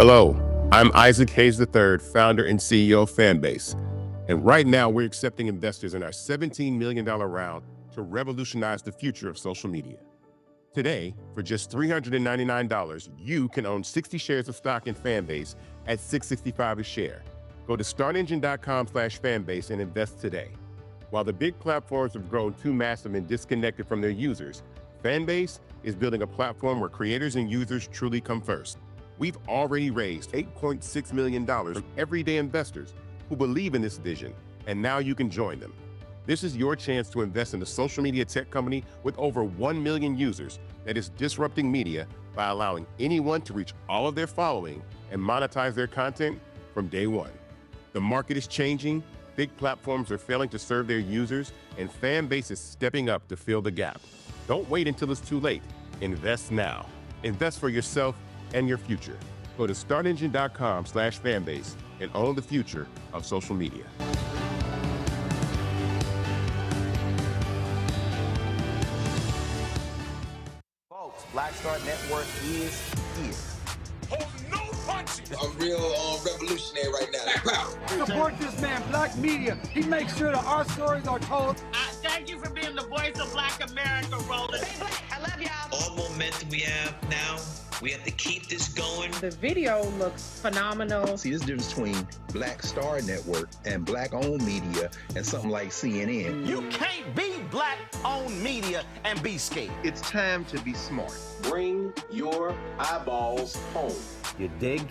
Hello, I'm Isaac Hayes III, founder and CEO of Fanbase. And right now, we're accepting investors in our $17 million round to revolutionize the future of social media. Today, for just $399, you can own 60 shares of stock in Fanbase at $665 a share. Go to startengine.com/fanbase and invest today. While the big platforms have grown too massive and disconnected from their users, Fanbase is building a platform where creators and users truly come first. We've already raised $8.6 million from everyday investors who believe in this vision, and now you can join them. This is your chance to invest in a social media tech company with over 1 million users that is disrupting media by allowing anyone to reach all of their following and monetize their content from day one. The market is changing, big platforms are failing to serve their users, and Fanbase is stepping up to fill the gap. Don't wait until it's too late. Invest now. Invest for yourself and your future. Go to startengine.com/fanbase and own the future of social media. Folks, Black Star Network is here. Hold no punches. I'm real revolutionary right now. Support this man, Black Media. He makes sure that our stories are told. Thank you for being the voice of Black America, Roland. Stay black. I love y'all. All momentum we have now, we have to keep this going. The video looks phenomenal. See, this difference between Black Star Network and Black-owned media and something like CNN. You can't be Black-owned media and be scared. It's time to be smart. Bring your eyeballs home. You dig?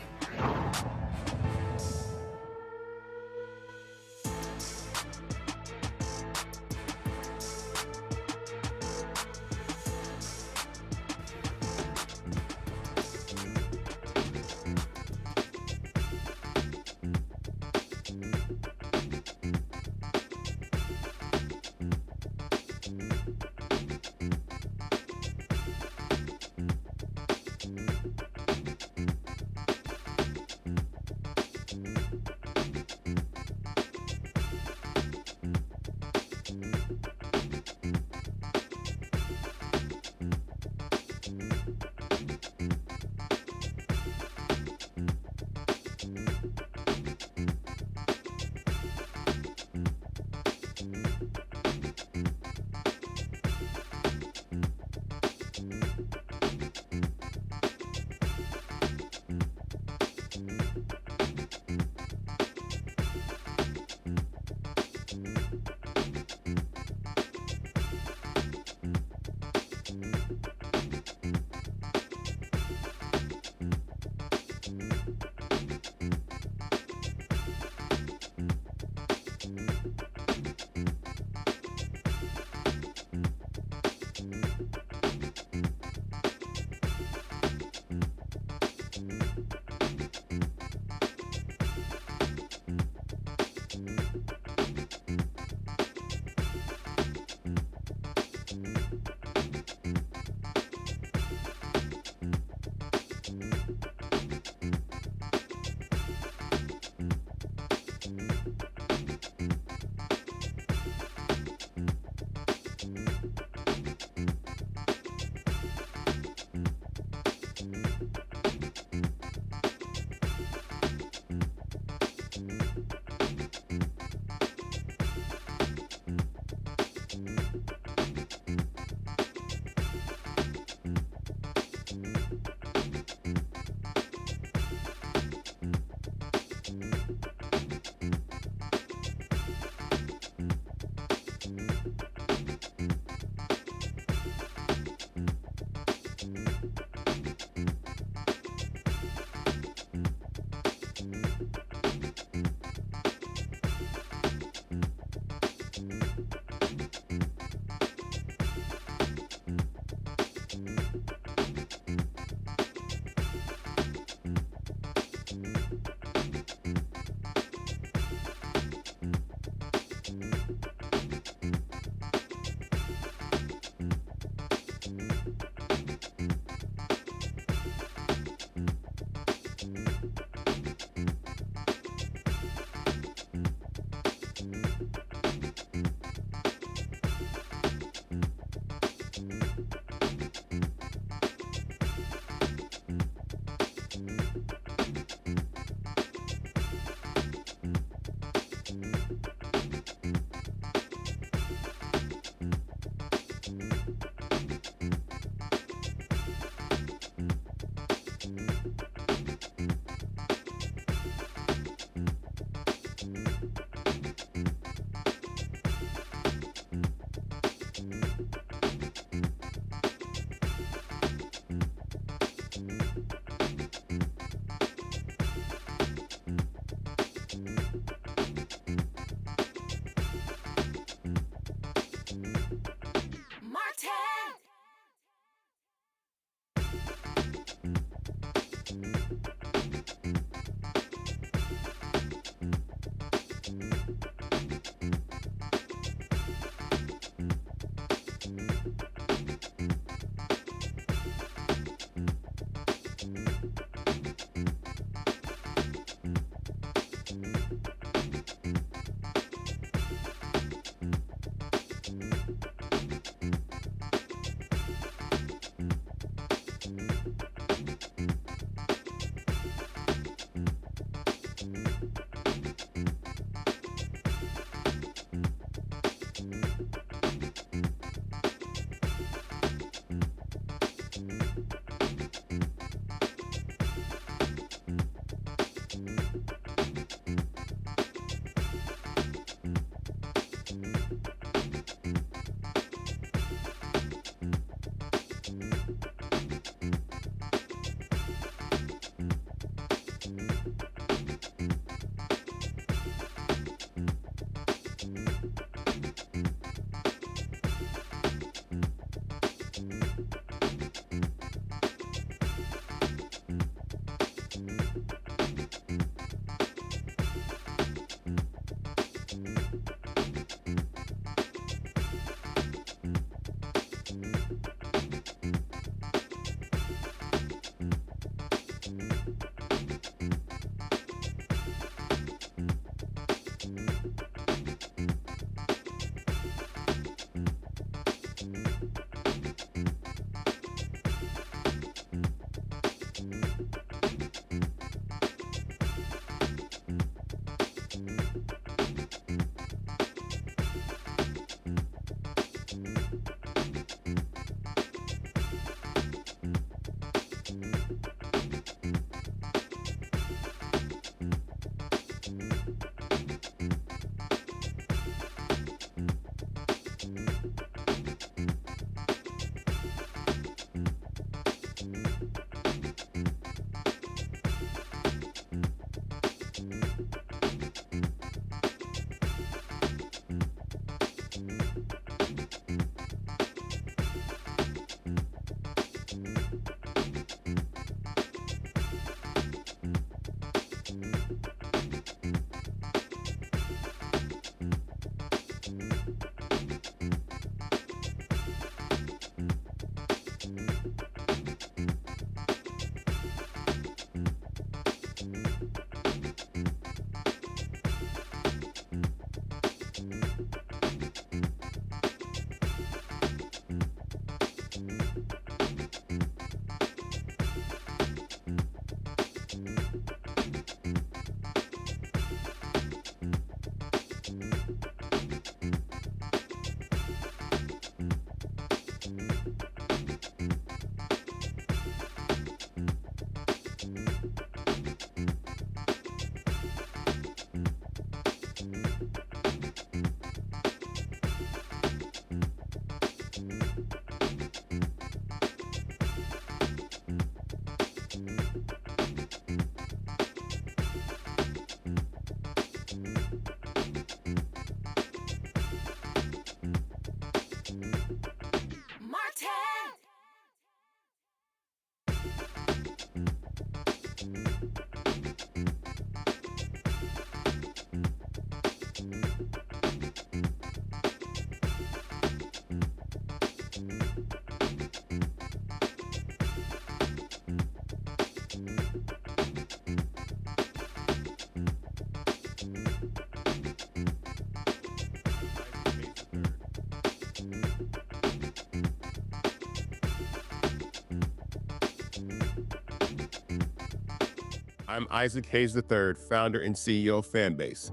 I'm Isaac Hayes III, founder and CEO of Fanbase.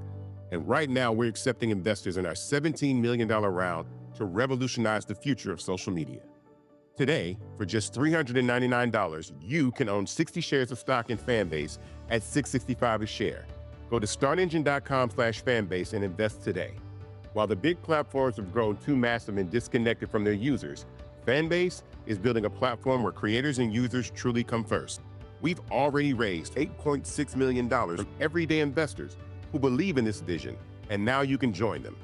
And right now, we're accepting investors in our $17 million round to revolutionize the future of social media. Today, for just $399, you can own 60 shares of stock in Fanbase at $665 a share. Go to startengine.com/fanbase and invest today. While the big platforms have grown too massive and disconnected from their users, Fanbase is building a platform where creators and users truly come first. We've already raised $8.6 million from everyday investors who believe in this vision, and now you can join them.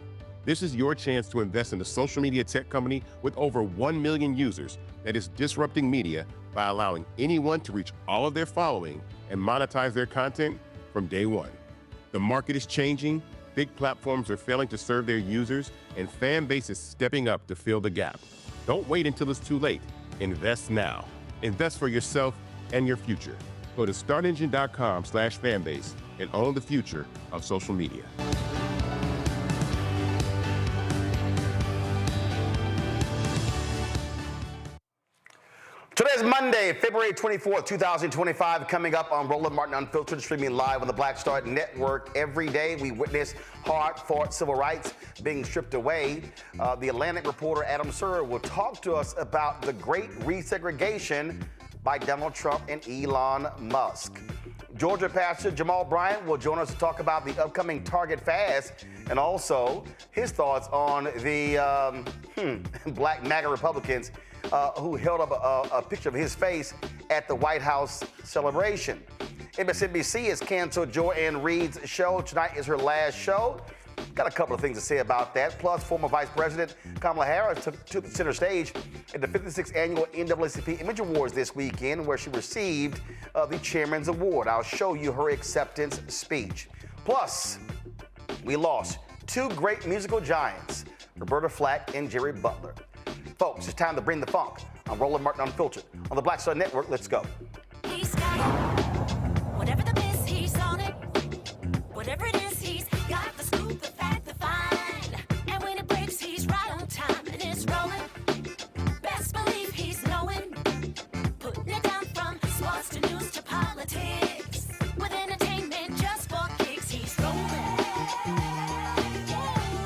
This is your chance to invest in a social media tech company with over 1 million users that is disrupting media by allowing anyone to reach all of their following and monetize their content from day one. The market is changing, big platforms are failing to serve their users, and Fanbase is stepping up to fill the gap. Don't wait until it's too late. Invest now. Invest for yourself and your future. Go to startengine.com/fanbase and own the future of social media. Today's Monday, February 24th, 2025, coming up on Roland Martin Unfiltered, streaming live on the Black Star Network. Every day we witness hard-fought civil rights being stripped away. The Atlantic reporter Adam Serwer will talk to us about the Great Resegregation by Donald Trump and Elon Musk. Georgia Pastor Jamal Bryant will join us to talk about the upcoming Target fast and also his thoughts on the black MAGA Republicans who held up a picture of his face at the White House celebration. MSNBC has canceled Joy Reid's show. Tonight is her last show. Got a couple of things to say about that. Plus, former Vice President Kamala Harris took the center stage at the 56th annual NAACP Image Awards this weekend, where she received the Chairman's Award. I'll show you her acceptance speech. Plus, we lost two great musical giants, Roberta Flack and Jerry Butler. Folks, it's time to bring the funk. I'm Roland Martin Unfiltered on the Black Star Network. Let's go. He's got it. Whatever the miss, he's on it. Whatever it is, he's got the scoop, the fact, the find. And when it breaks, he's right on time and it's rolling. Best believe he's knowing. Putting it down from sports to news to politics. With entertainment just for kicks, he's rolling.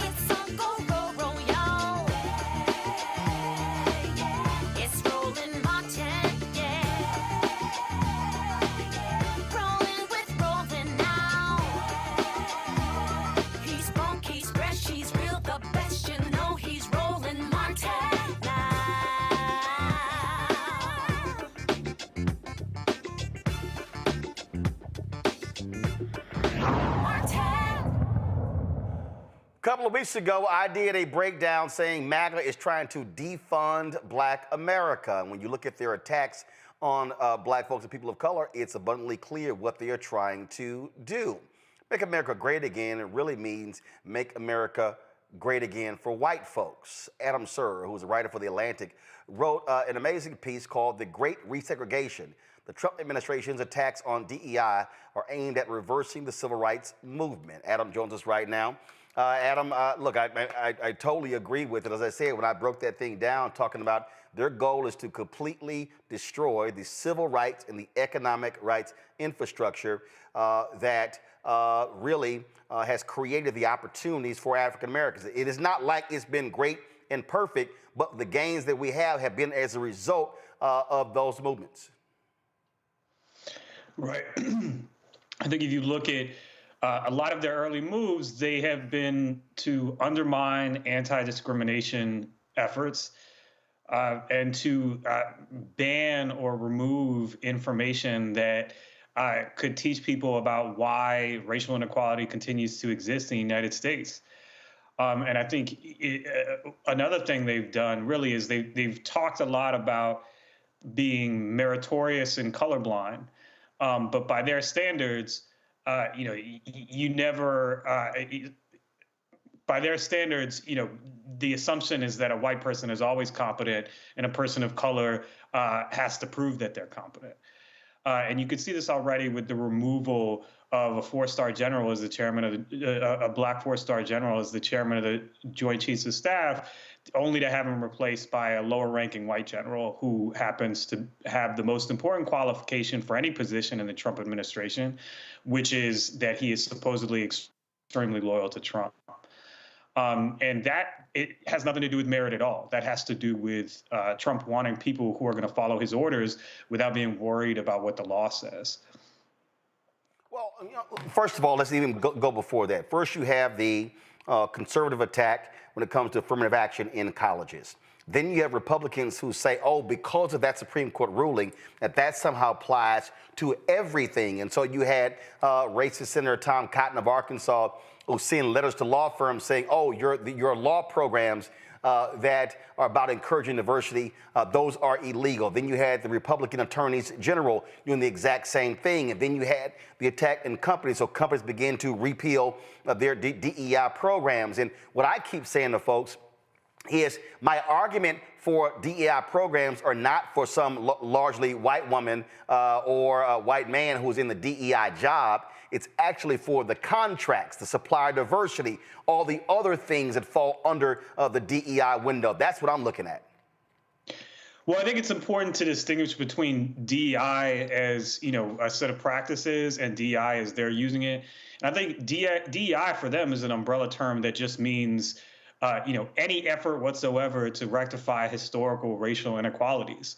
It's on go, roll, roll, y'all. It's Roland Martin, yeah. Rolling with Roland now. He's funky, he's fresh, he's real, the best, you know he's Roland Martin now. A couple of weeks ago, I did a breakdown saying MAGA is trying to defund Black America. And when you look at their attacks on Black folks and people of color, it's abundantly clear what they are trying to do. Make America great again, it really means make America great again for white folks. Adam Serwer, who's a writer for The Atlantic, wrote an amazing piece called The Great Resegregation. The Trump administration's attacks on DEI are aimed at reversing the civil rights movement. Adam joins us right now. Adam, look, I totally agree with it. As I said, when I broke that thing down, talking about their goal is to completely destroy the civil rights and the economic rights infrastructure that really has created the opportunities for African Americans. It is not like it's been great and perfect, but the gains that we have been as a result of those movements. Right. I think if you look at a lot of their early moves, they have been to undermine anti-discrimination efforts and to ban or remove information that could teach people about why racial inequality continues to exist in the United States. And I think another thing they've done really is they've talked a lot about being meritorious and colorblind, but by their standards, you never, by their standards, the assumption is that a white person is always competent and a person of color has to prove that they're competent. And you could see this already with the removal of a four-star general as the chairman of a black four-star general as the chairman of the Joint Chiefs of Staff, only to have him replaced by a lower-ranking white general who happens to have the most important qualification for any position in the Trump administration, which is that he is supposedly extremely loyal to Trump. And that it has nothing to do with merit at all. That has to do with Trump wanting people who are going to follow his orders without being worried about what the law says. Well, first of all, let's even go before that. First, you have the conservative attack when it comes to affirmative action in colleges. Then you have Republicans who say, oh, because of that Supreme Court ruling, that somehow applies to everything. And so you had racist Senator Tom Cotton of Arkansas who sent letters to law firms saying, oh, your law programs that are about encouraging diversity, those are illegal. Then you had the Republican attorneys general doing the exact same thing. And then you had the attack in companies. So companies began to repeal their DEI programs. And what I keep saying to folks is my argument for DEI programs are not for some largely white woman or a white man who's in the DEI job. It's actually for the contracts, the supplier diversity, all the other things that fall under the DEI window. That's what I'm looking at. Well, I think it's important to distinguish between DEI as, a set of practices and DEI as they're using it. And I think DEI for them is an umbrella term that just means any effort whatsoever to rectify historical racial inequalities.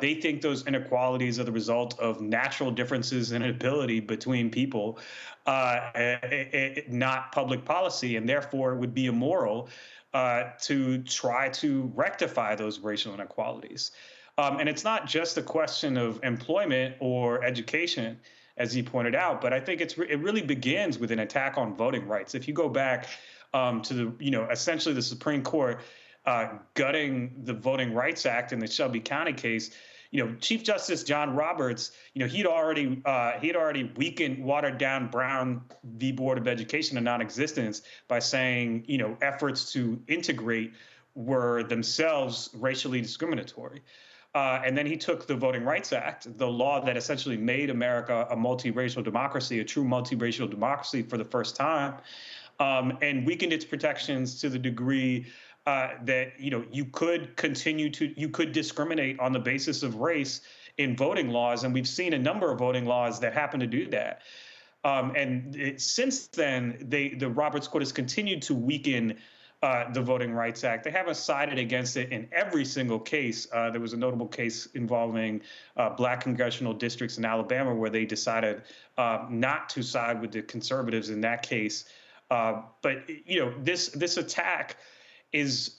They think those inequalities are the result of natural differences in ability between people, not public policy, and therefore it would be immoral to try to rectify those racial inequalities. And it's not just a question of employment or education, as you pointed out, but I think it really begins with an attack on voting rights. If you go back to the, essentially the Supreme Court gutting the Voting Rights Act in the Shelby County case, Chief Justice John Roberts, he'd already weakened, watered down Brown v. Board of Education to non-existence by saying, efforts to integrate were themselves racially discriminatory. And then he took the Voting Rights Act, the law that essentially made America a multiracial democracy, a true multiracial democracy for the first time, and weakened its protections to the degree that you could discriminate on the basis of race in voting laws, and we've seen a number of voting laws that happen to do that. Since then, the Roberts Court has continued to weaken the Voting Rights Act. They haven't sided against it in every single case. There was a notable case involving black congressional districts in Alabama where they decided not to side with the conservatives in that case. But this attack is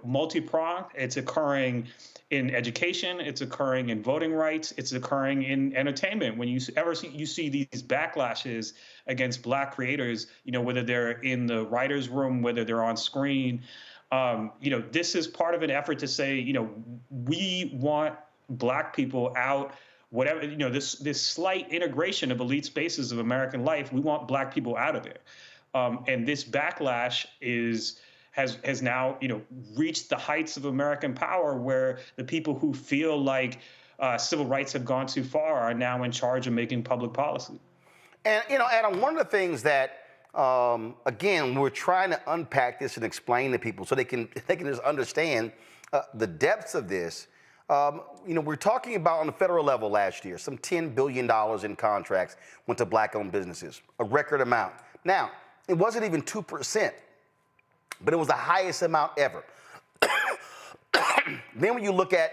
multi-pronged. It's occurring in education. It's occurring in voting rights. It's occurring in entertainment. When you see these backlashes against black creators, whether they're in the writer's room, whether they're on screen, this is part of an effort to say, we want black people out. Whatever, this slight integration of elite spaces of American life, we want black people out of there. And this backlash has now, reached the heights of American power, where the people who feel like civil rights have gone too far are now in charge of making public policy. And, Adam, one of the things that, again, we're trying to unpack this and explain to people so they can just understand the depths of this. We're talking about on the federal level last year, some $10 billion in contracts went to black-owned businesses, a record amount. Now, it wasn't even 2%. But it was the highest amount ever. Then when you look at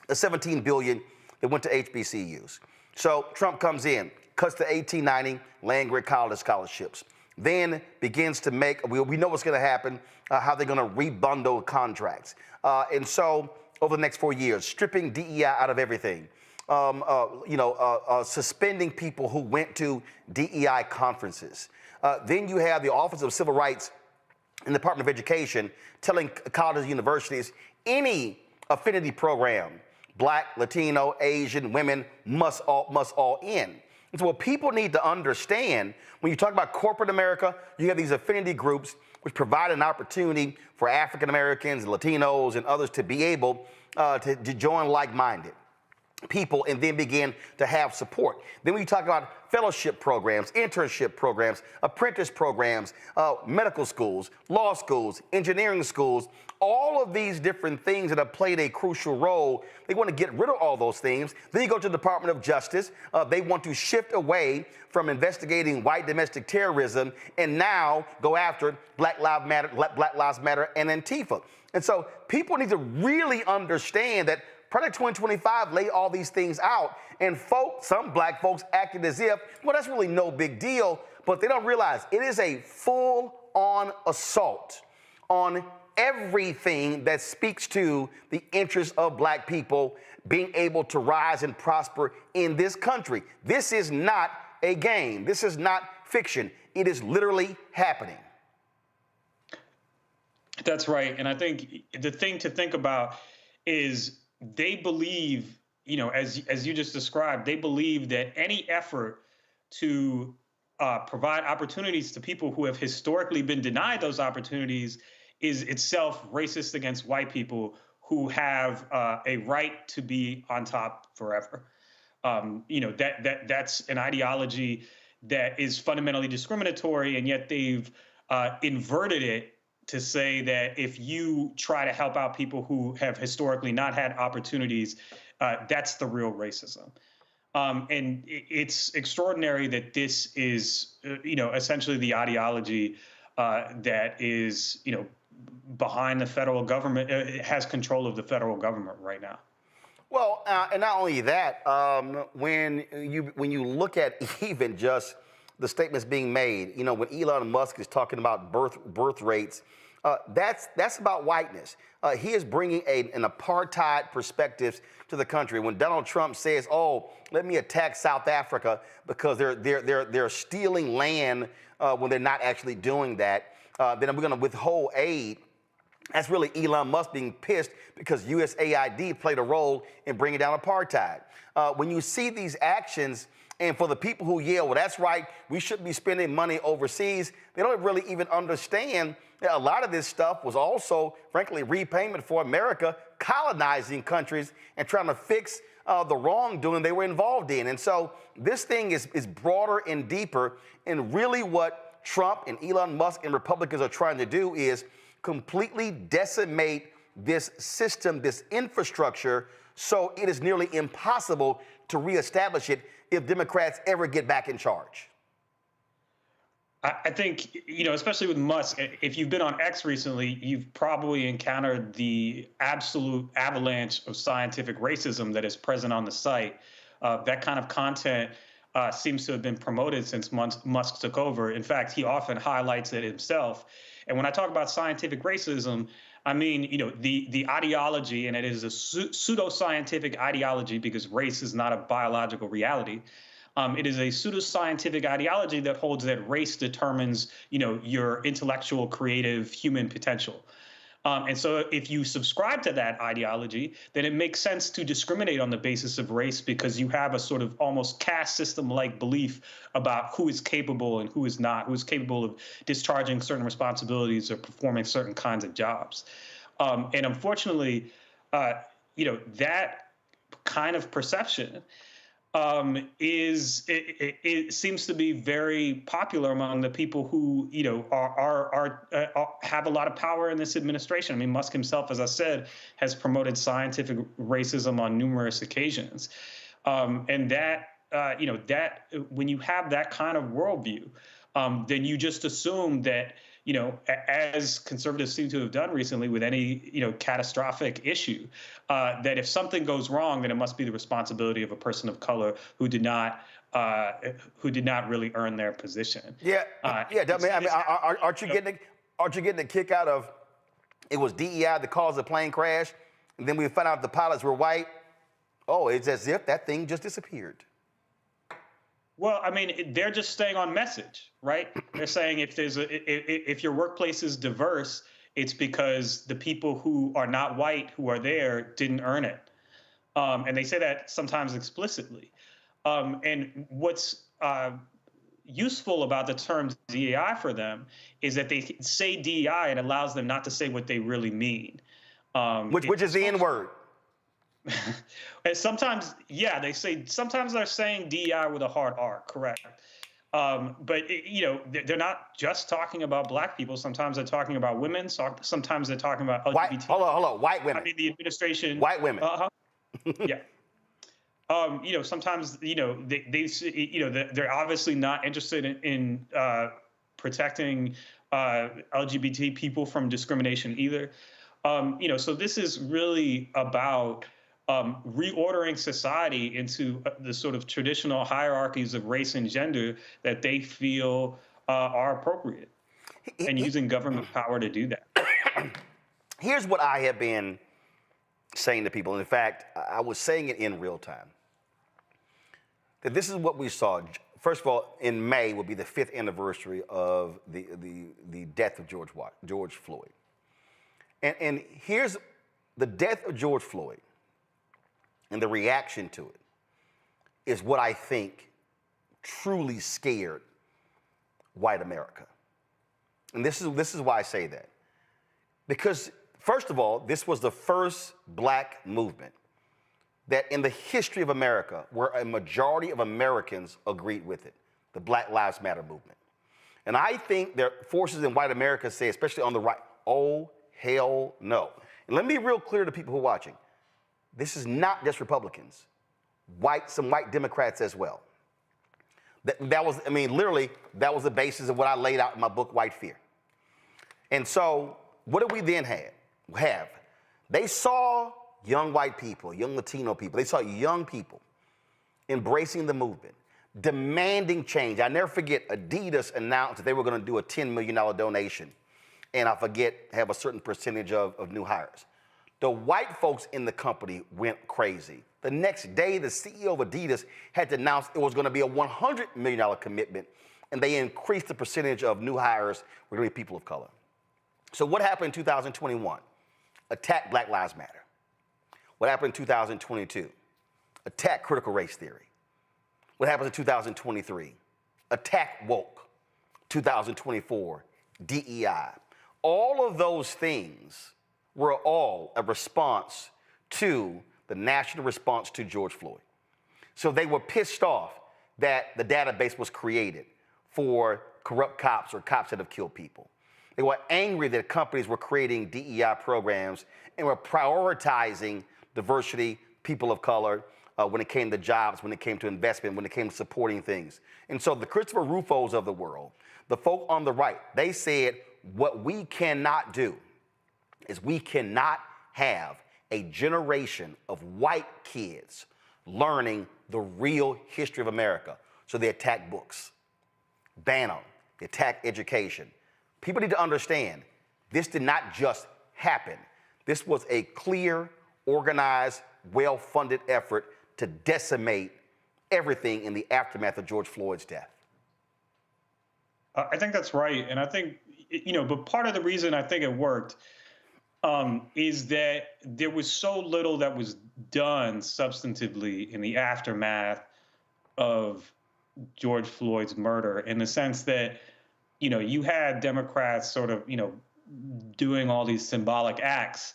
the $17 billion that went to HBCUs. So Trump comes in, cuts to $18.90 land-grant college scholarships. Then begins to make, we know what's going to happen, how they're going to rebundle contracts. And so over the next 4 years, stripping DEI out of everything. Suspending people who went to DEI conferences. Then you have the Office of Civil Rights in the Department of Education telling colleges and universities any affinity program, black, Latino, Asian, women must all in. And so what people need to understand, when you talk about corporate America, you have these affinity groups which provide an opportunity for African Americans, Latinos, and others to be able to join like-minded. people and then begin to have support. Then we talk about fellowship programs, internship programs, apprentice programs, medical schools, law schools, engineering schools, all of these different things that have played a crucial role. They want to get rid of all those things. Then you go to the Department of Justice. They want to shift away from investigating white domestic terrorism and now go after Black Lives Matter and Antifa. And so people need to really understand that Project 2025 lay all these things out, and some black folks acted as if, well, that's really no big deal, but they don't realize it is a full-on assault on everything that speaks to the interests of black people being able to rise and prosper in this country. This is not a game. This is not fiction. It is literally happening. That's right. And I think the thing to think about is they believe, as you just described, they believe that any effort to provide opportunities to people who have historically been denied those opportunities is itself racist against white people who have a right to be on top forever. That's an ideology that is fundamentally discriminatory, and yet they've inverted it to say that if you try to help out people who have historically not had opportunities, that's the real racism. And it's extraordinary that this is, essentially the ideology that is, behind the federal government, has control of the federal government right now. Well, and not only that, when you look at even just the statements being made, when Elon Musk is talking about birth rates, that's about whiteness. He is bringing an apartheid perspective to the country. When Donald Trump says, "Oh, let me attack South Africa because they're stealing land when they're not actually doing that, then we're going to withhold aid." That's really Elon Musk being pissed because USAID played a role in bringing down apartheid. When you see these actions, and for the people who yell, well, that's right, we shouldn't be spending money overseas, they don't really even understand that a lot of this stuff was also, frankly, repayment for America colonizing countries and trying to fix the wrongdoing they were involved in. And so this thing is broader and deeper, and really what Trump and Elon Musk and Republicans are trying to do is completely decimate this system, this infrastructure, so it is nearly impossible to reestablish it if Democrats ever get back in charge. I think, especially with Musk, if you've been on X recently, you've probably encountered the absolute avalanche of scientific racism that is present on the site. That kind of content seems to have been promoted since Musk took over. In fact, he often highlights it himself. And when I talk about scientific racism, I mean, the ideology, and it is a pseudoscientific ideology because race is not a biological reality. It is a pseudoscientific ideology that holds that race determines, your intellectual, creative, human potential. And so if you subscribe to that ideology, then it makes sense to discriminate on the basis of race because you have a sort of almost caste system-like belief about who is capable and who is not, who is capable of discharging certain responsibilities or performing certain kinds of jobs. And unfortunately, that kind of perception it seems to be very popular among the people who have a lot of power in this administration. I mean, Musk himself, as I said, has promoted scientific racism on numerous occasions, and that when you have that kind of worldview, then you just assume that as conservatives seem to have done recently with any, catastrophic issue, that if something goes wrong, then it must be the responsibility of a person of color who did not really earn their position. Yeah. Aren't you getting a kick out of it was DEI that caused the plane crash, and then we found out the pilots were white? Oh, it's as if that thing just disappeared. Well, I mean, they're just staying on message, right? They're saying if your workplace is diverse, it's because the people who are not white who are there didn't earn it. And they say that sometimes explicitly. And what's useful about the term DEI for them is that they say DEI and allows them not to say what they really mean. Which is the N-word. And sometimes, yeah, sometimes they're saying DEI with a hard R, correct. But they're not just talking about black people. Sometimes they're talking about women. Sometimes they're talking about LGBT. Hold on, white women. I mean, the administration. White women. Yeah. Sometimes they're obviously not interested in protecting LGBT people from discrimination either. So this is really about reordering society into the sort of traditional hierarchies of race and gender that they feel are appropriate, and using government power to do that. Here's what I have been saying to people. In fact, I was saying it in real time. That this is what we saw. First of all, in May will be the 5th anniversary of the death of George Floyd. And here's the death of George Floyd and the reaction to it is what I think truly scared white America. And this is why I say that. Because, first of all, this was the first black movement that in the history of America where a majority of Americans agreed with it, the Black Lives Matter movement. And I think there are forces in white America say, especially on the right, oh, hell no. And let me be real clear to people who are watching. This is not just Republicans, some white Democrats as well. That was the basis of what I laid out in my book, White Fear. And so what do we then have? They saw young white people, young Latino people, they saw young people embracing the movement, demanding change. I never forget, Adidas announced that they were going to do a $10 million donation, and have a certain percentage of new hires. The white folks in the company went crazy. The next day, the CEO of Adidas had to announce it was going to be a $100 million commitment, and they increased the percentage of new hires were going to be people of color. So what happened in 2021? Attack Black Lives Matter. What happened in 2022? Attack critical race theory. What happens in 2023? Attack woke. 2024, DEI. All of those things were all a response to the national response to George Floyd. So they were pissed off that the database was created for corrupt cops or cops that have killed people. They were angry that companies were creating DEI programs and were prioritizing diversity, people of color, when it came to jobs, when it came to investment, when it came to supporting things. And so the Christopher Rufos of the world, the folk on the right, they said, what we cannot do is we cannot have a generation of white kids learning the real history of America. So they attack books, ban them, they attack education. People need to understand this did not just happen. This was a clear, organized, well-funded effort to decimate everything in the aftermath of George Floyd's death. I think that's right. And I think, but part of the reason I think it worked is that there was so little that was done substantively in the aftermath of George Floyd's murder, in the sense that, you had Democrats sort of, doing all these symbolic acts,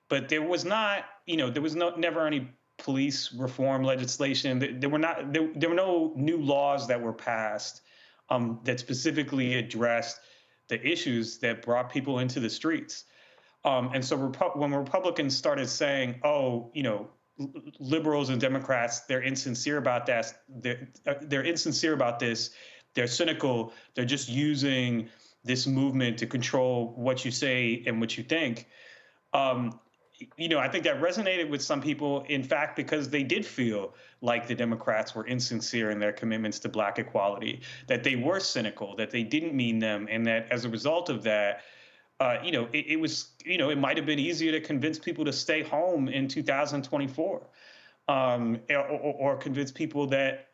but there was not, never any police reform legislation. There were no new laws that were passed that specifically addressed the issues that brought people into the streets. And so when Republicans started saying, liberals and Democrats, they're insincere about that, they're insincere about this, they're cynical, they're just using this movement to control what you say and what you think. I think that resonated with some people, in fact, because they did feel like the Democrats were insincere in their commitments to Black equality, that they were cynical, that they didn't mean them, and that as a result of that, it might have been easier to convince people to stay home in 2024, or convince people that,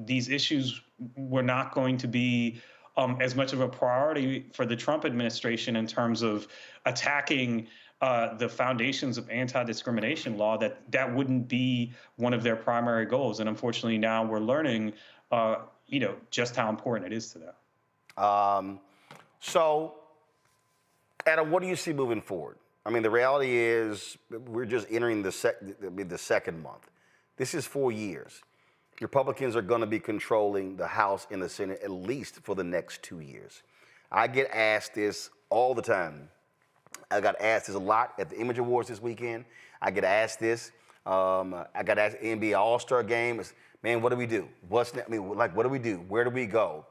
these issues were not going to be as much of a priority for the Trump administration in terms of attacking the foundations of anti-discrimination law, that wouldn't be one of their primary goals. And unfortunately, now we're learning, just how important it is to them. So, Adam, what do you see moving forward? I mean, the reality is we're just entering the second month. This is 4 years. Republicans are going to be controlling the House and the Senate at least for the next 2 years. I get asked this all the time. I got asked this a lot at the Image Awards this weekend. I get asked this. I got asked NBA All-Star Game. It's, man, what do we do? What do we do? Where do we go?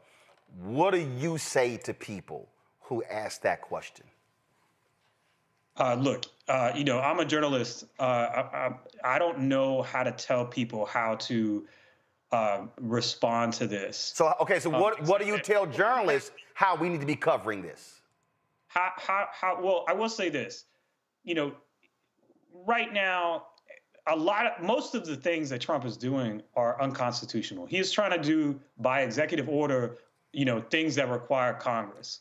What do you say to people who ask that question? Look, I'm a journalist. I don't know how to tell people how to respond to this. So, okay, so what do you tell journalists how we need to be covering this? Well, I will say this, right now, most of the things that Trump is doing are unconstitutional. He is trying to do by executive order, things that require Congress.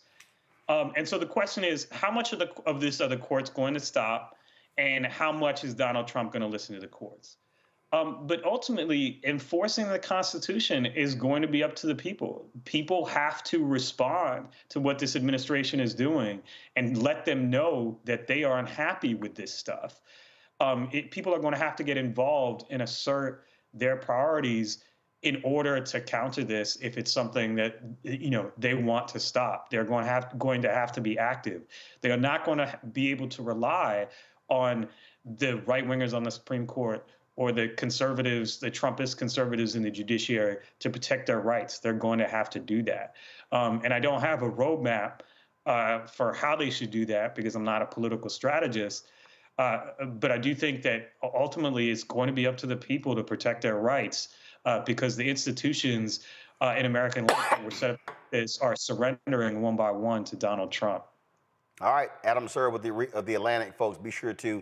And so the question is, how much of this are the courts going to stop, and how much is Donald Trump going to listen to the courts? But ultimately, enforcing the Constitution is going to be up to the people. People have to respond to what this administration is doing and let them know that they are unhappy with this stuff. People are going to have to get involved and assert their priorities in order to counter this. If it's something that they want to stop, they're going to have to be active. They are not going to be able to rely on the right-wingers on the Supreme Court or the conservatives, the Trumpist conservatives in the judiciary to protect their rights. They're going to have to do that. And I don't have a roadmap for how they should do that because I'm not a political strategist. But I do think that ultimately it's going to be up to the people to protect their rights because the institutions in American life that were set up are surrendering one by one to Donald Trump. All right, Adam Serwer with the Atlantic, folks. Be sure to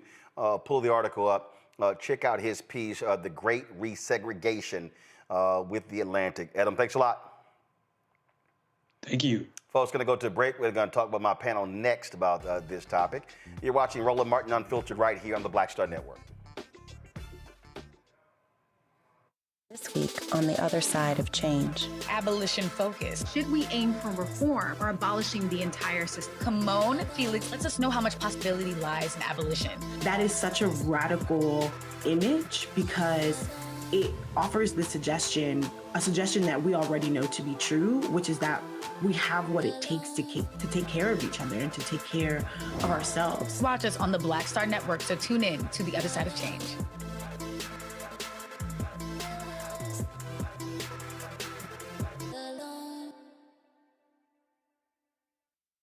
pull the article up. Check out his piece, The Great Resegregation with the Atlantic. Adam, thanks a lot. Thank you. Folks, going to go to a break. We're going to talk about my panel next about this topic. You're watching Roland Martin Unfiltered right here on the Black Star Network. This week on the other side of change. Abolition focus. Should we aim for reform or abolishing the entire system? Kimon Felix lets us know how much possibility lies in abolition. That is such a radical image because it offers the suggestion that we already know to be true, which is that we have what it takes to take care of each other and to take care of ourselves. Watch us on the Black Star Network, so tune in to the other side of change.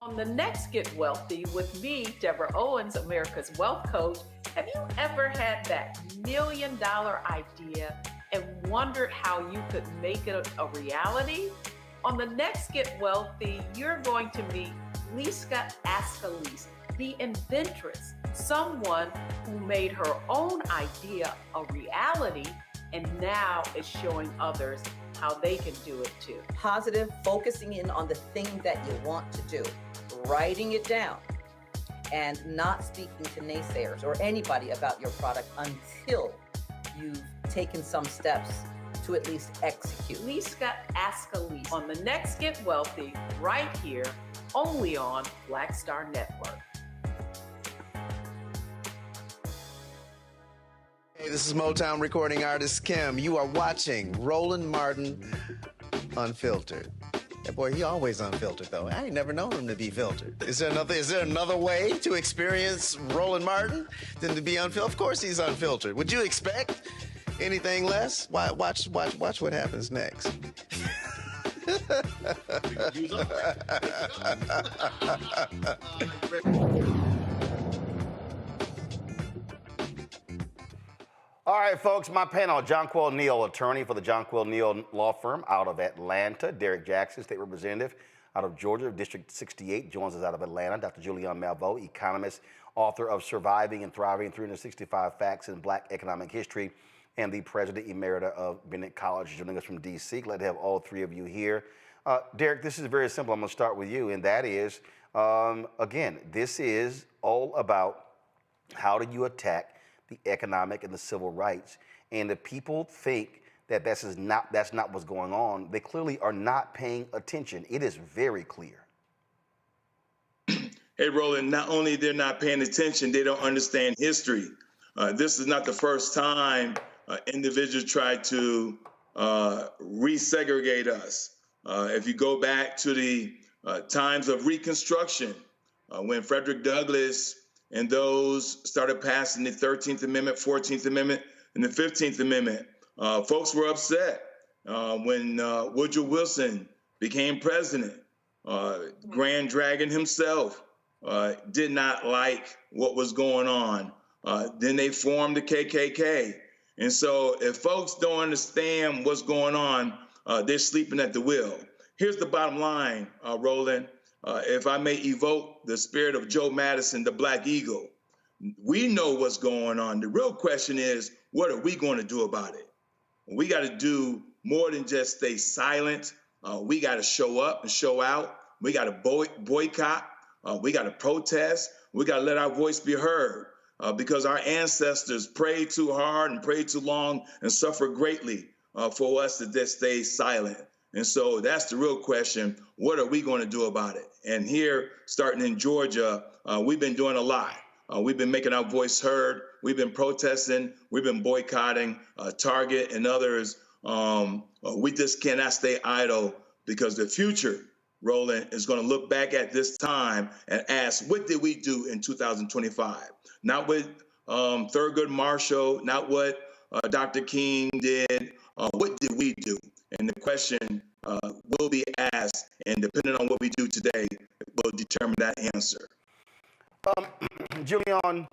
On the next Get Wealthy with me, Deborah Owens, America's Wealth Coach, have you ever had that $1 million idea and wondered how you could make it a reality? On the next Get Wealthy, you're going to meet Liska Askalise, the inventress, someone who made her own idea a reality and now is showing others how they can do it too. Positive, focusing in on the thing that you want to do, writing it down, and not speaking to naysayers or anybody about your product until you've taken some steps to at least execute. Liska Askalise on the next Get Wealthy, right here, only on Black Star Network. Hey, this is Motown recording artist Kim. You are watching Roland Martin Unfiltered. That boy, he always unfiltered though. I ain't never known him to be filtered. Is there another way to experience Roland Martin than to be unfiltered? Of course he's unfiltered. Would you expect anything less? Watch what happens next. All right, folks, my panel, Jonquil Neal, attorney for the Jonquil Neal Law Firm out of Atlanta. Derek Jackson, state representative out of Georgia, District 68, joins us out of Atlanta. Dr. Julianne Malveaux, economist, author of Surviving and Thriving, 365 Facts in Black Economic History, and the president emerita of Bennett College, joining us from D.C. Glad to have all three of you here. Derek, this is very simple. I'm going to start with you, and that is, again, this is all about how do you attack the economic and the civil rights. And if people think that that's not what's going on, they clearly are not paying attention. It is very clear. Hey, Roland, not only they're not paying attention, they don't understand history. This is not the first time individuals try to resegregate us. If you go back to the times of Reconstruction, when Frederick Douglass and those started passing the 13th Amendment, 14th Amendment, and the 15th Amendment, folks were upset when Woodrow Wilson became president. Grand Dragon himself did not like what was going on. Then they formed the KKK. And so if folks don't understand what's going on, they're sleeping at the wheel. Here's the bottom line, Roland. If I may evoke the spirit of Joe Madison, the Black Eagle, we know what's going on. The real question is, what are we going to do about it? We got to do more than just stay silent. We got to show up and show out. We got to boycott. We got to protest. We got to let our voice be heard because our ancestors prayed too hard and prayed too long and suffered greatly for us to just stay silent. And so that's the real question. What are we going to do about it? And here, starting in Georgia, we've been doing a lot. We've been making our voice heard. We've been protesting. We've been boycotting Target and others. We just cannot stay idle because the future, Roland, is going to look back at this time and ask, what did we do in 2025? Not what Thurgood Marshall, not what Dr. King did. What did we do? And the question will be asked, and depending on what we do today, will determine that answer. Julian,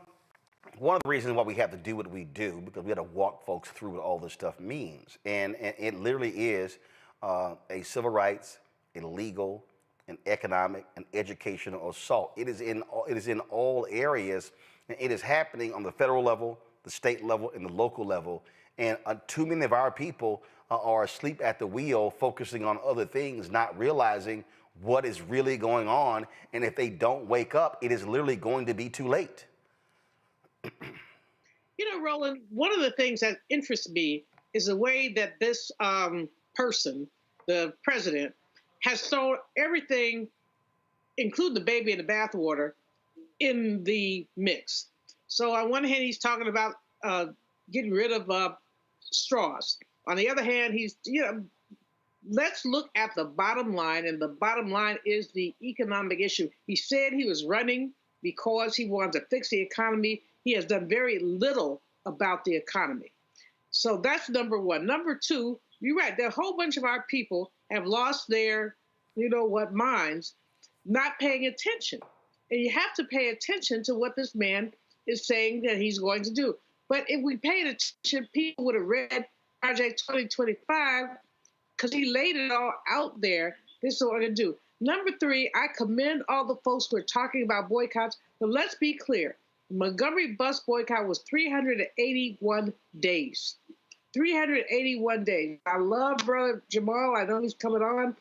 one of the reasons why we have to do what we do, because we have to walk folks through what all this stuff means. And it literally is a civil rights, a legal, an economic, an educational assault. It is in all areas, and it is happening on the federal level, the state level, and the local level. And too many of our people are asleep at the wheel, focusing on other things, not realizing what is really going on. And if they don't wake up, it is literally going to be too late. You know, Roland, one of the things that interests me is the way that this person, the president, has thrown everything, including the baby in the bathwater, in the mix. So on one hand, he's talking about getting rid of straws. On the other hand, he's, let's look at the bottom line, and the bottom line is the economic issue. He said he was running because he wanted to fix the economy. He has done very little about the economy. So that's number one. Number two, you're right, there are a whole bunch of our people have lost their, minds, not paying attention. And you have to pay attention to what this man is saying that he's going to do. But if we paid attention, people would have read Project 2025, because he laid it all out there. This is what we're going to do. Number three, I commend all the folks who are talking about boycotts, but let's be clear. The Montgomery bus boycott was 381 days. 381 days. I love Brother Jamal. I know he's coming on.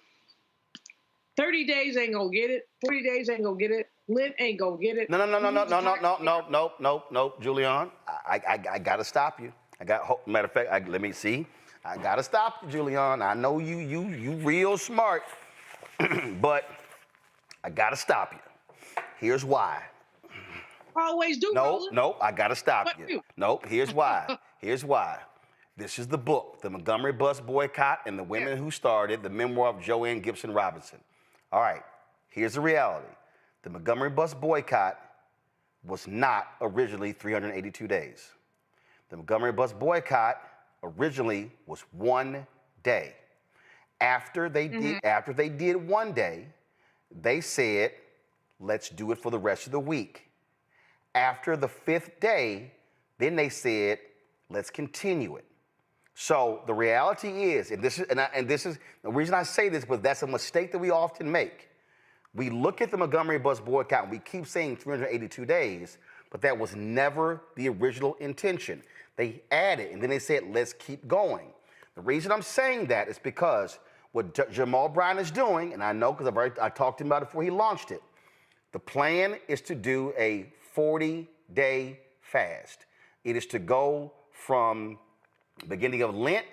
30 days ain't going to get it. 40 days ain't going to get it. Lynn ain't going to get it. No, Julian. I got to stop you. Matter of fact, let me see. I got to stop you, Julian. I know you real smart, but I got to stop you. Here's why. Always do. No, I got to stop you. No, here's why. Here's why. This is the book, The Montgomery Bus Boycott and the Women Who Started, the memoir of Joanne Gibson Robinson. All right, here's the reality. The Montgomery Bus Boycott was not originally 382 days. The Montgomery Bus Boycott originally was 1 day. After they did 1 day, they said, let's do it for the rest of the week. After the 5th day, then they said, let's continue it. So the reality is, and this is the reason I say this, but that's a mistake that we often make. We look at the Montgomery bus boycott and we keep saying 382 days, but that was never the original intention. They added, and then they said, let's keep going. The reason I'm saying that is because what Jamal Bryant is doing, and I know because I talked to him about it before he launched it, the plan is to do a 40-day fast. It is to go from the beginning of Lent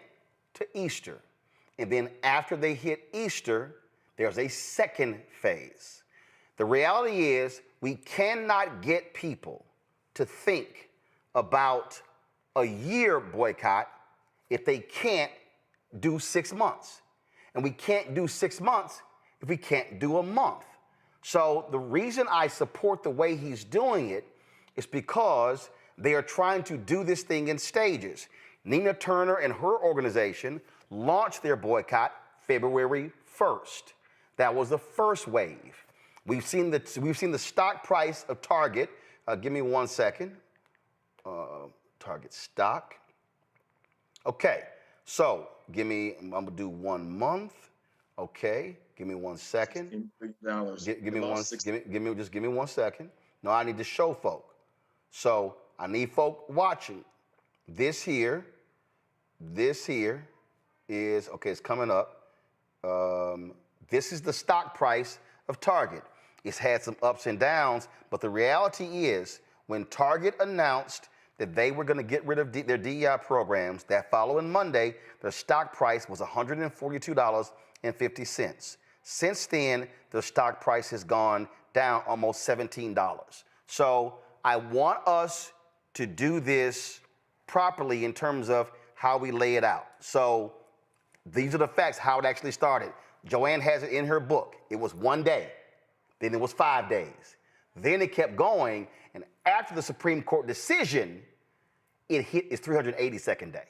to Easter. And then after they hit Easter, there's a second phase. The reality is we cannot get people to think about a year boycott if they can't do 6 months. And we can't do 6 months if we can't do a month. So the reason I support the way he's doing it is because they are trying to do this thing in stages. Nina Turner and her organization launched their boycott February 1st. That was the first wave. We've seen the stock price of Target. Give me 1 second. Target stock. Okay, so I'm gonna do 1 month. Okay, give me 1 second. Give me 1 second. No, I need to show folk. So I need folk watching. This here is, okay, it's coming up. This is the stock price of Target. It's had some ups and downs, but the reality is when Target announced that they were going to get rid of their DEI programs, that following Monday, their stock price was $142.50. Since then, the stock price has gone down almost $17. So I want us to do this properly in terms of how we lay it out. So these are the facts, how it actually started. Joanne has it in her book. It was 1 day, then it was 5 days. Then it kept going, and after the Supreme Court decision, it hit its 382nd day.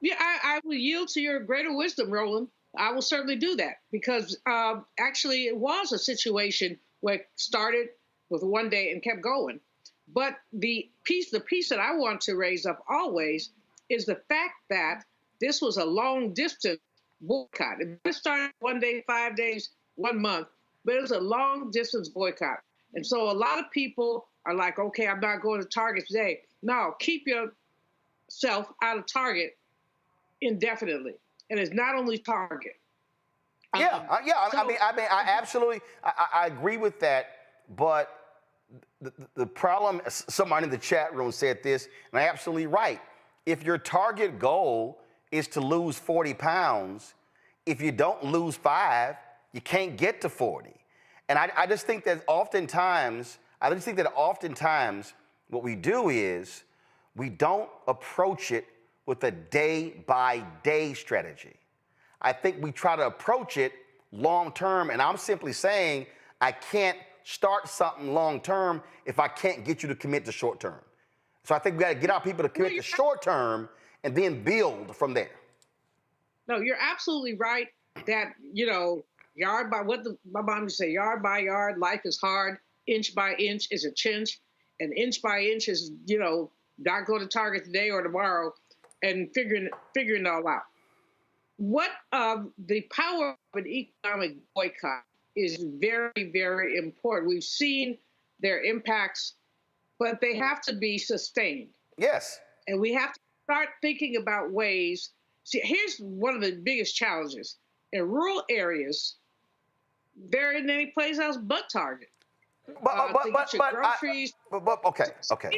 Yeah, I will yield to your greater wisdom, Roland. I will certainly do that because actually it was a situation where it started with 1 day and kept going. But the piece that I want to raise up always is the fact that this was a long distance boycott. It started 1 day, 5 days, 1 month, but it was a long distance boycott. And so a lot of people are like, okay, I'm not going to Target today. No, keep yourself out of Target indefinitely. And it's not only Target. I absolutely, I agree with that. But the problem, somebody in the chat room said this, and I'm absolutely right. If your target goal is to lose 40 pounds, if you don't lose 5, you can't get to 40. And I just think that oftentimes what we do is we don't approach it with a day-by-day strategy. I think we try to approach it long-term, and I'm simply saying I can't start something long-term if I can't get you to commit to short-term. So I think we got to get our people to commit to short-term and then build from there. No, you're absolutely right that, yard by, my mom used to say, yard by yard, life is hard, inch by inch is a chinch, and inch by inch is, not go to Target today or tomorrow and figuring it all out. What the power of an economic boycott is very, very important. We've seen their impacts, but they have to be sustained. Yes. And we have to start thinking about ways. See, here's one of the biggest challenges. In rural areas, there isn't any place else but Target. Okay,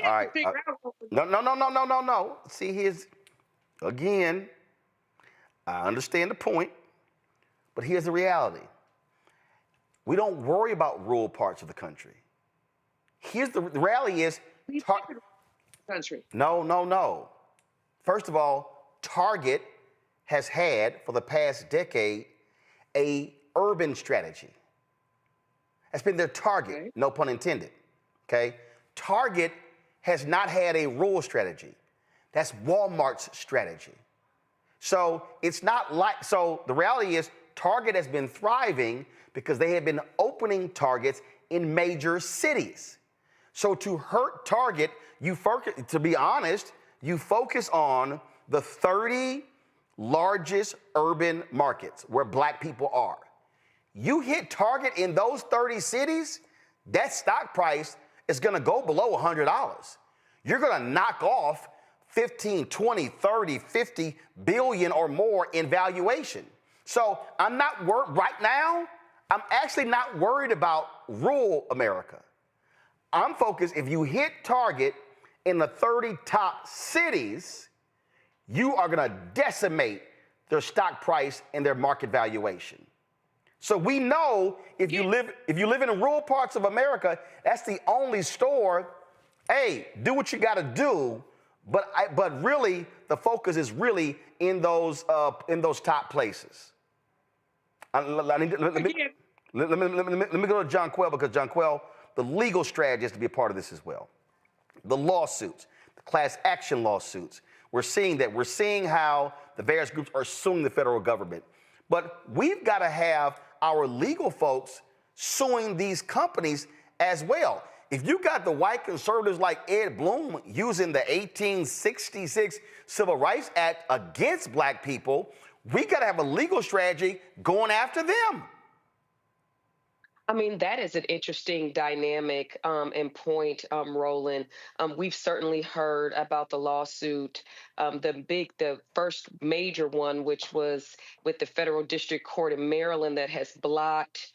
all right. No. See, here's, again, I understand the point, but here's the reality. We don't worry about rural parts of the country. Here's the reality is, country. No. First of all, Target has had, for the past decade, a urban strategy. That's been their target, okay. No pun intended, okay? Target has not had a rural strategy. That's Walmart's strategy. So it's not like, so the reality is Target has been thriving because they have been opening Targets in major cities. So to hurt Target, to be honest, you focus on the 30 largest urban markets where black people are. You hit Target in those 30 cities, that stock price is gonna go below $100. You're gonna knock off 15, 20, 30, 50 billion or more in valuation. So I'm not worried right now. I'm actually not worried about rural America. I'm focused, if you hit Target in the 30 top cities, you are gonna decimate their stock price and their market valuation. So we know if you live in rural parts of America, that's the only store. Hey, do what you got to do, but really the focus is really in those top places. Let me go to John Quell, because John Quell, the legal strategy has to be a part of this as well. The lawsuits, the class action lawsuits. We're seeing how the various groups are suing the federal government. But we've got to have our legal folks suing these companies as well. If you got the white conservatives like Ed Blum using the 1866 Civil Rights Act against black people, we got to have a legal strategy going after them. I mean, that is an interesting dynamic and point, Roland. We've certainly heard about the lawsuit, the first major one, which was with the Federal District Court in Maryland that has blocked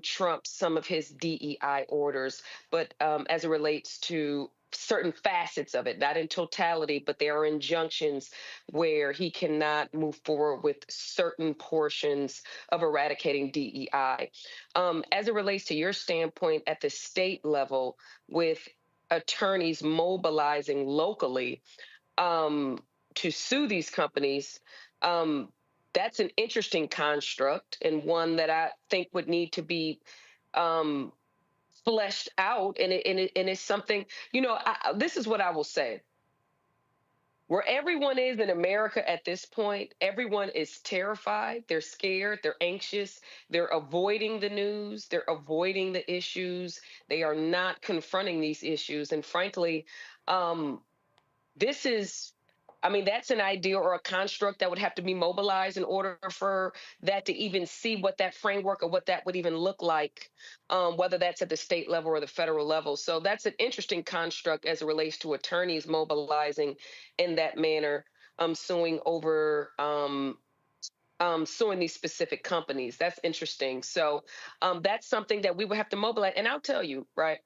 Trump some of his DEI orders. But as it relates to certain facets of it, not in totality, but there are injunctions where he cannot move forward with certain portions of eradicating DEI. As it relates to your standpoint at the state level, with attorneys mobilizing locally to sue these companies, that's an interesting construct, and one that I think would need to be fleshed out, and it's something, this is what I will say. Where everyone is in America at this point, everyone is terrified, they're scared, they're anxious, they're avoiding the news, they're avoiding the issues, they are not confronting these issues. And frankly, that's an idea or a construct that would have to be mobilized in order for that to even see what that framework or what that would even look like, whether that's at the state level or the federal level. So that's an interesting construct as it relates to attorneys mobilizing in that manner, suing these specific companies. That's interesting. So that's something that we would have to mobilize. And I'll tell you, right,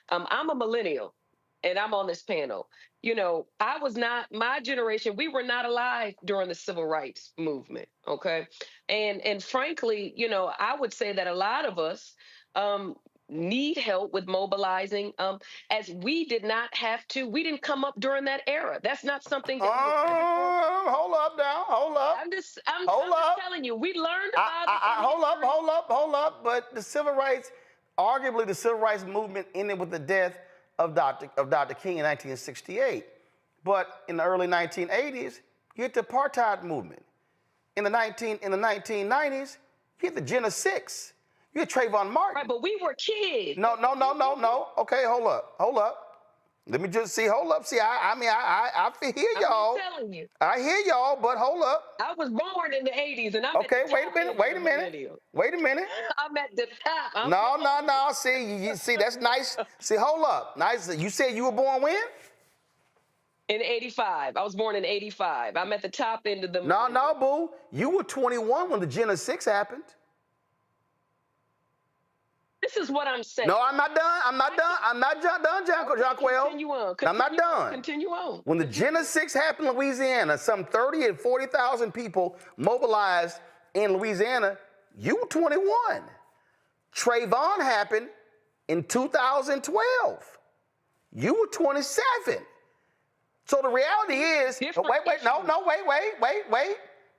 I'm a millennial. And I'm on this panel. My generation, we were not alive during the civil rights movement, okay? And frankly, I would say that a lot of us need help with mobilizing, as we did not have to. We didn't come up during that era. That's not something that hold up now, hold up. I'm just telling you, we learned about it. Hold up. But arguably the civil rights movement ended with the death of Dr. King in 1968. But in the early 1980s, you had the apartheid movement. In the 1990s, you had the Gen 6. You had Trayvon Martin. Right, but we were kids. No. Okay, hold up. Let me just see. Hold up. See, I hear y'all. I'm telling you. I hear y'all, but hold up. I was born in the 80s, and I'm okay. Wait a minute. I'm at the top. No. See, that's nice. See, hold up. Nice. You said you were born when? In 85. I was born in 85. I'm at the top end of the. No, boo. You were 21 when the Gen 6 happened. This is what I'm saying. No, I'm not done. I'm not done, John Quell. Continue on. I'm not done. Continue on. When the Gen 6 happened in Louisiana, some 30 and 40,000 people mobilized in Louisiana. You were 21. Trayvon happened in 2012. You were 27. So the reality is, wait.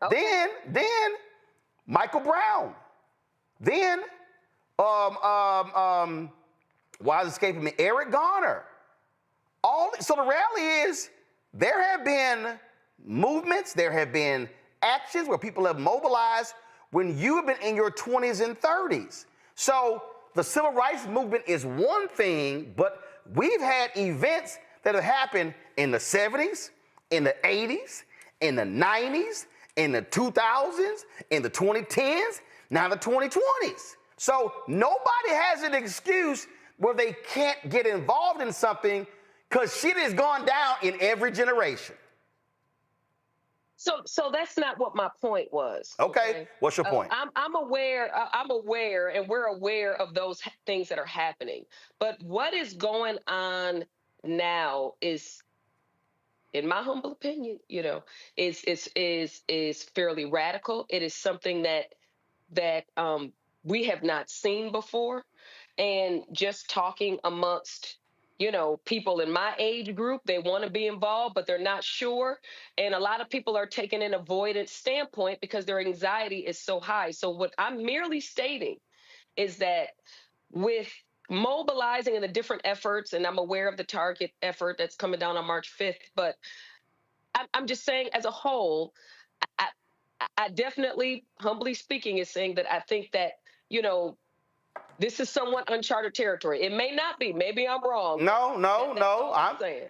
Okay. Then Michael Brown. Then why is it escaping me? Eric Garner. So the reality is, there have been movements, there have been actions where people have mobilized when you have been in your 20s and 30s. So the civil rights movement is one thing, but we've had events that have happened in the 70s, in the 80s, in the 90s, in the 2000s, in the 2010s, now the 2020s. So nobody has an excuse where they can't get involved in something, because shit has gone down in every generation. So that's not what my point was. Okay. What's your point? I'm aware, and we're aware of those things that are happening. But what is going on now is, in my humble opinion, is fairly radical. It is something that we have not seen before. And just talking amongst, people in my age group, they want to be involved, but they're not sure. And a lot of people are taking an avoidance standpoint because their anxiety is so high. So what I'm merely stating is that with mobilizing and the different efforts, and I'm aware of the Target effort that's coming down on March 5th, but I'm just saying as a whole, I definitely, humbly speaking, is saying that I think that, this is somewhat uncharted territory. It may not be. Maybe I'm wrong. No. I'm saying.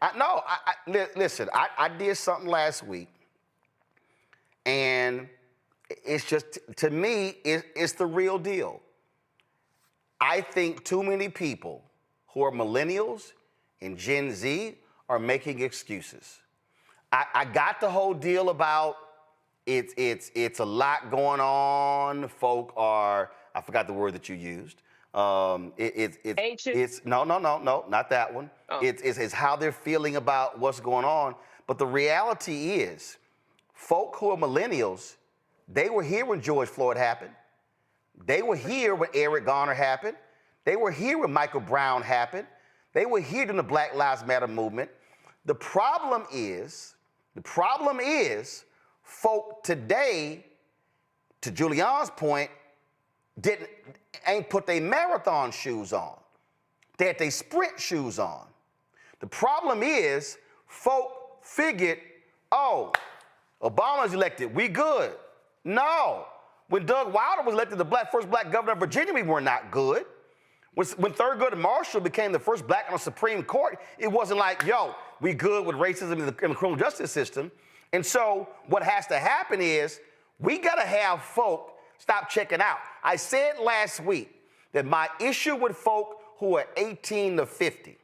Listen, I did something last week, and it's just, to me, it's the real deal. I think too many people who are millennials and Gen Z are making excuses. I got the whole deal about it's a lot going on. Folk are, I forgot the word that you used. Anxious? No, not that one. Oh. It's how they're feeling about what's going on. But the reality is, folk who are millennials, they were here when George Floyd happened. They were here when Eric Garner happened. They were here when Michael Brown happened. They were here during the Black Lives Matter movement. The problem is, folk today, to Julian's point, ain't put their marathon shoes on. They had their sprint shoes on. The problem is, folk figured, oh, Obama's elected, we good. No. When Doug Wilder was elected the first black governor of Virginia, we were not good. When Thurgood Marshall became the first black on the Supreme Court, it wasn't like, yo, we good with racism in the criminal justice system. And so what has to happen is we got to have folk stop checking out. I said last week that my issue with folk who are 18 to 50,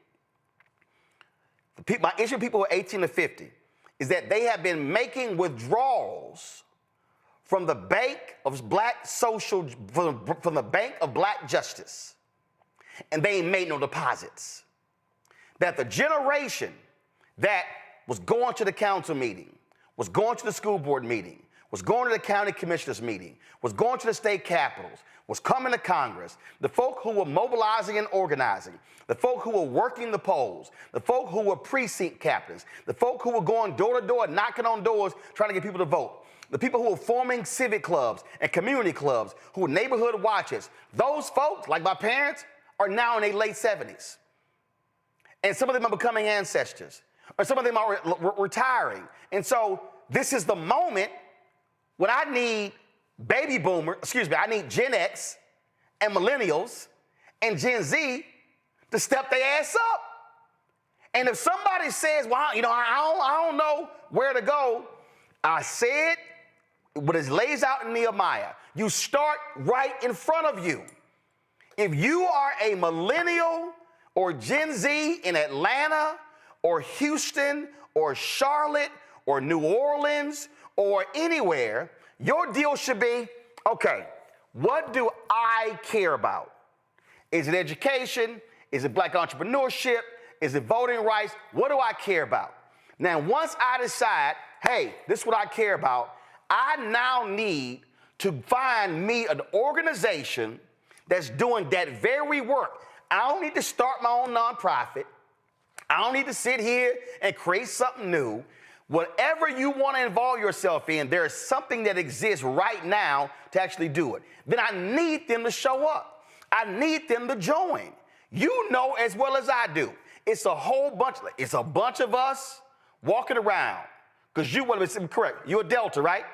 my issue with people who are 18 to 50 is that they have been making withdrawals from the bank of black social, from the bank of black justice, and they ain't made no deposits. That the generation that was going to the council meeting, was going to the school board meeting, was going to the county commissioners meeting, was going to the state capitals, was coming to Congress, the folk who were mobilizing and organizing, the folk who were working the polls, the folk who were precinct captains, the folk who were going door to door, knocking on doors, trying to get people to vote, the people who were forming civic clubs and community clubs, who were neighborhood watchers, those folks, like my parents, are now in their late 70s. And some of them are becoming ancestors, or some of them are retiring. And so this is the moment when I need I need Gen X and millennials and Gen Z to step their ass up. And if somebody says, well, I don't know where to go, I said what it lays out in Nehemiah. You start right in front of you. If you are a millennial or Gen Z in Atlanta or Houston or Charlotte or New Orleans or anywhere, your deal should be, okay, what do I care about? Is it education? Is it black entrepreneurship? Is it voting rights? What do I care about? Now, once I decide, hey, this is what I care about, I now need to find me an organization that's doing that very work. I don't need to start my own nonprofit. I don't need to sit here and create something new. Whatever you want to involve yourself in, there is something that exists right now to actually do it. Then I need them to show up. I need them to join. You know as well as I do, it's a bunch of us walking around. Because you want to be correct. You're a Delta, right?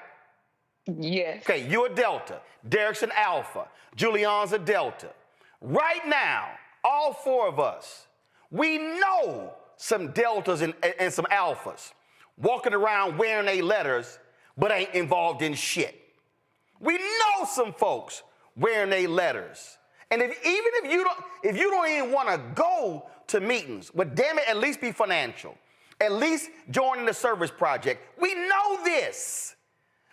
Yes. Okay, you're a Delta. Derek's an Alpha. Julian's a Delta. Right now, all four of us, we know some Deltas and some Alphas walking around wearing their letters, but ain't involved in shit. We know some folks wearing their letters. And if you don't even want to go to meetings, but damn it, at least be financial. At least join the service project. We know this.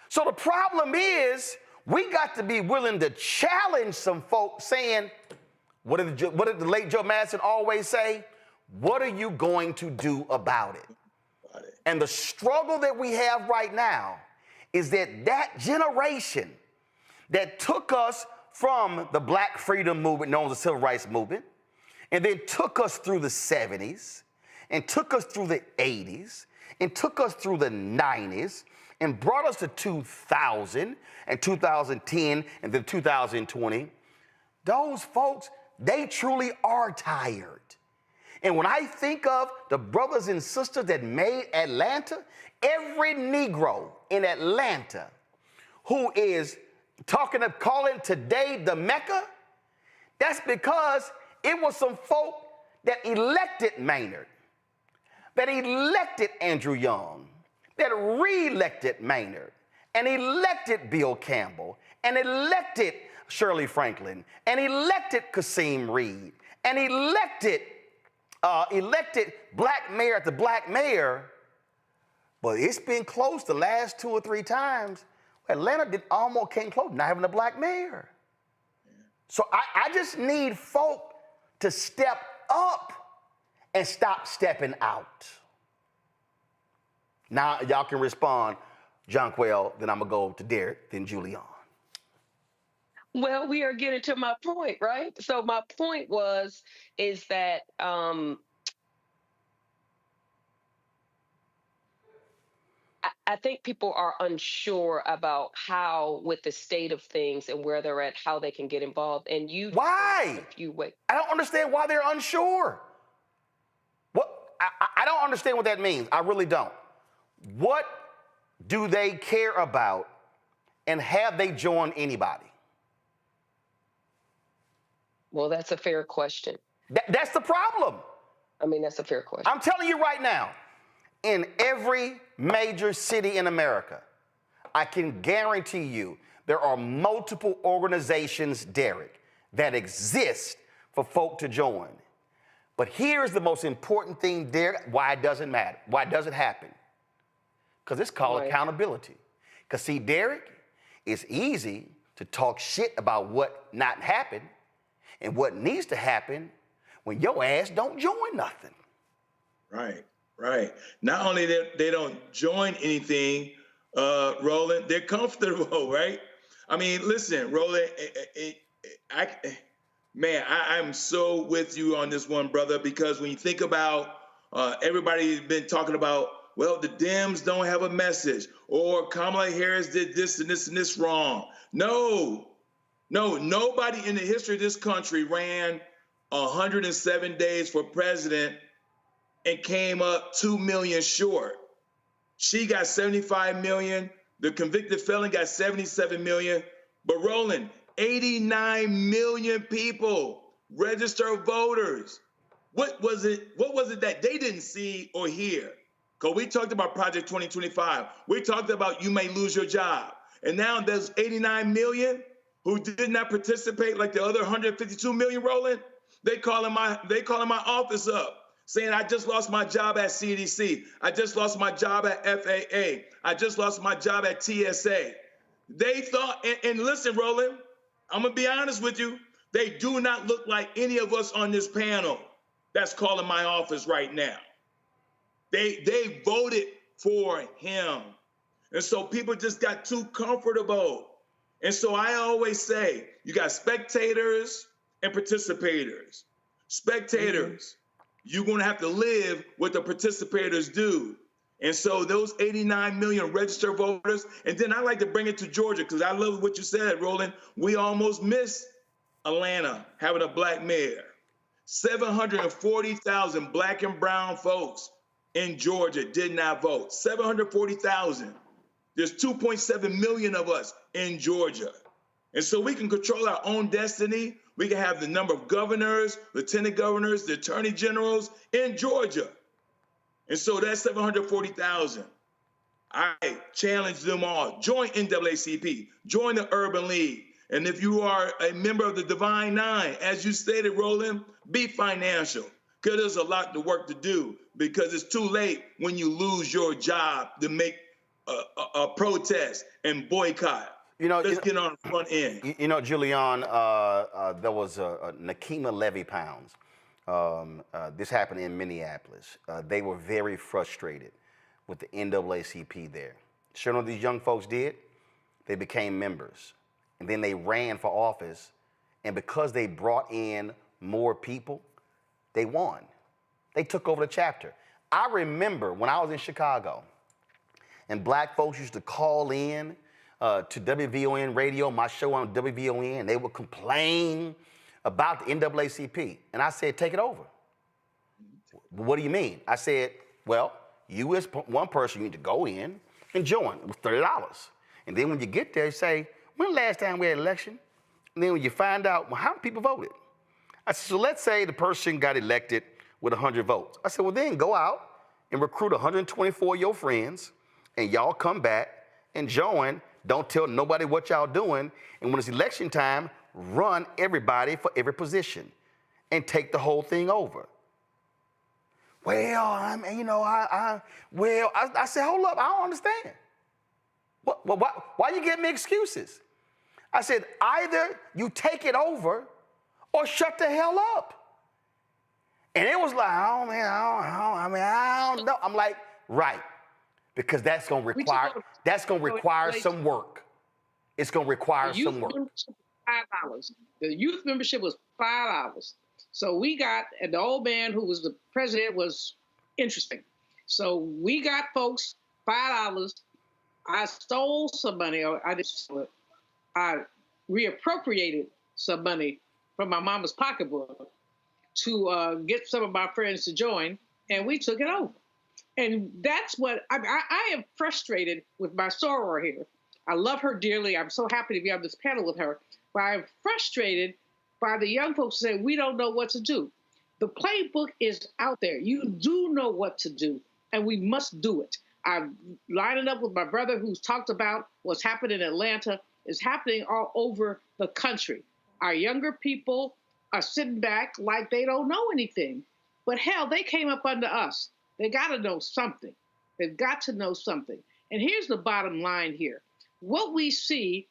So the problem is, we got to be willing to challenge some folks saying, what did the late Joe Madison always say? What are you going to do about it? And the struggle that we have right now is that generation that took us from the Black freedom movement known as the Civil Rights Movement, and then took us through the 70s, and took us through the 80s, and took us through the 90s, and brought us to 2000 and 2010 and then 2020, those folks, they truly are tired. And when I think of the brothers and sisters that made Atlanta, every Negro in Atlanta who is calling today the Mecca, that's because it was some folk that elected Maynard, that elected Andrew Young, that re-elected Maynard, and elected Bill Campbell, and elected Shirley Franklin, and elected Kasim Reed, and elected black mayor after black mayor. But it's been close the last 2 or 3 times. Atlanta almost came close not having a black mayor. So I just need folk to step up and stop stepping out. Now y'all can respond, Jonquel, then I'm gonna go to Derek, then Julian. Well, we are getting to my point, right? So my point is that I think people are unsure about how, with the state of things and where they're at, how they can get involved. And you, why? I don't understand why they're unsure. What? I don't understand what that means. I really don't. What do they care about, and have they joined anybody? Well, that's a fair question. That's the problem. I mean, that's a fair question. I'm telling you right now, in every major city in America, I can guarantee you there are multiple organizations, Derek, that exist for folk to join. But here's the most important thing, Derek, why it doesn't matter, why it doesn't happen. Because it's called accountability. Because see, Derek, it's easy to talk shit about what not happened and what needs to happen when your ass don't join nothing. Right, right. Not only they don't join anything, Roland, they're comfortable, right? I mean, listen, Roland, I'm so with you on this one, brother, because when you think about everybody's been talking about, well, the Dems don't have a message, or Kamala Harris did this and this and this wrong. No, nobody in the history of this country ran 107 days for president and came up 2 million short. She got 75 million. The convicted felon got 77 million. But Roland, 89 million people, registered voters. What was it that they didn't see or hear? Because we talked about Project 2025. We talked about you may lose your job. And now there's 89 million who did not participate like the other 152 million, Roland. They calling my office up saying, I just lost my job at CDC. I just lost my job at FAA. I just lost my job at TSA. They thought, and listen, Roland, I'm going to be honest with you. They do not look like any of us on this panel that's calling my office right now. They voted for him. And so people just got too comfortable. And so I always say, you got spectators and participators. Spectators, you're going to have to live what the participators do. And so those 89 million registered voters, and then I like to bring it to Georgia because I love what you said, Roland. We almost missed Atlanta having a black mayor. 740,000 black and brown folks in Georgia did not vote. 740,000. There's 2.7 million of us in Georgia. And so we can control our own destiny. We can have the number of governors, lieutenant governors, the attorney generals in Georgia. And so that's 740,000. I challenge them all. Join NAACP, join the Urban League. And if you are a member of the Divine Nine, as you stated, Roland, be financial. Because there's a lot of work to do, because it's too late when you lose your job to make a protest and boycott. Let's get on the front end. You know, Julian, there was Nakima Levy Pounds. This happened in Minneapolis. They were very frustrated with the NAACP there. Sure, what these young folks did? They became members. and then they ran for office. And because they brought in more people, they won. They took over the chapter. I remember when I was in Chicago, and black folks used to call in to WVON radio, my show on WVON, and they would complain about the NAACP. And I said, take it over. What do you mean? I said, well, you as one person, you need to go in and join with $30. And then when you get there, you say, when the last time we had an election? And then when you find out, well, how many people voted? I said, so let's say the person got elected with 100 votes. I said, well, then go out and recruit 124 of your friends, and y'all come back and join. Don't tell nobody what y'all doing. And when it's election time, run everybody for every position and take the whole thing over. Well, I said, hold up, I don't understand. Why you give me excuses? I said, either you take it over or shut the hell up. And it was like, I don't know. I'm like, right. Because that's gonna require some work. It's gonna require some work. $5. The youth membership was $5. So we got, and the old man who was the president was interesting. So we got folks $5. I stole some money, or I didn't steal it. I reappropriated some money from my mama's pocketbook to get some of my friends to join, and we took it over. And that's what I am frustrated with my soror here. I love her dearly. I'm so happy to be on this panel with her. But I'm frustrated by the young folks who say, we don't know what to do. The playbook is out there. You do know what to do, and we must do it. I'm lining up with my brother who's talked about what's happened in Atlanta. It's happening all over the country. Our younger people are sitting back like they don't know anything. But hell, they came up under us. They got to know something. They've got to know something. And here's the bottom line here. What we see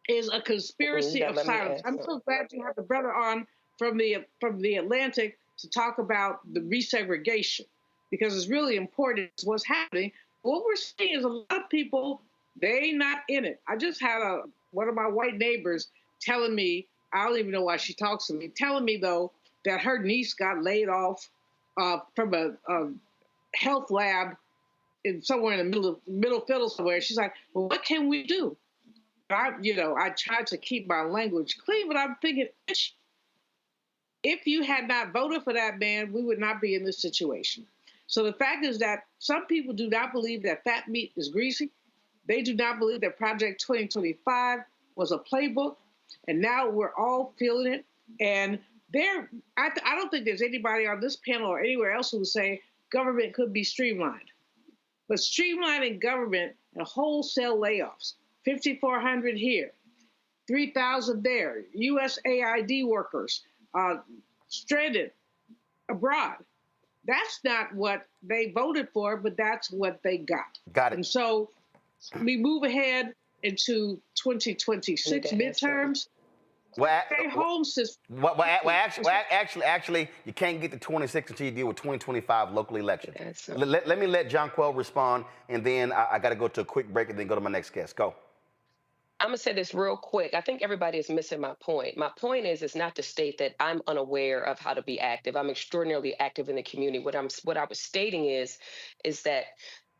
is a conspiracy of silence. I'm so glad you have the brother on from the Atlantic to talk about the resegregation, because it's really important what's happening. What we're seeing is a lot of people, they not in it. I just had one of my white neighbors telling me, I don't even know why she talks to me, telling me, though, that her niece got laid off from a health lab somewhere in the middle fiddle somewhere. She's like, well, what can we do? I tried to keep my language clean, but I'm thinking, if you had not voted for that man, we would not be in this situation. So the fact is that some people do not believe that fat meat is greasy. They do not believe that Project 2025 was a playbook, and now we're all feeling it. And I don't think there's anybody on this panel or anywhere else who would say government could be streamlined. But streamlining government and wholesale layoffs, 5,400 here, 3,000 there, USAID workers stranded abroad. That's not what they voted for, but that's what they got. Got it. And so we move ahead into 2026 midterms. Stay home system. Actually, you can't get to 26 until you deal with 2025 local elections. Let me let Jonquel respond, and then I got to go to a quick break and then go to my next guest. Go. I'm gonna say this real quick. I think everybody is missing my point. My point is not to state that I'm unaware of how to be active. I'm extraordinarily active in the community. What I was stating is that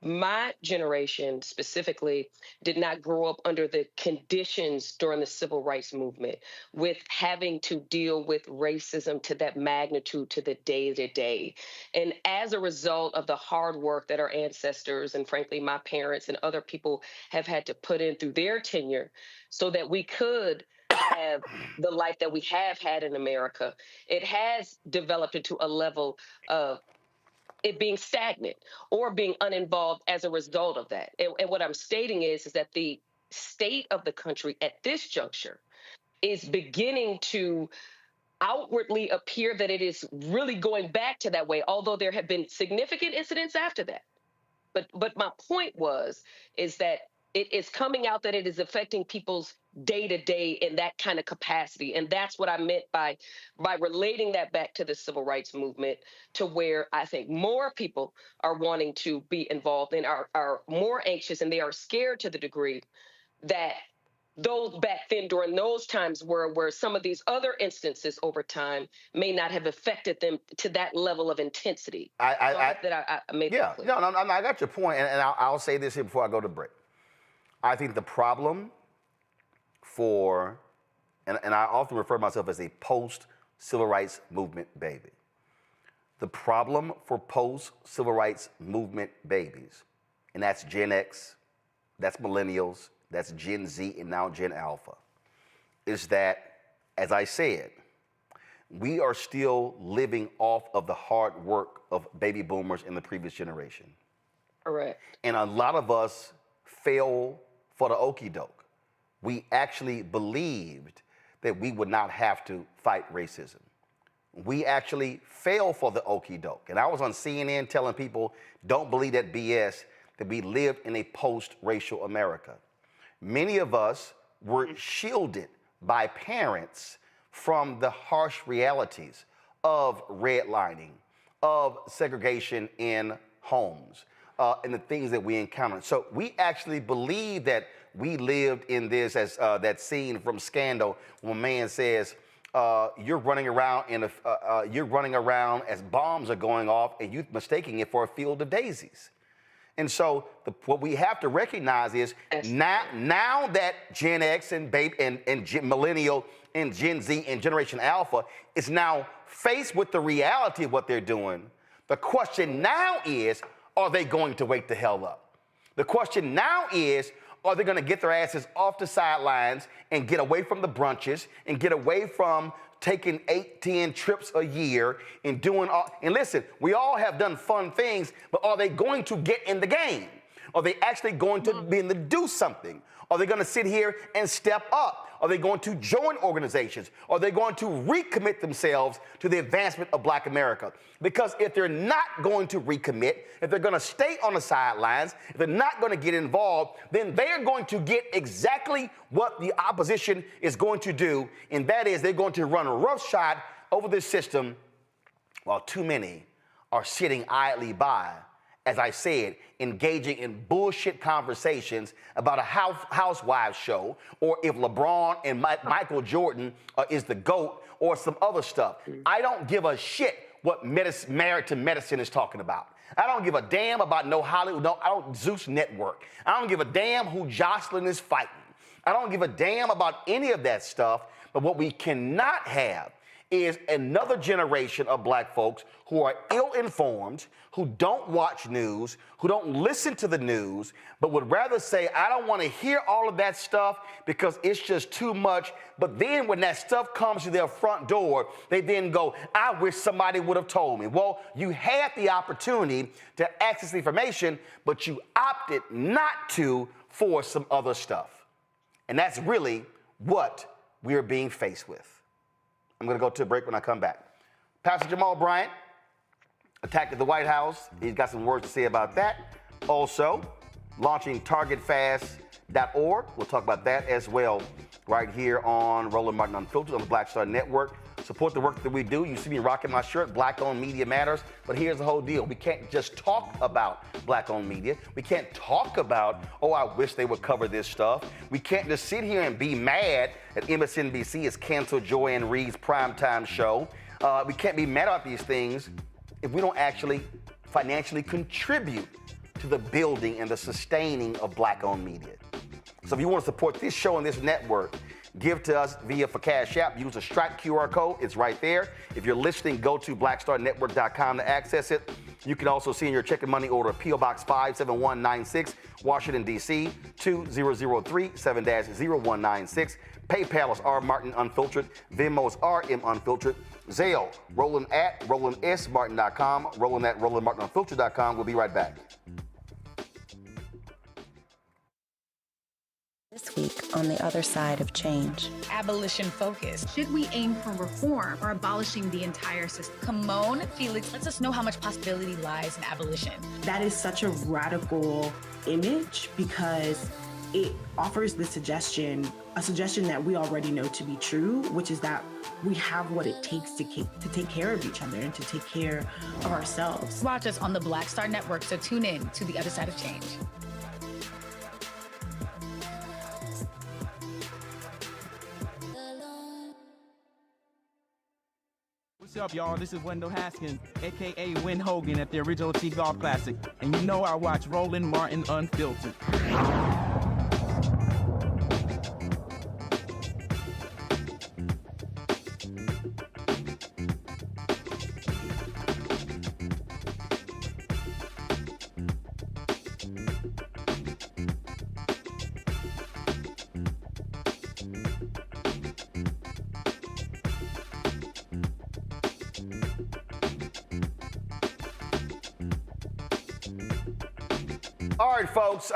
my generation specifically did not grow up under the conditions during the civil rights movement with having to deal with racism to that magnitude to the day-to-day. And as a result of the hard work that our ancestors and frankly my parents and other people have had to put in through their tenure so that we could have the life that we have had in America, it has developed into a level of it being stagnant or being uninvolved as a result of that. And what I'm stating is that the state of the country at this juncture is beginning to outwardly appear that it is really going back to that way, although there have been significant incidents after that. But my point is that it is coming out that it is affecting people's day-to-day in that kind of capacity. And that's what I meant by relating that back to the civil rights movement, to where I think more people are wanting to be involved and are more anxious, and they are scared to the degree that those back then during those times were where some of these other instances over time may not have affected them to that level of intensity. I made that clear. No, I got your point, and I'll say this here before I go to break. I think the problem for, and I often refer to myself as a post-civil rights movement baby. The problem for post-civil rights movement babies, and that's Gen X, that's millennials, that's Gen Z, and now Gen Alpha, is that, as I said, we are still living off of the hard work of baby boomers in the previous generation. Correct. And a lot of us fell for the okie doke. We actually believed that we would not have to fight racism. We actually fell for the okie doke. And I was on CNN telling people, don't believe that BS, that we lived in a post-racial America. Many of us were shielded by parents from the harsh realities of redlining, of segregation in homes, and the things that we encountered. So we actually believe that we lived in this, as that scene from Scandal, when a man says, you're running around as bombs are going off, and you're mistaking it for a field of daisies. And so what we have to recognize is now that Gen X and Millennial and Gen Z and Generation Alpha is now faced with the reality of what they're doing, the question now is, are they going to wake the hell up? The question now is, are they going to get their asses off the sidelines and get away from the brunches and get away from taking 8-10 trips a year and doing all, and listen, we all have done fun things, but are they going to get in the game? Are they actually going to be able to do something? Are they going to sit here and step up? Are they going to join organizations? Are they going to recommit themselves to the advancement of Black America? Because if they're not going to recommit, if they're going to stay on the sidelines, if they're not going to get involved, then they're going to get exactly what the opposition is going to do, and that is they're going to run roughshod over this system while too many are sitting idly by, as I said, engaging in bullshit conversations about a housewives show, or if LeBron and Michael Jordan is the GOAT, or some other stuff. I don't give a shit what Married to Medicine is talking about. I don't give a damn about no Hollywood, Zeus Network. I don't give a damn who Jocelyn is fighting. I don't give a damn about any of that stuff, but what we cannot have is another generation of Black folks who are ill-informed, who don't watch news, who don't listen to the news, but would rather say, I don't want to hear all of that stuff because it's just too much. But then when that stuff comes to their front door, they then go, I wish somebody would have told me. Well, you had the opportunity to access the information, but you opted not to for some other stuff. And that's really what we're being faced with. I'm going to go to a break when I come back. Pastor Jamal Bryant attacked at the White House. He's got some words to say about that. Also, launching targetfast.org. We'll talk about that as well right here on Roland Martin Unfiltered on the Black Star Network. Support the work that we do. You see me rocking my shirt, Black-owned media matters. But here's the whole deal. We can't just talk about Black-owned media. We can't talk about, oh, I wish they would cover this stuff. We can't just sit here and be mad that MSNBC has canceled Joy Reid's primetime show. We can't be mad about these things if we don't actually financially contribute to the building and the sustaining of Black-owned media. So if you want to support this show and this network, give to us via Cash App. Use a Stripe QR code. It's right there. If you're listening, go to blackstarnetwork.com to access it. You can also see in your check and money order P.O. Box 57196, Washington, D.C. 20037 7-0196. PayPal is R Martin Unfiltered. Venmo is RM Unfiltered. Zelle, Roland at RolandSMartin.com. Roland at RolandMartinUnfiltered.com. We'll be right back. This week on the other side of change. Abolition focus. Should we aim for reform or abolishing the entire system? Kamon Felix lets us know how much possibility lies in abolition. That is such a radical image because it offers the suggestion, a suggestion that we already know to be true, which is that we have what it takes to take care of each other and to take care of ourselves. Watch us on the Black Star Network, so tune in to the other side of change. What's up, y'all? This is Wendell Haskins, a.k.a. Win Hogan at the Original T Golf Classic. And you know I watch Roland Martin Unfiltered. All right, folks,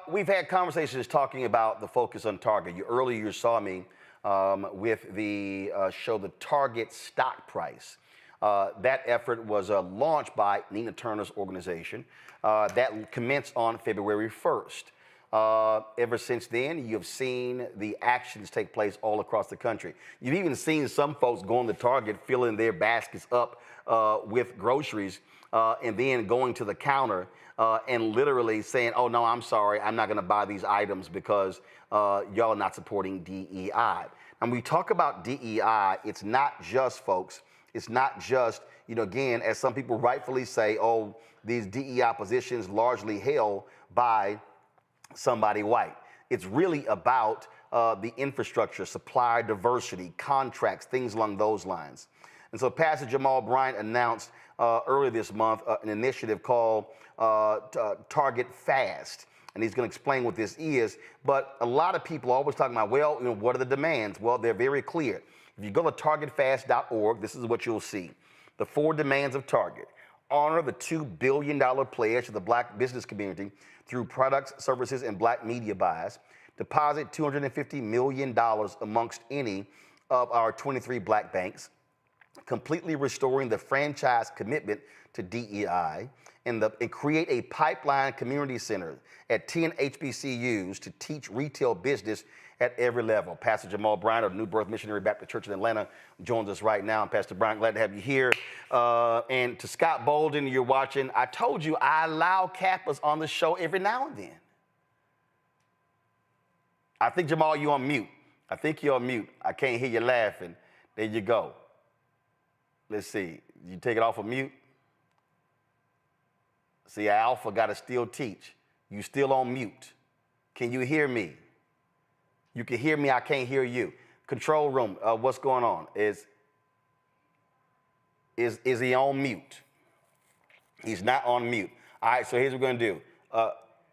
we've had conversations talking about the focus on Target. Earlier you saw me with the show The Target Stock Price. That effort was launched by Nina Turner's organization. That commenced on February 1st. Ever since then, you've seen the actions take place all across the country. You've even seen some folks going to Target, filling their baskets up with groceries, and then going to the counter and literally saying, oh, no, I'm sorry, I'm not going to buy these items because y'all are not supporting DEI. And we talk about DEI, it's not just, folks, it's not just, again, as some people rightfully say, oh, these DEI positions largely held by somebody white. It's really about the infrastructure, supplier diversity, contracts, things along those lines. And so Pastor Jamal Bryant announced earlier this month an initiative called Target Fast. And he's going to explain what this is. But a lot of people are always talking about, well, what are the demands? Well, they're very clear. If you go to targetfast.org, this is what you'll see. The 4 demands of Target. Honor the $2 billion pledge to the black business community through products, services, and black media buys. Deposit $250 million amongst any of our 23 black banks. Completely restoring the franchise commitment to DEI, and create a pipeline community center at 10 HBCUs to teach retail business at every level. Pastor Jamal Bryant of New Birth Missionary Baptist Church in Atlanta joins us right now. And Pastor Bryant, glad to have you here. And to Scott Bolden, you're watching. I told you I allow Kappas on the show every now and then. I think, Jamal, you're on mute. I think you're on mute. I can't hear you laughing. There you go. Let's see. You take it off of mute? See, Alpha got to still teach. You still on mute. Can you hear me? You can hear me. I can't hear you. Control room, what's going on? Is he on mute? He's not on mute. All right, so here's what we're going to do.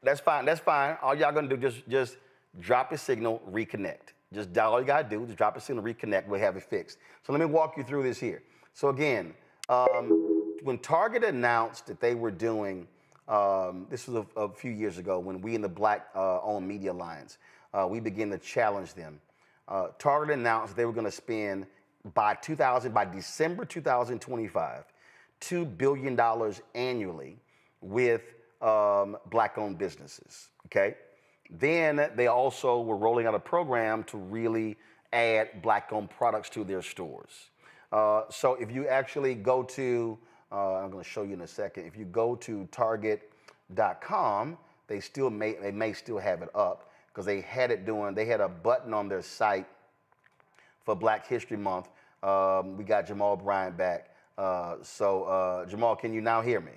That's fine. That's fine. All y'all going to do, just drop a signal, reconnect. Just all you got to do is drop a signal, reconnect. We'll have it fixed. So let me walk you through this here. So again, when Target announced that they were doing, this was a few years ago when we in the Black-owned Media Alliance, we began to challenge them. Target announced they were going to spend by December 2025, $2 billion annually with Black-owned businesses, okay? Then they also were rolling out a program to really add Black-owned products to their stores. So if you actually go to, I'm going to show you in a second, if you go to target.com, they may still have it up because they had a button on their site for Black History Month. We got Jamal Bryant back. Jamal, can you now hear me?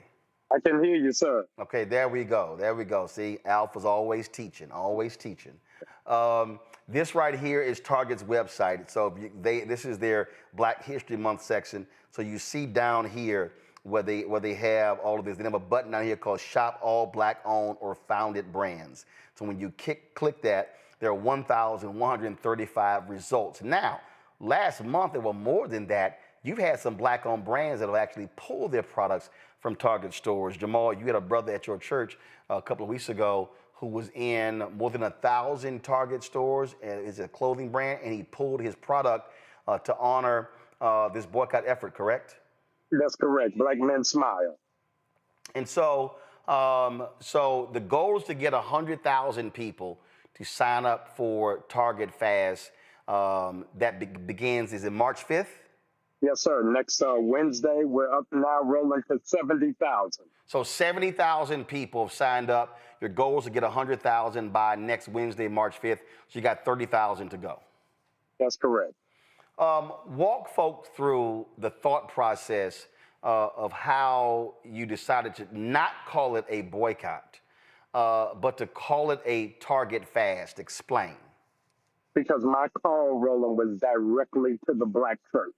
I can hear you, sir. Okay, there we go. There we go. See, Alpha's always teaching, always teaching. This right here is Target's website. So this is their Black History Month section. So you see down here where they have all of this. They have a button down here called Shop All Black-Owned or Founded Brands. So when you click that, there are 1,135 results. Now, last month there were more than that. You've had some Black-owned brands that have actually pulled their products from Target stores. Jamal, you had a brother at your church a couple of weeks ago who was in more than 1,000 Target stores, and is a clothing brand, and he pulled his product to honor this boycott effort, correct? That's correct. Black Men Smile. And so, so the goal is to get 100,000 people to sign up for Target Fast. That begins, is it March 5th? Yes, sir. Next Wednesday, we're up now rolling to 70,000. So 70,000 people have signed up. Your goal is to get 100,000 by next Wednesday, March 5th. So you got 30,000 to go. That's correct. Walk folks through the thought process of how you decided to not call it a boycott, but to call it a Target fast. Explain. Because my call, Roland, was directly to the Black church.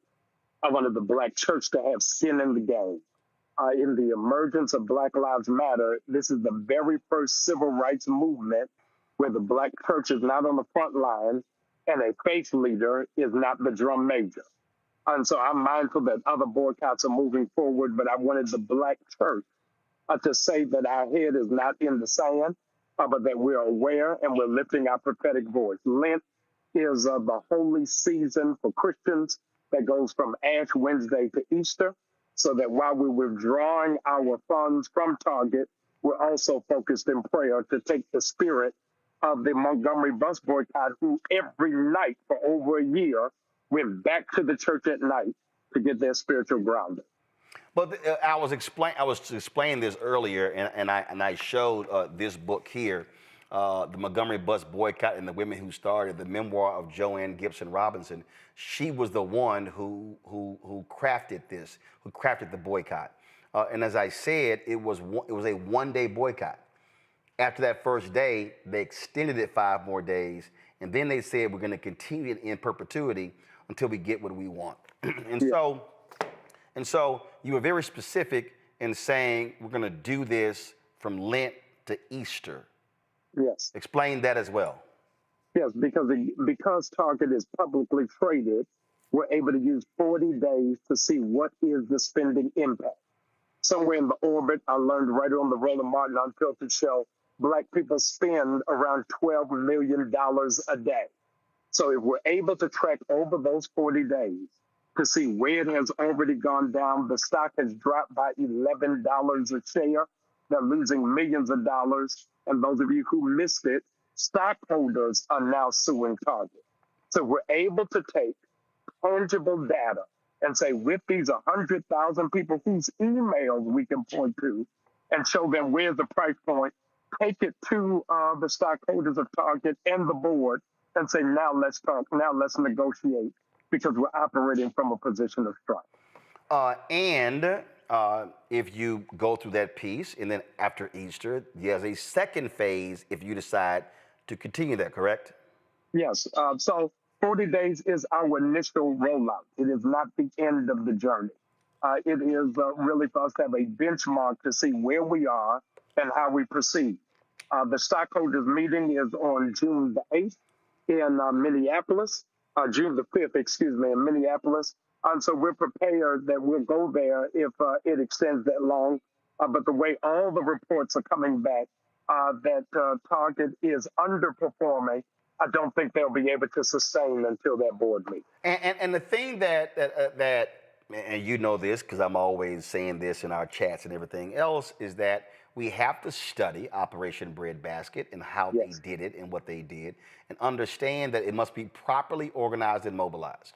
I wanted the Black church to have skin in the game. In the emergence of Black Lives Matter, this is the very first civil rights movement where the Black church is not on the front line and a faith leader is not the drum major. And so I'm mindful that other boycotts are moving forward, but I wanted the Black church to say that our head is not in the sand, but that we're aware and we're lifting our prophetic voice. Lent is the holy season for Christians that goes from Ash Wednesday to Easter, so that while we're withdrawing our funds from Target, we're also focused in prayer to take the spirit of the Montgomery bus boycott, who every night for over a year went back to the church at night to get their spiritual grounding. But I was explaining this earlier, and I showed this book here, the Montgomery bus boycott and the women who started, the memoir of Joanne Gibson Robinson. She was the one who crafted this, who crafted the boycott. And as I said, it was a one-day boycott. After that first day, they extended it 5 more days, and then they said we're going to continue it in perpetuity until we get what we want. And so you were very specific in saying we're going to do this from Lent to Easter. Yes. Explain that as well. Yes, because Target is publicly traded, we're able to use 40 days to see what is the spending impact. Somewhere in the orbit, I learned right on the Roland Martin Unfiltered show, Black people spend around $12 million a day. So if we're able to track over those 40 days to see where it has already gone down, the stock has dropped by $11 a share. They're losing millions of dollars. And those of you who missed it, stockholders are now suing Target. So we're able to take tangible data and say, with these 100,000 people whose emails we can point to and show them where's the price point, take it to the stockholders of Target and the board and say, now let's talk, now let's negotiate, because we're operating from a position of strength. And if you go through that piece, and then after Easter, there's a second phase if you decide to continue that, correct? Yes. So 40 days is our initial rollout. It is not the end of the journey. It is really for us to have a benchmark to see where we are and how we proceed. The stockholders meeting is on June the 8th in Minneapolis, June the 5th, in Minneapolis. And so we're prepared that we'll go there if it extends that long. But the way all the reports are coming back, that Target is underperforming, I don't think they'll be able to sustain until that board meeting. And the thing that and you know this because I'm always saying this in our chats and everything else, is that we have to study Operation Breadbasket and how they did it and what they did, and understand that it must be properly organized and mobilized.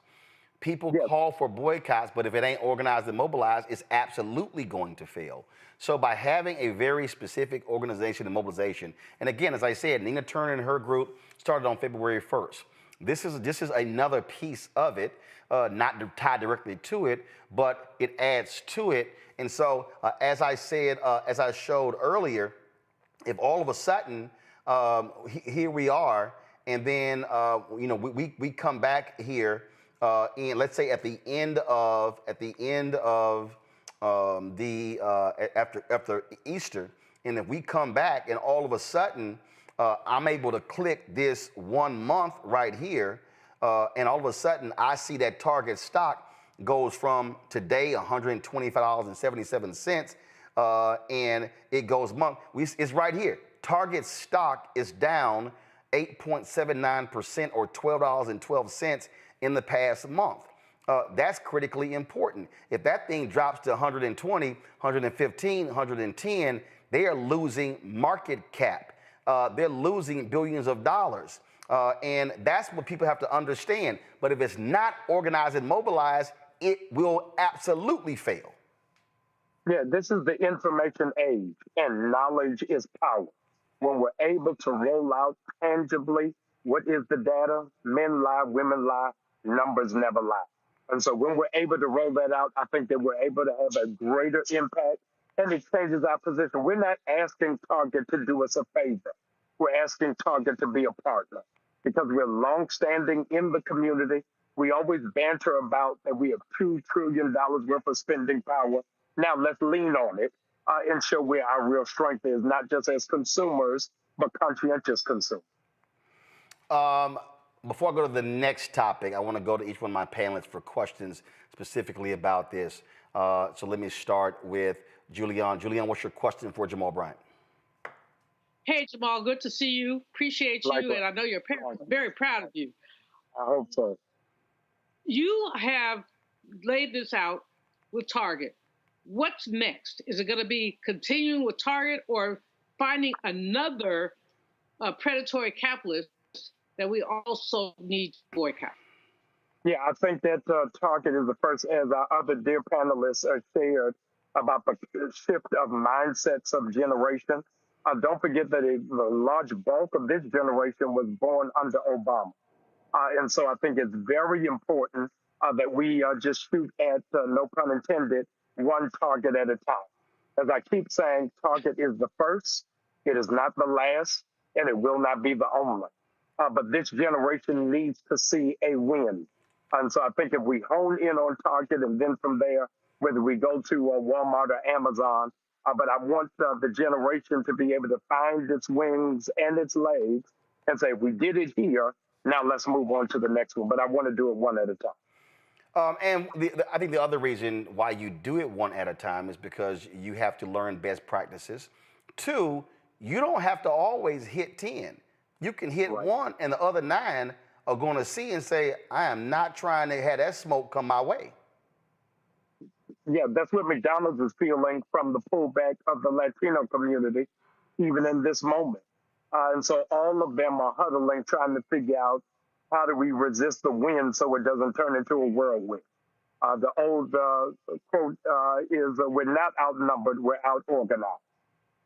People call for boycotts, but if it ain't organized and mobilized, it's absolutely going to fail. So by having a very specific organization and mobilization, and again, as I said, Nina Turner and her group started on February 1st. This is another piece of it, not tied directly to it, but it adds to it. And so, as I said, as I showed earlier, if all of a sudden here we are, and then we come back here, and let's say at the end of after Easter, and if we come back and all of a sudden I'm able to click this 1 month right here, and all of a sudden I see that Target stock goes from today $125.77, and it goes month. It's right here. Target stock is down 8.79% or $12.12 in the past month. That's critically important. If that thing drops to 120, 115, 110, they are losing market cap. They're losing billions of dollars. And that's what people have to understand. But if it's not organized and mobilized, it will absolutely fail. Yeah, this is the information age, and knowledge is power. When we're able to roll out tangibly what is the data, men lie, women lie, numbers never lie. And so when we're able to roll that out, I think that we're able to have a greater impact, and it changes our position. We're not asking Target to do us a favor. We're asking Target to be a partner because we're longstanding in the community. We always banter about that we have $2 trillion worth of spending power. Now let's lean on it and show where our real strength is, not just as consumers, but conscientious consumers. Before I go to the next topic, I want to go to each one of my panelists for questions specifically about this. So let me start with Julianne. Julianne, what's your question for Jamal Bryant? Hey, Jamal, good to see you. Appreciate you, and I know your parents are very proud of you. I hope so. You have laid this out with Target. What's next? Is it going to be continuing with Target or finding another predatory capitalist that we also need to boycott? Yeah, I think that Target is the first, as our other dear panelists shared, about the shift of mindsets of generation. Don't forget that the large bulk of this generation was born under Obama. And so I think it's very important that we just shoot at, no pun intended, one target at a time. As I keep saying, Target is the first, it is not the last, and it will not be the only. But this generation needs to see a win. And so I think if we hone in on Target and then from there, whether we go to Walmart or Amazon, but I want the generation to be able to find its wings and its legs and say, we did it here, now let's move on to the next one. But I want to do it one at a time. And I think the other reason why you do it one at a time is because you have to learn best practices. 2, you don't have to always hit 10. You can hit one, and the other 9 are going to see and say, I am not trying to have that smoke come my way. Yeah, that's what McDonald's is feeling from the pullback of the Latino community, even in this moment. And so all of them are huddling, trying to figure out how do we resist the wind so it doesn't turn into a whirlwind. The old quote is, we're not outnumbered, we're out-organized.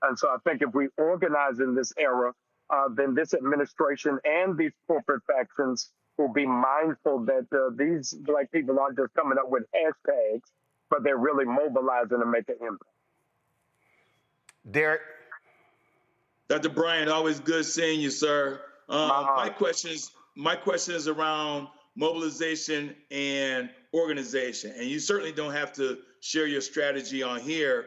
And so I think if we organize in this era, then this administration and these corporate factions will be mindful that these Black people aren't just coming up with hashtags, but they're really mobilizing to make an impact. Derek? Dr. Bryant, always good seeing you, sir. My question is around mobilization and organization. And you certainly don't have to share your strategy on here,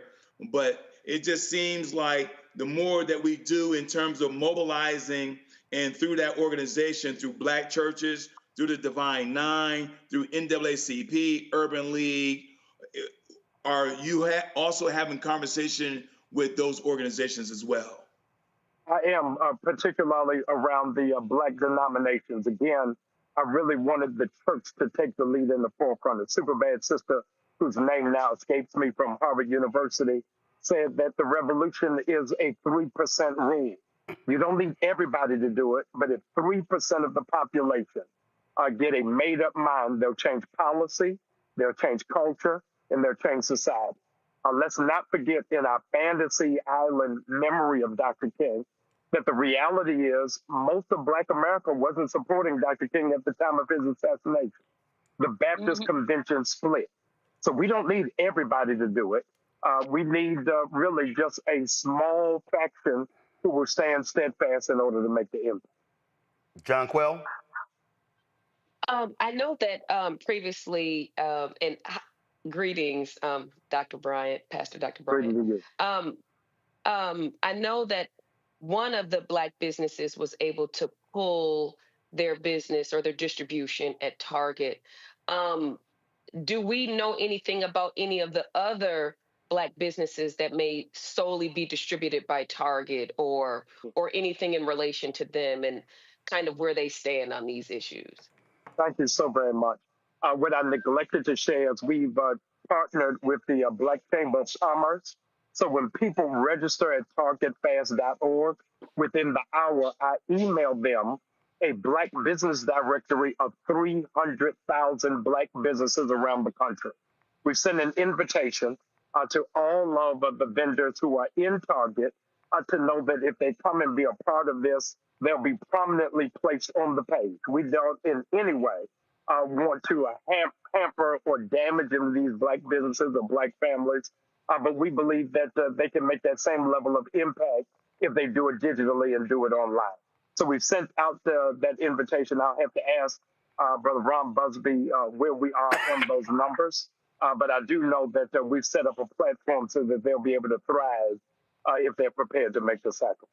but it just seems like the more that we do in terms of mobilizing and through that organization, through Black churches, through the Divine Nine, through NAACP, Urban League, are you also having conversation with those organizations as well? I am, particularly around the Black denominations. Again, I really wanted the church to take the lead in the forefront. A super bad sister, whose name now escapes me, from Harvard University, said that the revolution is a 3% rule. You don't need everybody to do it, but if 3% of the population get a made-up mind, they'll change policy, they'll change culture, and they'll change society. Let's not forget in our fantasy island memory of Dr. King that the reality is most of Black America wasn't supporting Dr. King at the time of his assassination. The Baptist convention split. So we don't need everybody to do it. We need really just a small faction who will stand steadfast in order to make the impact. John Quell? I know that previously, and greetings, Dr. Bryant, Pastor Dr. Bryant. I know that one of the Black businesses was able to pull their business or their distribution at Target. Do we know anything about any of the other Black businesses that may solely be distributed by Target or anything in relation to them and kind of where they stand on these issues? Thank you so very much. What I neglected to share is we've partnered with the Black Chamber of Commerce. So when people register at targetfast.org, within the hour, I email them a Black business directory of 300,000 Black businesses around the country. We send an invitation to all of the vendors who are in Target to know that if they come and be a part of this, they'll be prominently placed on the page. We don't in any way want to hamper or damage in these black businesses or black families. But we believe that they can make that same level of impact if they do it digitally and do it online. So we've sent out that invitation. I'll have to ask Brother Ron Busby where we are on those numbers. But I do know that we've set up a platform so that they'll be able to thrive if they're prepared to make the sacrifice.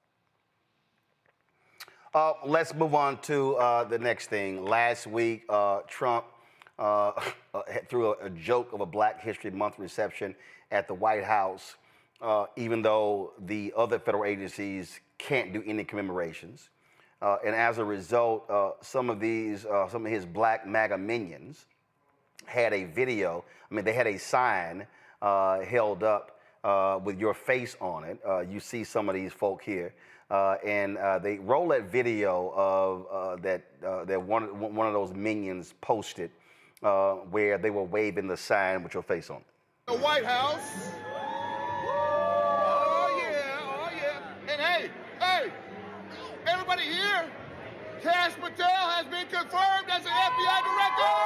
Let's move on to the next thing. Last week, Trump threw a joke of a Black History Month reception at the White House, even though the other federal agencies can't do any commemorations. And as a result, some of his Black MAGA minions had a video. I mean, they had a sign held up with your face on it. You see some of these folk here. And they roll that video of that one of those minions posted where they were waving the sign with your face on it. The White House. Oh yeah. And hey, everybody here, Kash Patel has been confirmed as an FBI director.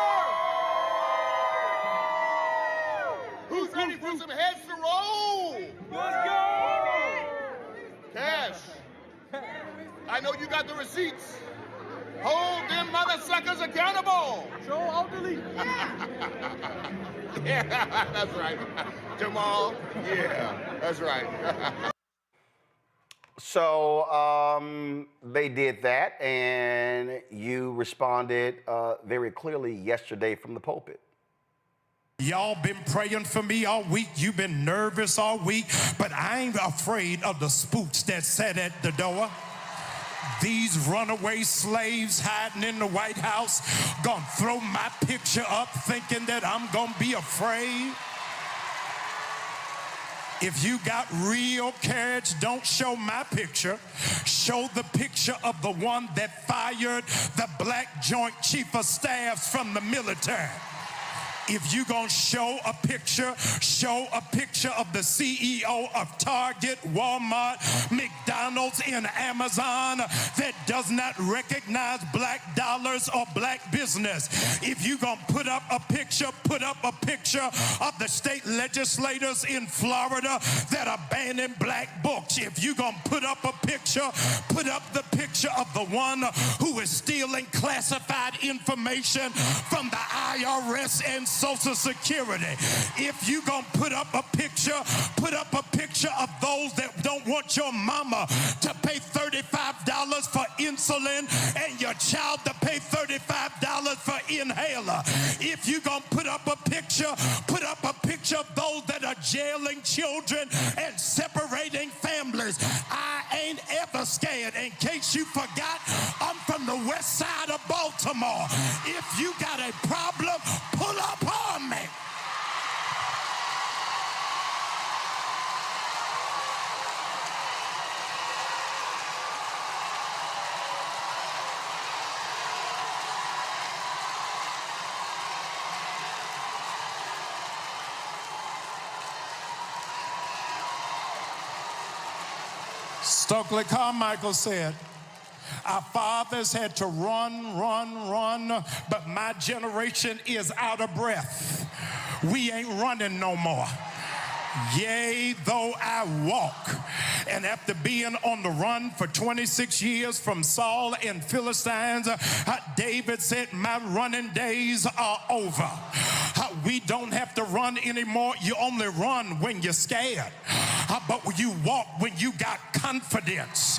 Who's ready for some heads to roll? Let's go. Kash, I know you got the receipts. Hold them mother suckers accountable. Show all delete. Yeah, that's right. Jamal, yeah, that's right. So they did that, and you responded very clearly yesterday from the pulpit. Y'all been praying for me all week. You've been nervous all week, but I ain't afraid of the spooks that sat at the door. These runaway slaves hiding in the White House gonna throw my picture up thinking that I'm gonna be afraid. If you got real courage, don't show my picture. Show the picture of the one that fired the Black Joint Chief of Staff from the military. If you gonna show a picture of the CEO of Target, Walmart, McDonald's, and Amazon that does not recognize black dollars or black business. If you gonna put up a picture of the state legislators in Florida that are banning black books. If you gonna put up the picture of the one who is stealing classified information from the IRS and Social Security. If you gonna put up a picture of those that don't want your mama to pay $35 for insulin and your child to pay $35 for inhaler. If you gonna put up a picture of those that are jailing children and separating families. I ain't ever scared. In case you forgot, I'm from the west side of Baltimore. If you got a problem, pull up on me. Stokely Carmichael said, our fathers had to run, but my generation is out of breath. We ain't running no more. Yea, though I walk. And after being on the run for 26 years from Saul and Philistines, David said, my running days are over. We don't have to run anymore. You only run when you're scared. But when you walk, when you got confidence,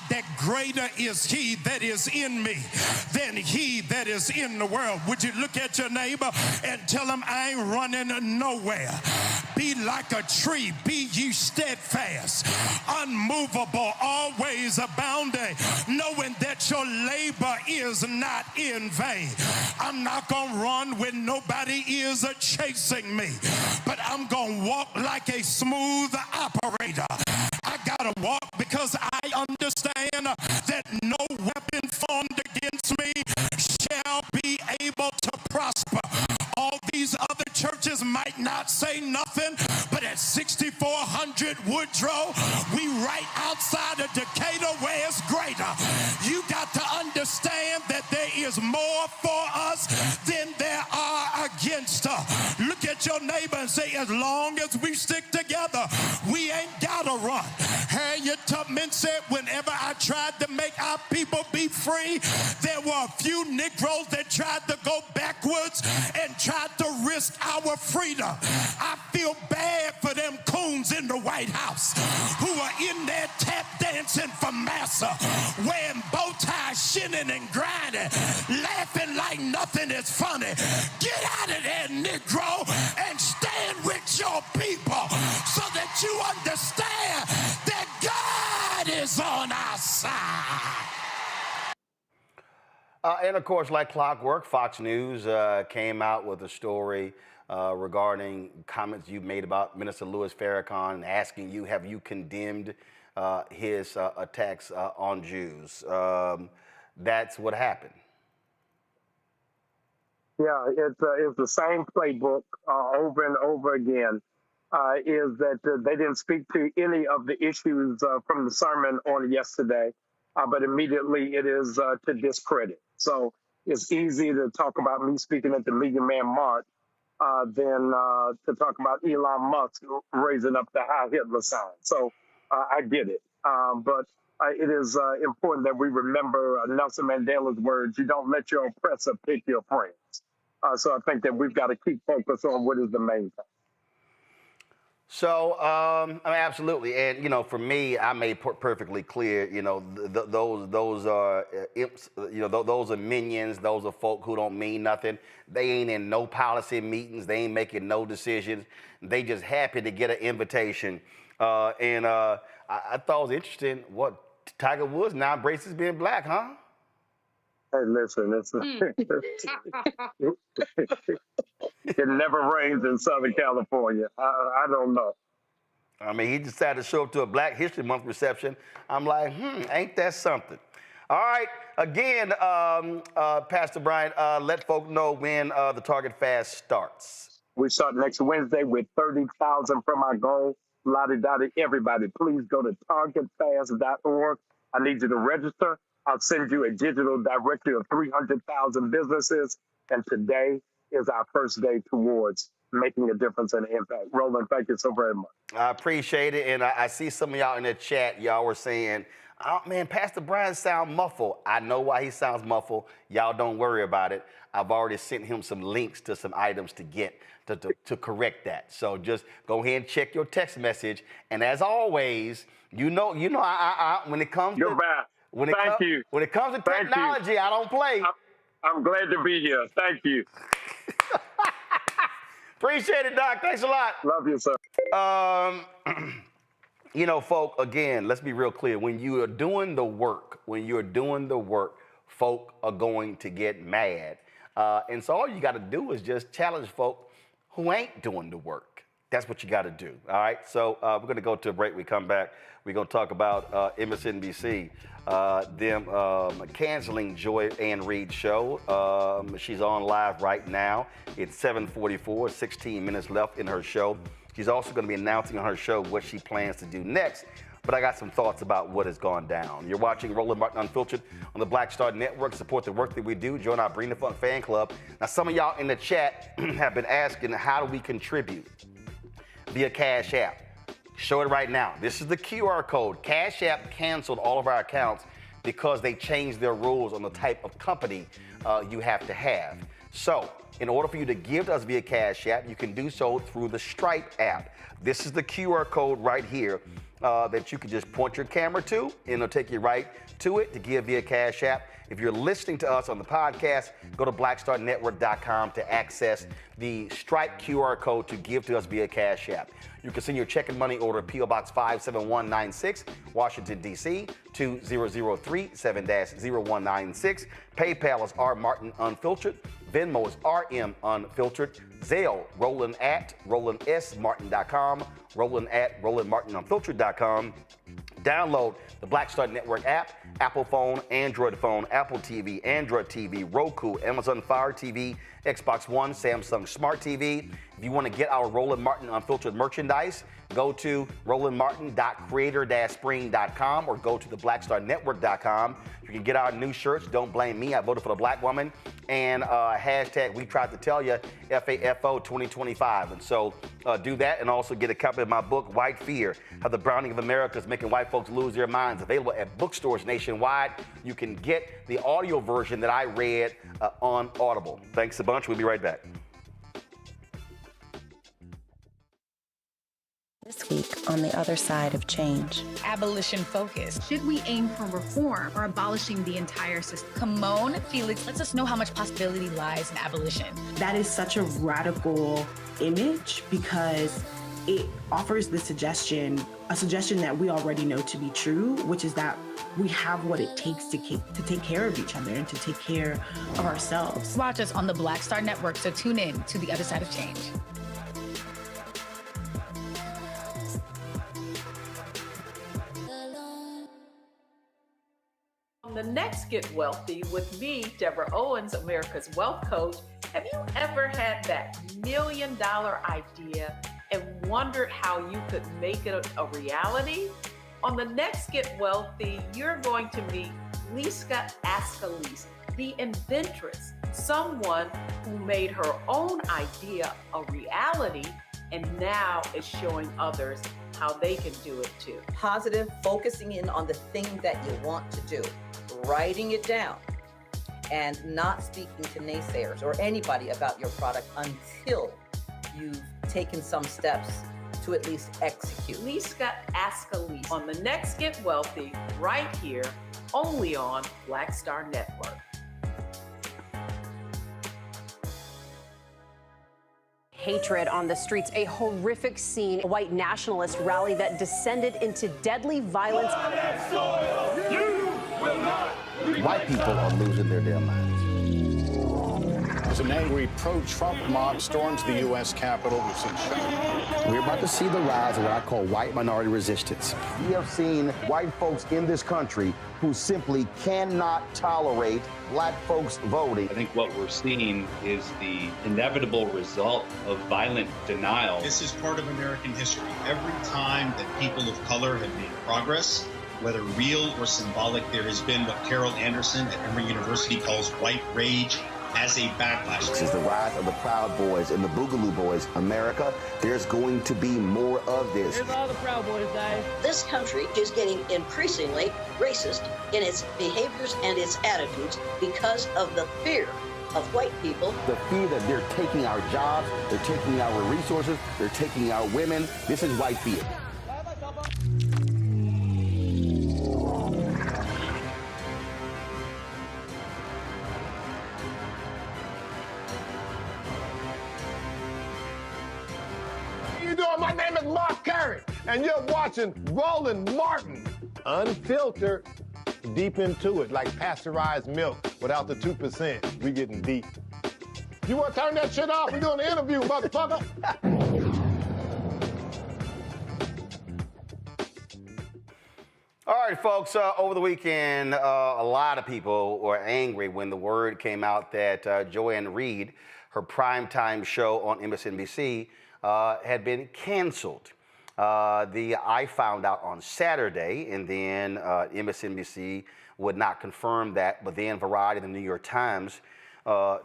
that greater is he that is in me than he that is in the world. Would you look at your neighbor and tell him, I ain't running nowhere. Be like a tree, be ye steadfast, unmovable, always abounding, knowing that your labor is not in vain. I'm not gonna run when nobody is chasing me, but I'm gonna walk like a smooth operator. I gotta walk because I understand that no weapon formed against me shall be able to prosper. All these other churches might not say nothing, but at 6400 Woodrow, we right outside of Decatur where it's greater. You got to understand that there is more for us against her. Look at your neighbor and say, as long as we stick together, we ain't gotta run. Harriet Tubman said, whenever I tried to make our people be free, there were a few Negroes that tried to go backwards and tried to risk our freedom. I feel bad for them coons in the White House who are in there tap dancing for massa, wearing bow ties, shinning and grinding, laughing like nothing is funny. Get out of there, Negro, and stand with your people so that you understand that God is on our side. And of course, like clockwork, Fox News came out with a story regarding comments you've made about Minister Louis Farrakhan and asking you, have you condemned his attacks on Jews? That's what happened. Yeah, it's the same playbook over and over again. Is that they didn't speak to any of the issues from the sermon on yesterday, but immediately it is to discredit. So it's easy to talk about me speaking at the Million Man March than to talk about Elon Musk raising up the Heil Hitler sign. So I get it. But it is important that we remember Nelson Mandela's words, you don't let your oppressor pick your friends. So I think that we've got to keep focused on what is the main thing. So, I mean, absolutely. And, you know, for me, I made perfectly clear, you know, those are imps, you know, those are minions. Those are folk who don't mean nothing. They ain't in no policy meetings. They ain't making no decisions. They just happy to get an invitation. I thought it was interesting what Tiger Woods now embraces being black, huh? Hey, listen, it never rains in Southern California. I don't know. I mean, he decided to show up to a Black History Month reception. I'm like, ain't that something? All right, again, Pastor Bryant, let folk know when the Target Fast starts. We start next Wednesday with 30,000 from our goal. Lottie-dottie, everybody, please go to targetfast.org. I need you to register. I'll send you a digital directory of 300,000 businesses. And today is our first day towards making a difference and impact. Roland, thank you so very much. I appreciate it. And I see some of y'all in the chat. Y'all were saying, oh, man, Pastor Bryant sound muffled. I know why he sounds muffled. Y'all don't worry about it. I've already sent him some links to some items to get to correct that. So just go ahead and check your text message. And as always, you know, I when it comes You're to back. When it comes to technology, I don't play. I'm glad to be here. Thank you. Appreciate it, Doc. Thanks a lot. Love you, sir. You know, folk, again, let's be real clear. When you are doing the work, folk are going to get mad. And so all you got to do is just challenge folk who ain't doing the work. That's what you got to do, all right? So we're going to go to a break. We come back. We're going to talk about MSNBC, them canceling Joy Reid's show. She's on live right now. It's 7:44, 16 minutes left in her show. She's also going to be announcing on her show what she plans to do next. But I got some thoughts about what has gone down. You're watching Roland Martin Unfiltered on the Black Star Network. Support the work that we do. Join our Bring the Funk fan club. Now, some of y'all in the chat have been asking, how do we contribute? Via Cash App. Show it right now. This is the QR code. Cash App canceled all of our accounts because they changed their rules on the type of company you have to have. So, in order for you to give to us via Cash App, you can do so through the Stripe app. This is the QR code right here that you can just point your camera to, and it'll take you right to it to give via Cash App. If you're listening to us on the podcast, go to blackstarnetwork.com to access the Stripe QR code to give to us via Cash App. You can send your check and money order to P.O. Box 57196, Washington, D.C., 20037 7-0196. PayPal is rmartinunfiltered. Venmo is rmunfiltered. Zelle, Roland at RolandSMartin.com. Roland at RolandMartinUnfiltered.com. Download the Black Star Network app Apple phone, Android phone, Apple TV, Android TV, Roku, Amazon Fire TV, Xbox One, Samsung Smart TV. If you want to get our Roland Martin Unfiltered merchandise, go to rolandmartin.creator-spring.com or go to theblackstarnetwork.com. You can get our new shirts, Don't Blame Me, I Voted for the Black Woman, and hashtag We Tried to Tell You, FAFO 2025. And so do that, and also get a copy of my book, White Fear, How the Browning of America is Making White Folks Lose Their Minds, available at bookstores nationwide. You can get the audio version that I read on Audible. Thanks a bunch. We'll be right back. This week on the other side of change. Abolition focus. Should we aim for reform or abolishing the entire system? Kimon Felix lets us know how much possibility lies in abolition. That is such a radical image because it offers the suggestion, a suggestion that we already know to be true, which is that we have what it takes to take care of each other and to take care of ourselves. Watch us on the Black Star Network, so tune in to the other side of change. On the next Get Wealthy with me, Deborah Owens, America's Wealth Coach, have you ever had that $1 million idea and wondered how you could make it a reality? On the next Get Wealthy, you're going to meet Liska Askalise, the inventress, someone who made her own idea a reality and now is showing others how they can do it too. Positive, focusing in on the thing that you want to do, writing it down, and not speaking to naysayers or anybody about your product until you've taken some steps to at least execute. Liska Askalise on the next Get Wealthy, right here, only on Black Star Network. Hatred on the streets, a horrific scene, a white nationalist rally that descended into deadly violence. White people are losing their damn minds. As an angry pro-Trump mob storms the U.S. Capitol, we've seen shooting. We're about to see the rise of what I call white minority resistance. We have seen white folks in this country who simply cannot tolerate black folks voting. I think what we're seeing is the inevitable result of violent denial. This is part of American history. Every time that people of color have made progress, whether real or symbolic, there has been what Carol Anderson at Emory University calls white rage as a backlash. This is the rise of the Proud Boys and the Boogaloo Boys. America, there's going to be more of this. Here's all the Proud Boys, guys. This country is getting increasingly racist in its behaviors and its attitudes because of the fear of white people. The fear that they're taking our jobs, they're taking our resources, they're taking our women. This is white fear. My name is Mark Carey, and you're watching Roland Martin Unfiltered. Deep into it, like pasteurized milk without the 2%. We getting deep. You want to turn that shit off? We're doing an interview, motherfucker. All right, folks, over the weekend, a lot of people were angry when the word came out that Joy Reid, her primetime show on MSNBC, had been canceled. I found out on Saturday, and then MSNBC would not confirm that, but then Variety and the New York Times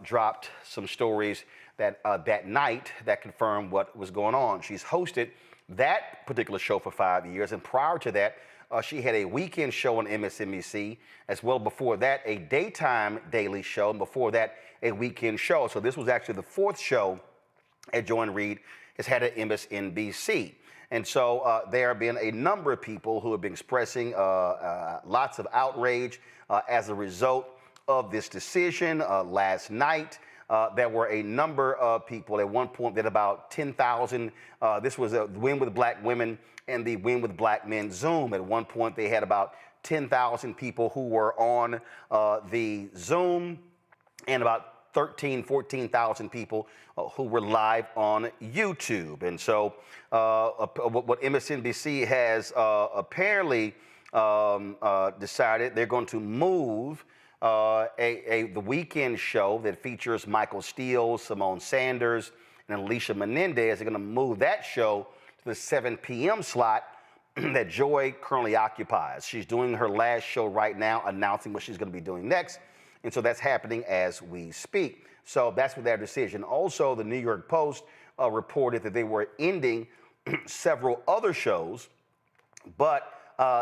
dropped some stories that that night that confirmed what was going on. She's hosted that particular show for 5 years, and prior to that, she had a weekend show on MSNBC, as well before that, a daytime daily show, and before that, a weekend show. So this was actually the fourth show at Joy Reid has had at MSNBC. And so there have been a number of people who have been expressing lots of outrage as a result of this decision. Last night, there were a number of people. At one point, that about 10,000, this was a Win with Black Women and the Win with Black Men Zoom. At one point, they had about 10,000 people who were on the Zoom, and about 14,000 people who were live on YouTube. And so what MSNBC has apparently decided they're going to move the weekend show that features Michael Steele, Simone Sanders, and Alicia Menendez. They're going to move that show to the 7 p.m. slot that Joy currently occupies. She's doing her last show right now, announcing what she's going to be doing next. And so that's happening as we speak. So that's with their decision. Also, the New York Post reported that they were ending several other shows, but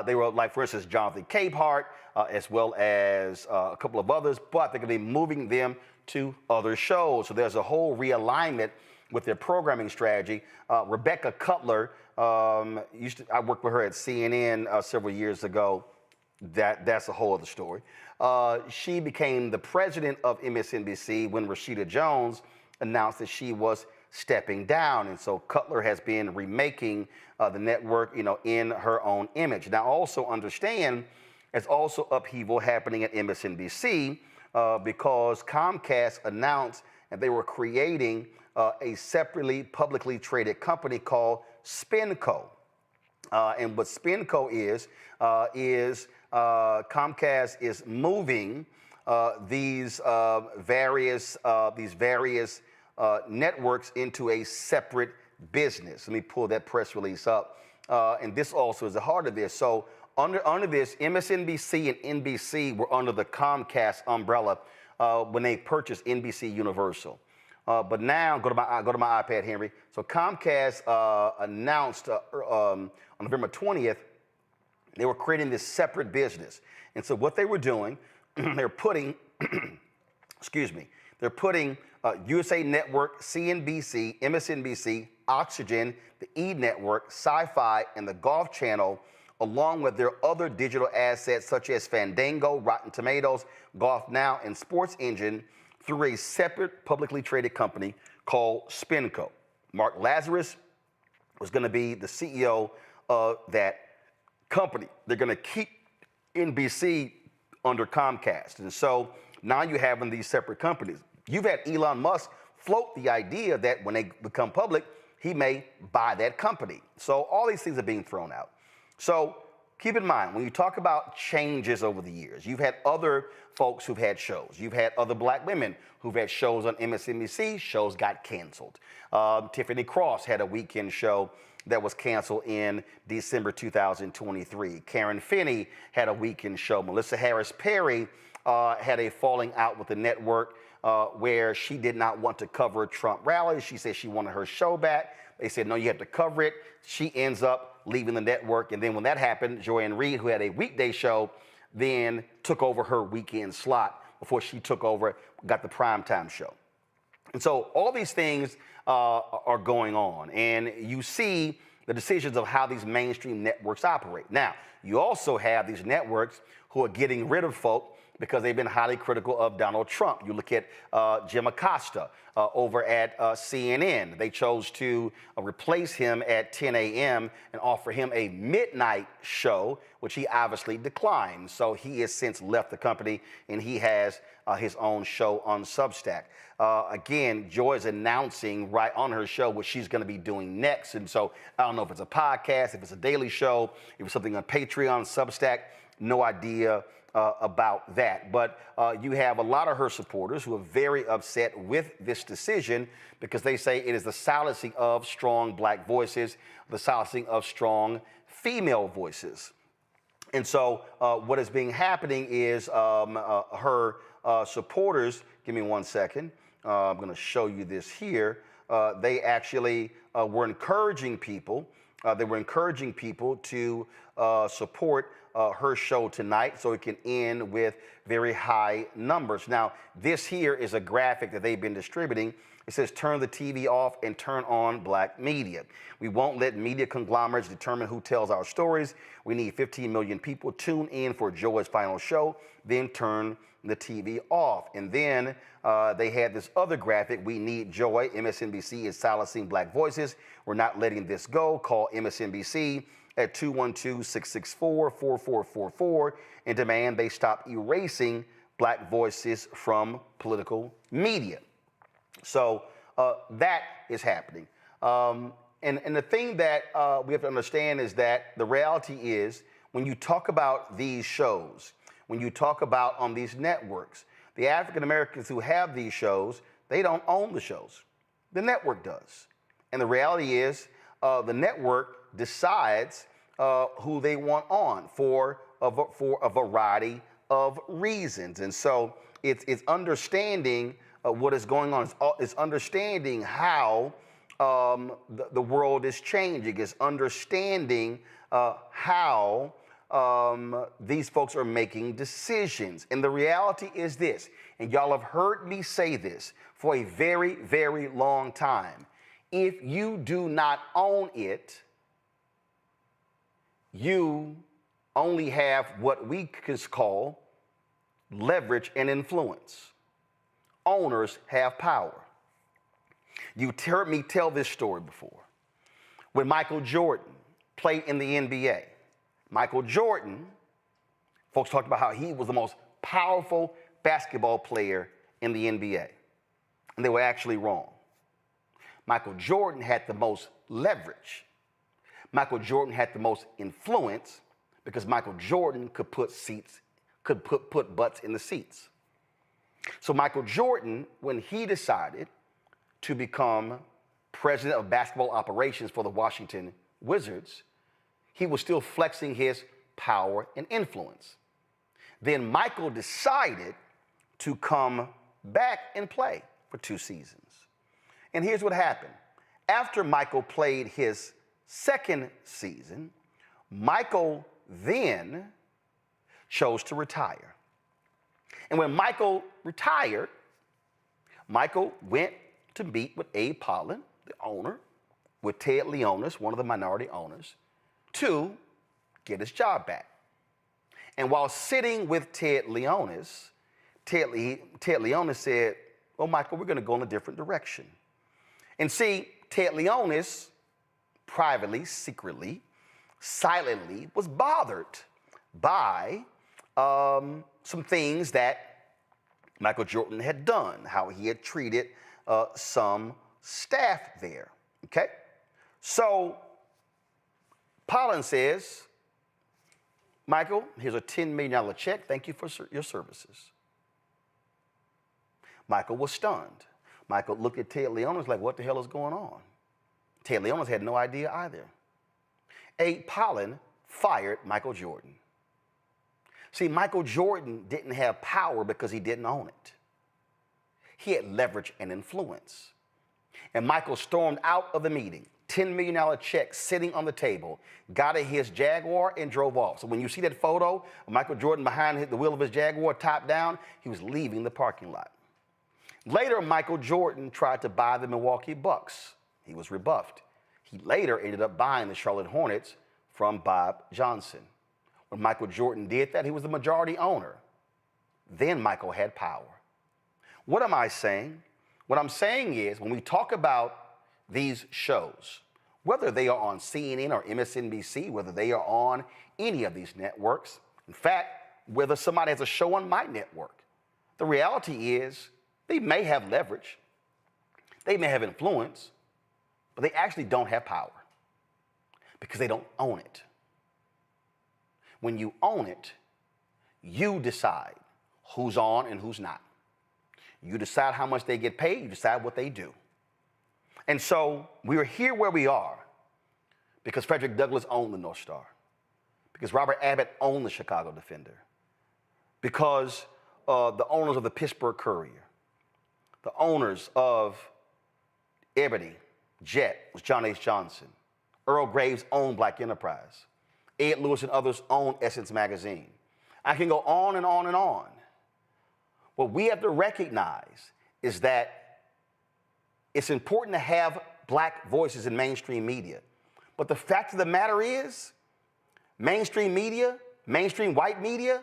they were, like, for instance, Jonathan Capehart, as well as a couple of others, but they're going to be moving them to other shows. So there's a whole realignment with their programming strategy. Rebecca Cutler, I worked with her at CNN several years ago. That's a whole other story. She became the president of MSNBC when Rashida Jones announced that she was stepping down. And so Cutler has been remaking the network, in her own image. Now, also understand there's also upheaval happening at MSNBC because Comcast announced that they were creating a separately publicly traded company called SpinCo. And what SpinCo is Comcast is moving these various networks into a separate business. Let me pull that press release up. And this also is a heart of this. So under this, MSNBC and NBC were under the Comcast umbrella when they purchased NBC Universal. But now, go to my iPad, Henry. So Comcast announced on November 20th, they were creating this separate business. And so what they were doing, they're putting, they're putting USA Network, CNBC, MSNBC, Oxygen, the E! Network, Sci-Fi, and the Golf Channel, along with their other digital assets such as Fandango, Rotten Tomatoes, Golf Now, and Sports Engine, through a separate publicly traded company called SpinCo. Mark Lazarus was going to be the CEO of that company. They're going to keep NBC under Comcast. And so now you're having these separate companies. You've had Elon Musk float the idea that when they become public, he may buy that company. So all these things are being thrown out. So keep in mind, when you talk about changes over the years, you've had other folks who've had shows. You've had other black women who've had shows on MSNBC. Shows got canceled. Tiffany Cross had a weekend show that was canceled in December 2023. Karen Finney had a weekend show. Melissa Harris Perry had a falling out with the network where she did not want to cover Trump rallies. She said she wanted her show back. They said, no, you have to cover it. She ends up leaving the network. And then when that happened, Joy Reid, who had a weekday show, then took over her weekend slot before she took over, got the primetime show. And so all these things are going on. And you see the decisions of how these mainstream networks operate. Now, you also have these networks who are getting rid of folk because they've been highly critical of Donald Trump. You look at Jim Acosta over at CNN. They chose to replace him at 10 a.m. and offer him a midnight show, which he obviously declined. So he has since left the company, and he has his own show on Substack. Again, Joy is announcing right on her show what she's going to be doing next. And so I don't know if it's a podcast, if it's a daily show, if it's something on Patreon, Substack, no idea about that. But you have a lot of her supporters who are very upset with this decision because they say it is the silencing of strong black voices, the silencing of strong female voices. And so what is being happening is her supporters, give me 1 second, I'm going to show you this here. They actually were encouraging people. They were encouraging people to support her show tonight so it can end with very high numbers. Now, this here is a graphic that they've been distributing. It says, turn the TV off and turn on black media. We won't let media conglomerates determine who tells our stories. We need 15 million people tune in for Joy's final show, then turn the TV off. And then they had this other graphic, we need Joy. MSNBC is silencing black voices. We're not letting this go. Call MSNBC at 212-664-4444 and demand they stop erasing black voices from political media. So that is happening. And the thing that we have to understand is that the reality is when you talk about these shows, when you talk about on these networks, the African Americans who have these shows, they don't own the shows. The network does. And the reality is the network decides who they want on for a variety of reasons. And so it's understanding what is going on. It's understanding how the world is changing. It's understanding how these folks are making decisions. And the reality is this, and y'all have heard me say this for a very, very long time. If you do not own it, you only have what we can call leverage and influence. Owners have power. You heard me tell this story before. When Michael Jordan played in the NBA, Michael Jordan, folks talked about how he was the most powerful basketball player in the NBA. And they were actually wrong. Michael Jordan had the most leverage. Michael Jordan had the most influence because Michael Jordan could put butts in the seats. So Michael Jordan, when he decided to become president of basketball operations for the Washington Wizards, he was still flexing his power and influence. Then Michael decided to come back and play for 2 seasons. And here's what happened. After Michael played his second season, Michael then chose to retire. And when Michael retired, Michael went to meet with Abe Pollin, the owner, with Ted Leonis, one of the minority owners, to get his job back. And while sitting with Ted Leonis, Ted Leonis said, well, Michael, we're going to go in a different direction. And see, Ted Leonis, privately, secretly, silently, was bothered by some things that Michael Jordan had done, how he had treated some staff there, okay? So Pollin says, Michael, here's a $10 million check. Thank you for your services. Michael was stunned. Michael looked at Ted Leonis like, what the hell is going on? Ted Leonis had no idea either. Abe Pollin fired Michael Jordan. See, Michael Jordan didn't have power because he didn't own it. He had leverage and influence. And Michael stormed out of the meeting, $10 million check sitting on the table, got in his Jaguar and drove off. So when you see that photo of Michael Jordan behind the wheel of his Jaguar, top down, he was leaving the parking lot. Later, Michael Jordan tried to buy the Milwaukee Bucks. He was rebuffed. He later ended up buying the Charlotte Hornets from Bob Johnson. When Michael Jordan did that, he was the majority owner. Then Michael had power. What am I saying? What I'm saying is when we talk about these shows, whether they are on CNN or MSNBC, whether they are on any of these networks, in fact, whether somebody has a show on my network, the reality is they may have leverage, they may have influence, but they actually don't have power because they don't own it. When you own it, you decide who's on and who's not. You decide how much they get paid, you decide what they do. And so we are here where we are because Frederick Douglass owned the North Star, because Robert Abbott owned the Chicago Defender, because the owners of the Pittsburgh Courier, the owners of Ebony, Jet was John H. Johnson. Earl Graves owned Black Enterprise. Ed Lewis and others owned Essence Magazine. I can go on and on and on. What we have to recognize is that it's important to have black voices in mainstream media. But the fact of the matter is, mainstream media, mainstream white media,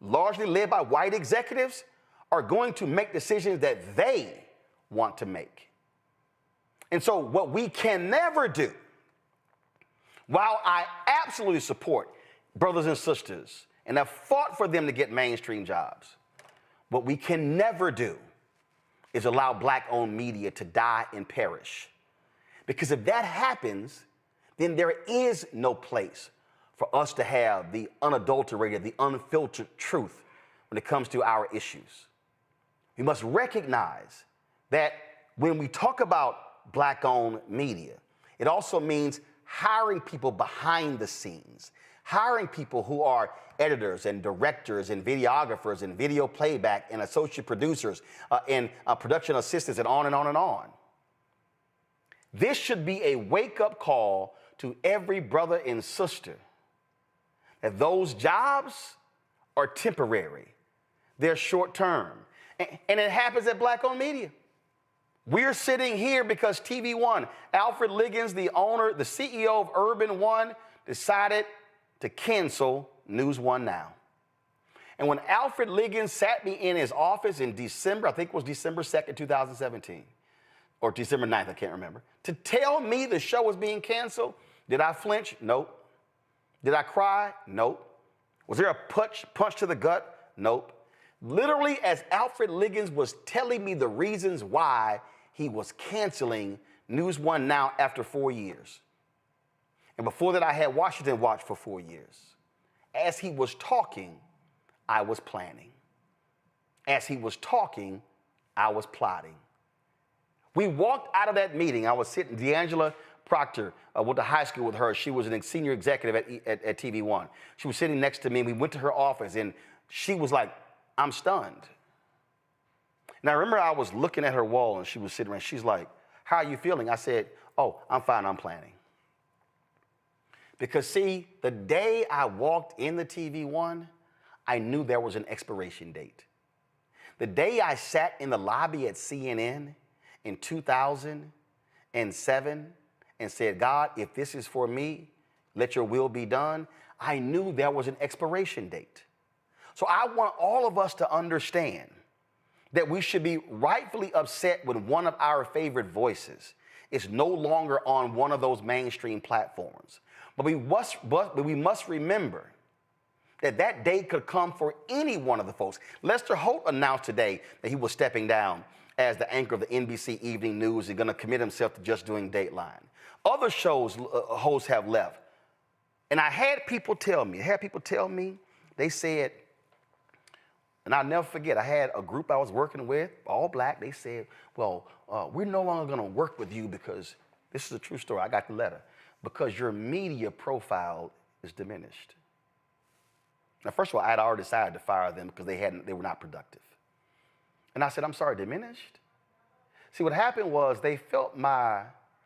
largely led by white executives, are going to make decisions that they want to make. And so what we can never do, while I absolutely support brothers and sisters and have fought for them to get mainstream jobs, what we can never do is allow black-owned media to die and perish. Because if that happens, then there is no place for us to have the unadulterated, the unfiltered truth when it comes to our issues. We must recognize that when we talk about Black-owned media, it also means hiring people behind the scenes, hiring people who are editors and directors and videographers and video playback and associate producers and production assistants and on and on and on. This should be a wake-up call to every brother and sister that those jobs are temporary. They're short-term. And it happens at Black-owned media. We're sitting here because TV One, Alfred Liggins, the owner, the CEO of Urban One, decided to cancel News One Now. And when Alfred Liggins sat me in his office in December, I think it was December 2nd, 2017, or December 9th, I can't remember, to tell me the show was being canceled, did I flinch? Nope. Did I cry? Nope. Was there a punch to the gut? Nope. Literally, as Alfred Liggins was telling me the reasons why he was canceling News One Now after 4 years. And before that, I had Washington Watch for 4 years. As he was talking, I was planning. As he was talking, I was plotting. We walked out of that meeting. I was sitting, D'Angela Proctor, went to high school with her. She was a senior executive at TV One. She was sitting next to me, and we went to her office, and she was like, I'm stunned. And I remember I was looking at her wall, and she was sitting there, and she's like, how are you feeling? I said, oh, I'm fine, I'm planning. Because see, the day I walked in the TV One, I knew there was an expiration date. The day I sat in the lobby at CNN in 2007 and said, God, if this is for me, let your will be done, I knew there was an expiration date. So I want all of us to understand that we should be rightfully upset when one of our favorite voices is no longer on one of those mainstream platforms. But we must remember that that day could come for any one of the folks. Lester Holt announced today that he was stepping down as the anchor of the NBC Evening News and going to commit himself to just doing Dateline. Other shows hosts have left. And I had people tell me, they said, and I'll never forget, I had a group I was working with, all Black, they said, well, we're no longer going to work with you because, this is a true story, I got the letter, because your media profile is diminished. Now, first of all, I had already decided to fire them because they were not productive. And I said, I'm sorry, diminished? See, what happened was they felt my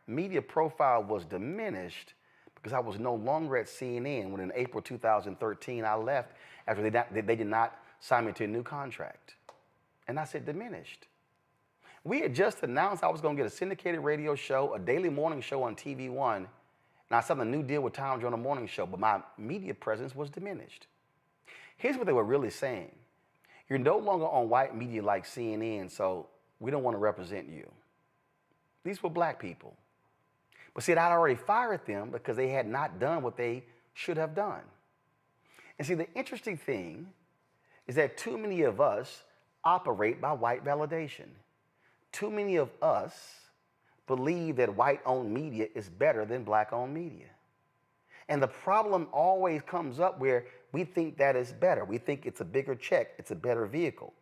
media profile was diminished because I was no longer at CNN when in April 2013 I left after they did not sign me to a new contract. And I said, diminished. We had just announced I was going to get a syndicated radio show, a daily morning show on TV One, and I signed a new deal with Time Journal Morning Show, but my media presence was diminished. Here's what they were really saying. You're no longer on white media like CNN, so we don't want to represent you. These were Black people. But see, I'd already fired them because they had not done what they should have done. And see, the interesting thing is that too many of us operate by white validation. Too many of us believe that white-owned media is better than Black-owned media. And the problem always comes up where we think that is better. We think it's a bigger check, it's a better vehicle.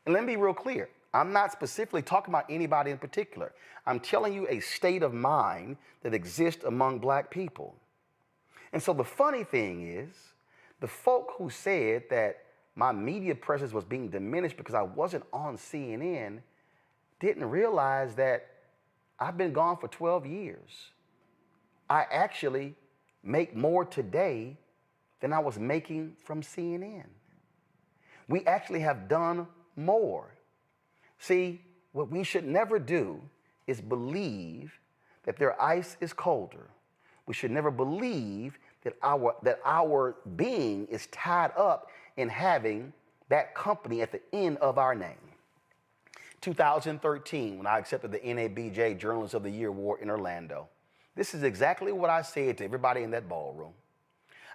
And let me be real clear. I'm not specifically talking about anybody in particular. I'm telling you a state of mind that exists among Black people. And so the funny thing is, the folk who said that my media presence was being diminished because I wasn't on CNN didn't realize that I've been gone for 12 years. I actually make more today than I was making from CNN. We actually have done more. See, what we should never do is believe that their ice is colder. We should never believe that our being is tied up in having that company at the end of our name. 2013, when I accepted the NABJ Journalist of the Year Award in Orlando, this is exactly what I said to everybody in that ballroom.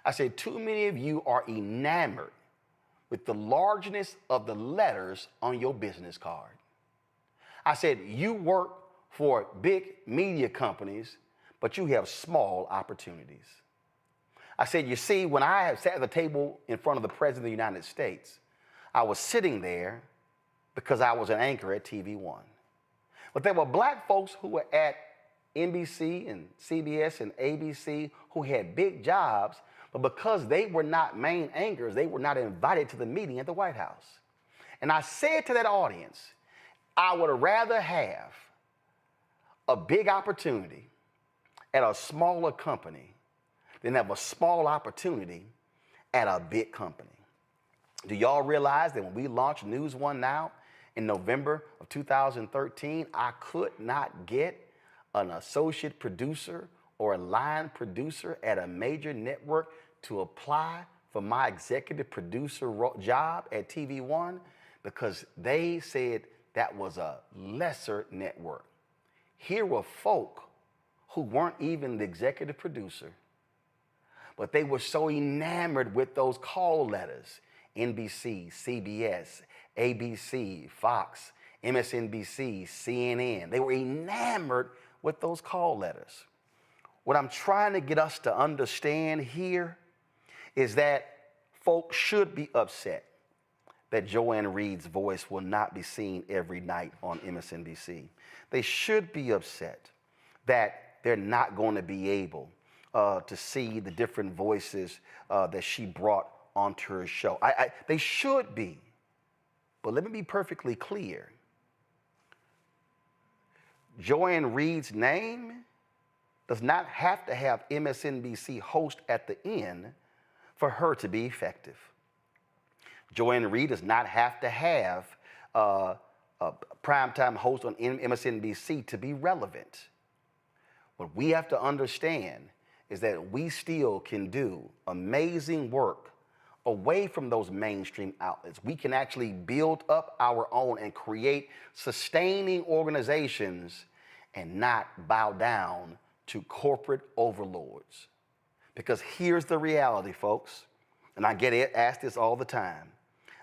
I said, too many of you are enamored with the largeness of the letters on your business card. I said, you work for big media companies, but you have small opportunities. I said, you see, when I sat at the table in front of the President of the United States, I was sitting there because I was an anchor at TV One. But there were black folks who were at NBC and CBS and ABC who had big jobs, but because they were not main anchors, they were not invited to the meeting at the White House. And I said to that audience, I would rather have a big opportunity at a smaller company than have a small opportunity at a big company. Do y'all realize that when we launched News One Now in November of 2013, I could not get an associate producer or a line producer at a major network to apply for my executive producer job at TV One because they said that was a lesser network. Here were folk who weren't even the executive producer, but they were so enamored with those call letters, NBC, CBS, ABC, Fox, MSNBC, CNN. They were enamored with those call letters. What I'm trying to get us to understand here is that folks should be upset that Joy Reid's voice will not be seen every night on MSNBC. They should be upset that they're not going to be able to see the different voices that she brought onto her show. They should be. But let me be perfectly clear. Joy Reid's name does not have to have MSNBC host at the end for her to be effective. Joy Reid does not have to have a primetime host on MSNBC to be relevant. What we have to understand is that we still can do amazing work away from those mainstream outlets. We can actually build up our own and create sustaining organizations and not bow down to corporate overlords. Because here's the reality, folks, and I get asked this all the time.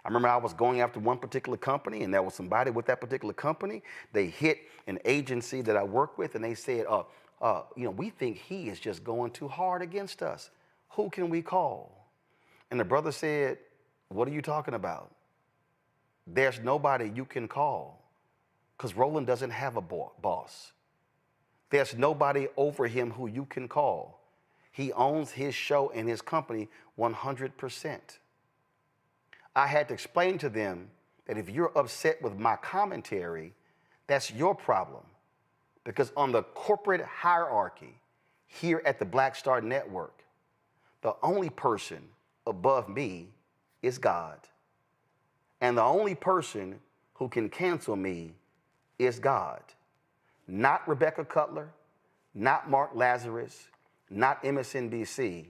I remember I was going after one particular company, and there was somebody with that particular company. They hit an agency that I work with, and they said, we think he is just going too hard against us. Who can we call? And the brother said, what are you talking about? There's nobody you can call because Roland doesn't have a boss. There's nobody over him who you can call. He owns his show and his company 100%. I had to explain to them that if you're upset with my commentary, that's your problem. Because on the corporate hierarchy here at the Black Star Network, the only person above me is God. And the only person who can cancel me is God. Not Rebecca Cutler, not Mark Lazarus, not MSNBC.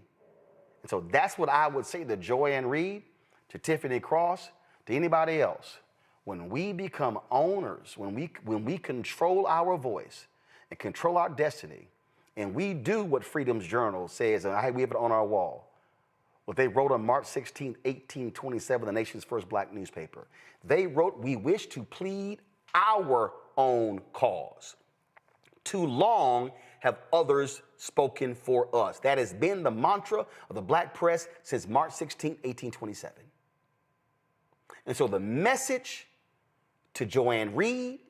And so that's what I would say to Joy Reid, to Tiffany Cross, to anybody else. When we become owners, when we control our voice and control our destiny, and we do what Freedom's Journal says, and we have it on our wall, what they wrote on March 16, 1827, the nation's first black newspaper. They wrote, we wish to plead our own cause. Too long have others spoken for us. That has been the mantra of the black press since March 16, 1827. And so the message to Joy Reid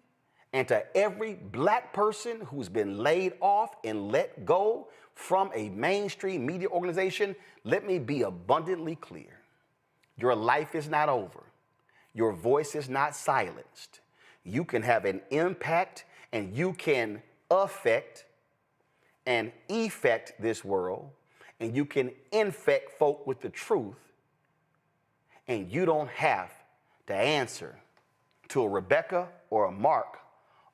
and to every black person who's been laid off and let go from a mainstream media organization, let me be abundantly clear. Your life is not over. Your voice is not silenced. You can have an impact and you can affect and effect this world, and you can infect folk with the truth, and you don't have to answer to a Rebecca or a Mark.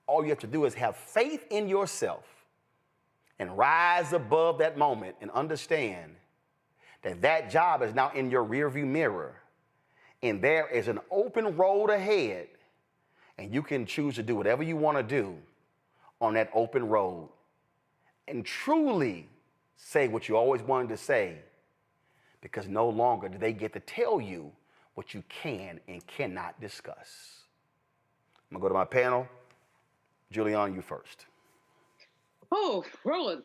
All you have to do is have faith in yourself and rise above that moment and understand that that job is now in your rearview mirror, and there is an open road ahead, and you can choose to do whatever you want to do on that open road and truly say what you always wanted to say, because no longer do they get to tell you what you can and cannot discuss. I'm going to go to my panel. Julianne, you first. Oh, Roland,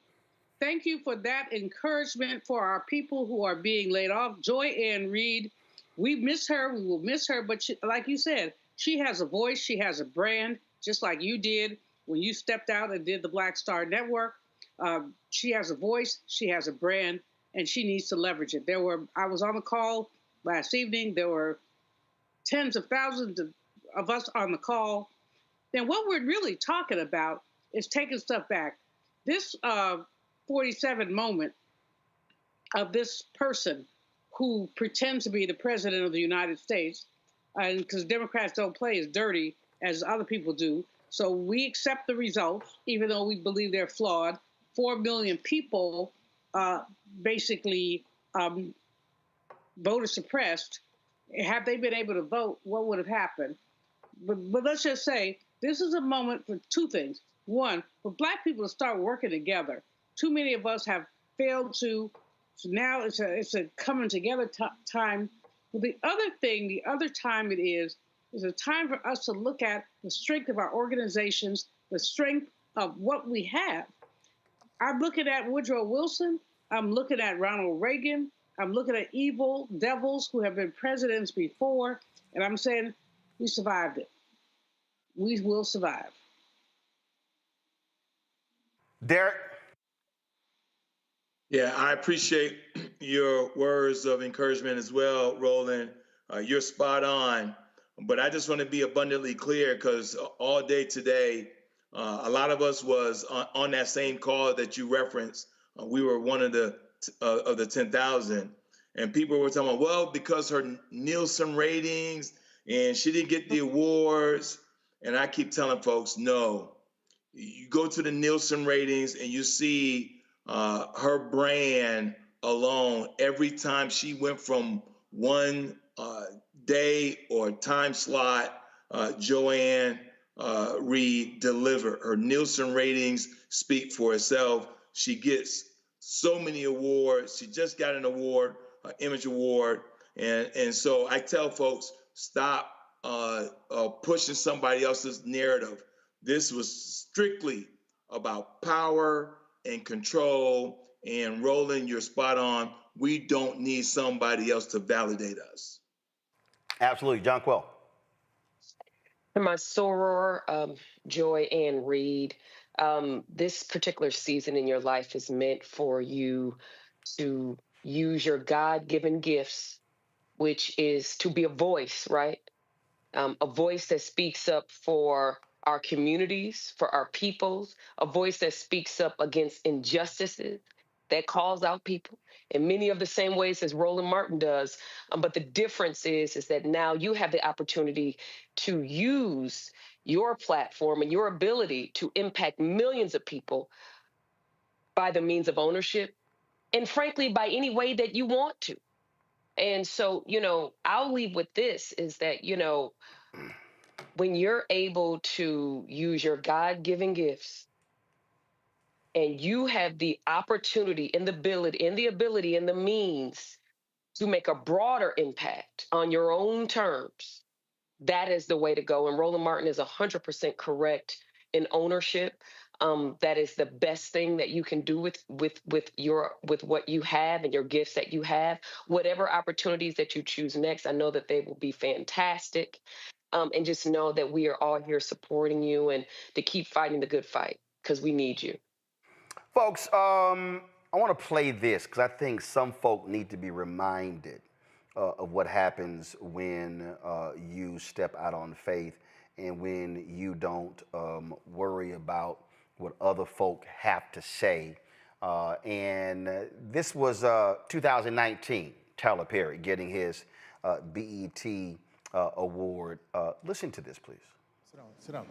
thank you for that encouragement for our people who are being laid off. Joy Reid, we miss her. We will miss her. But she, like you said, she has a voice. She has a brand, just like you did when you stepped out and did the Black Star Network. She has a voice. She has a brand, and she needs to leverage it. I was on the call last evening. There were tens of thousands of us on the call. Then what we're really talking about is taking stuff back. This 47 moment of this person who pretends to be the president of the United States, and because Democrats don't play as dirty as other people do, so we accept the results, even though we believe they're flawed. 4 million people basically voter suppressed. Had they been able to vote, what would have happened? But let's just say this is a moment for two things. One, for Black people to start working together. Too many of us have failed to. So now it's a coming together time. But the other thing, the other time it is a time for us to look at the strength of our organizations, the strength of what we have. I'm looking at Woodrow Wilson. I'm looking at Ronald Reagan. I'm looking at evil devils who have been presidents before, and I'm saying we survived it. We will survive. Derek? Yeah, I appreciate your words of encouragement as well, Roland. You're spot on. But I just want to be abundantly clear, because all day today, a lot of us was on that same call that you referenced. We were one of the 10,000. And people were talking about, well, because her Nielsen ratings and she didn't get the awards. And I keep telling folks, no. You go to the Nielsen ratings and you see her brand alone. Every time she went from one day or time slot, Joy Reid delivered. Her Nielsen ratings speak for itself. She gets so many awards. She just got an award, Image Award. And so I tell folks, stop pushing somebody else's narrative. This was strictly about power and control. And Roland, you're spot on. We don't need somebody else to validate us. Absolutely. John Quill. And my soror, Joy Reid, this particular season in your life is meant for you to use your God-given gifts, which is to be a voice, right? A voice that speaks up for our communities, for our peoples, a voice that speaks up against injustices, that calls out people in many of the same ways as Roland Martin does. But the difference is that now you have the opportunity to use your platform and your ability to impact millions of people by the means of ownership, and frankly, by any way that you want to. And so, I'll leave with this is that, when you're able to use your God-given gifts and you have the opportunity and the ability and the means to make a broader impact on your own terms, that is the way to go. And Roland Martin is 100% correct in ownership. That is the best thing that you can do with what you have and your gifts that you have. Whatever opportunities that you choose next, I know that they will be fantastic. And just know that we are all here supporting you and to keep fighting the good fight, because we need you. Folks, I want to play this because I think some folk need to be reminded of what happens when you step out on faith and when you don't worry about what other folk have to say. And this was 2019, Tyler Perry getting his BET award. Listen to this, please. Sit down.